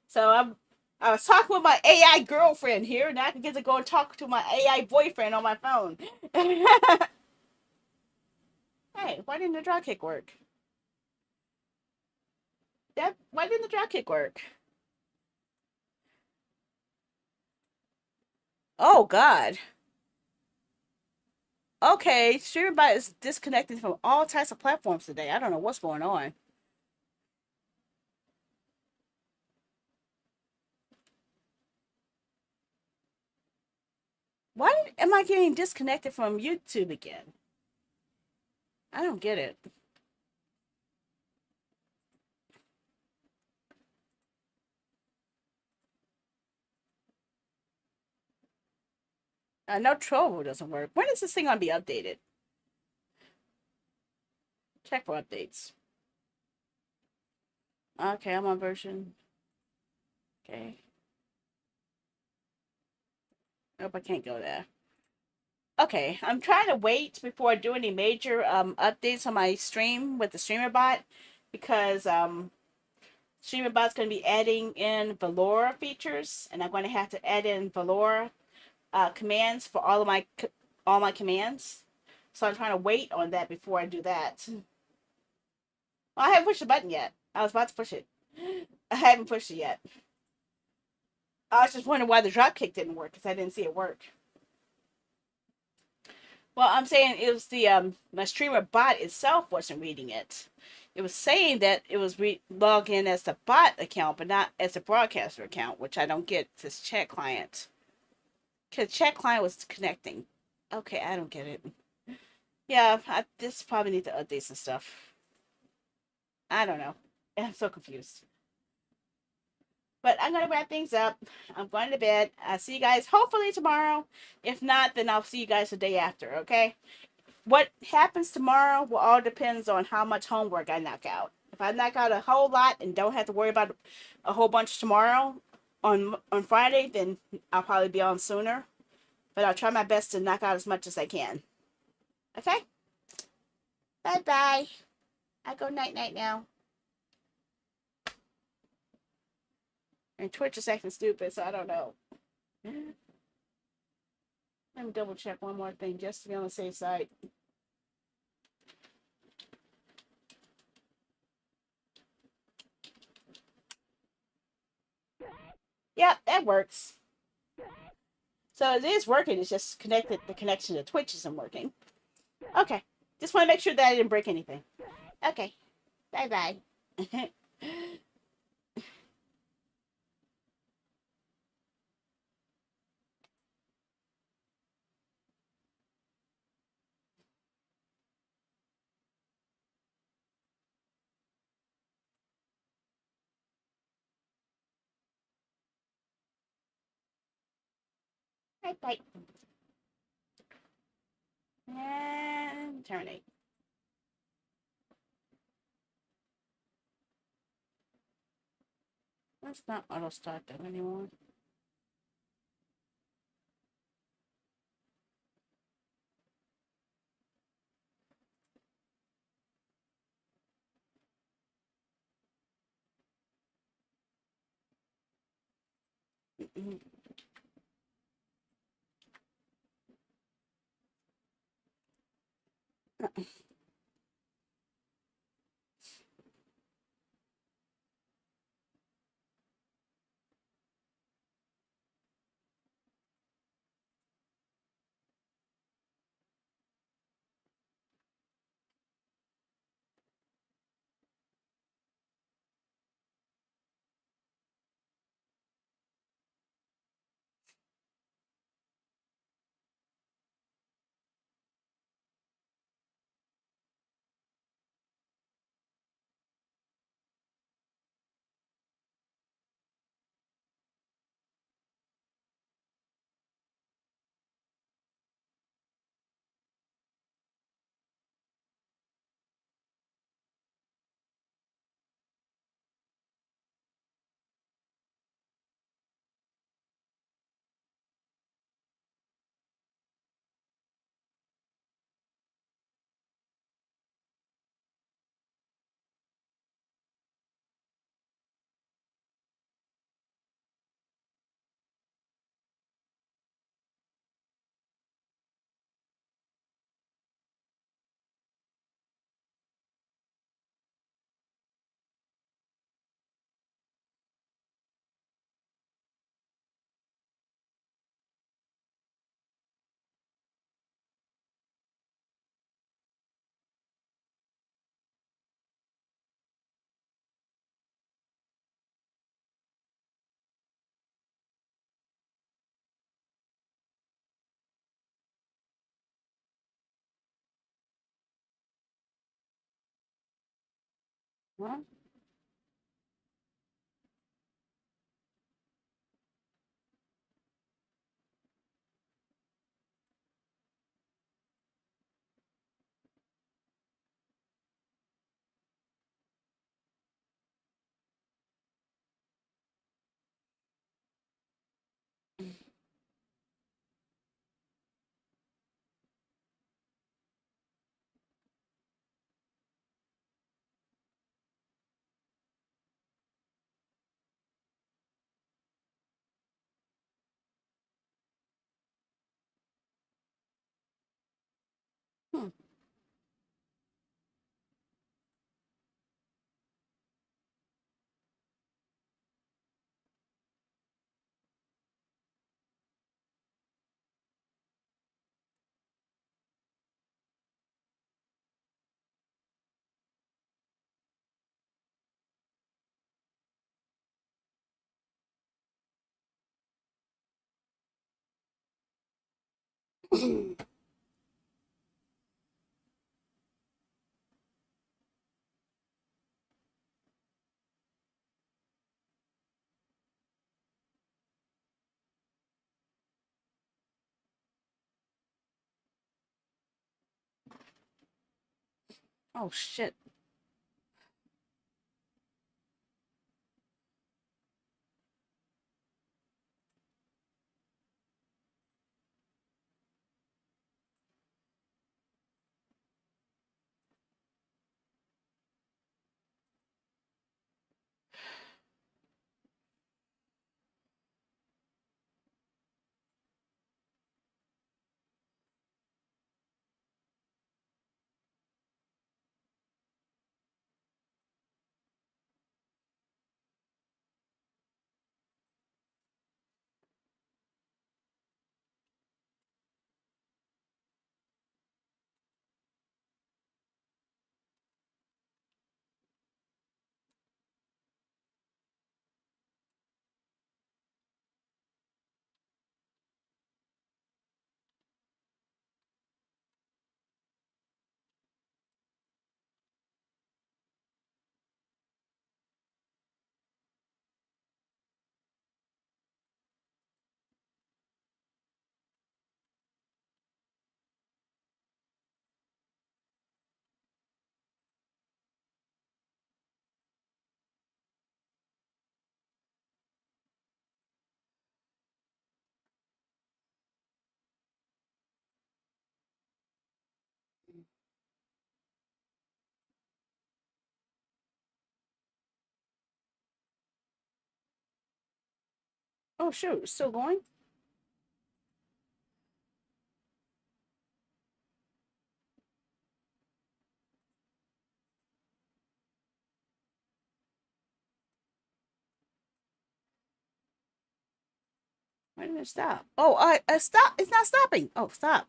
Speaker 1: So I was talking with my AI girlfriend here, and I can get to go and talk to my AI boyfriend on my phone. Hey, why didn't the drop kick work? Why didn't the drop kick work? Oh God. Okay, StreamerBot is disconnected from all types of platforms today. I don't know what's going on. Why am I getting disconnected from YouTube again? I don't get it. No Trovo doesn't work. When is this thing gonna be updated? Check for updates. Okay, I'm on version. Okay. Nope, I can't go there. Okay, I'm trying to wait before I do any major updates on my stream with the StreamerBot because StreamerBot's going to be adding in Valora features, and I'm going to have to add in Valora commands for all my commands. So I'm trying to wait on that before I do that. Well, I haven't pushed the button yet. I was about to push it. I haven't pushed it yet. I was just wondering why the dropkick didn't work because I didn't see it work. Well, I'm saying it was the my streamer bot itself wasn't reading it. It was saying that it was logged in as the bot account, but not as the broadcaster account, which I don't get this chat client. Because chat client was connecting. Okay, I don't get it. Yeah, I just probably need to update some stuff. I don't know. I'm so confused. But I'm gonna wrap things up. I'm going to bed. I'll see you guys hopefully tomorrow. If not, then I'll see you guys the day after. Okay. What happens tomorrow will all depends on how much homework I knock out. If I knock out a whole lot and don't have to worry about a whole bunch tomorrow on Friday, then I'll probably be on sooner. But I'll try my best to knock out as much as I can. Okay? Bye bye. I go night night now. And Twitch is acting stupid, so I don't know. Let me double check one more thing just to be on the safe side. Yep, that works. So it is working. It's just connected. The connection to Twitch isn't working. Okay. Just want to make sure that I didn't break anything. Okay. Bye bye. Bye bye. And terminate. Let's not auto start that anymore. Huh? Hmm. Oh, shit. Oh, shoot. It's still going? Why didn't it stop? Oh, I stop. It's not stopping. Oh, stop.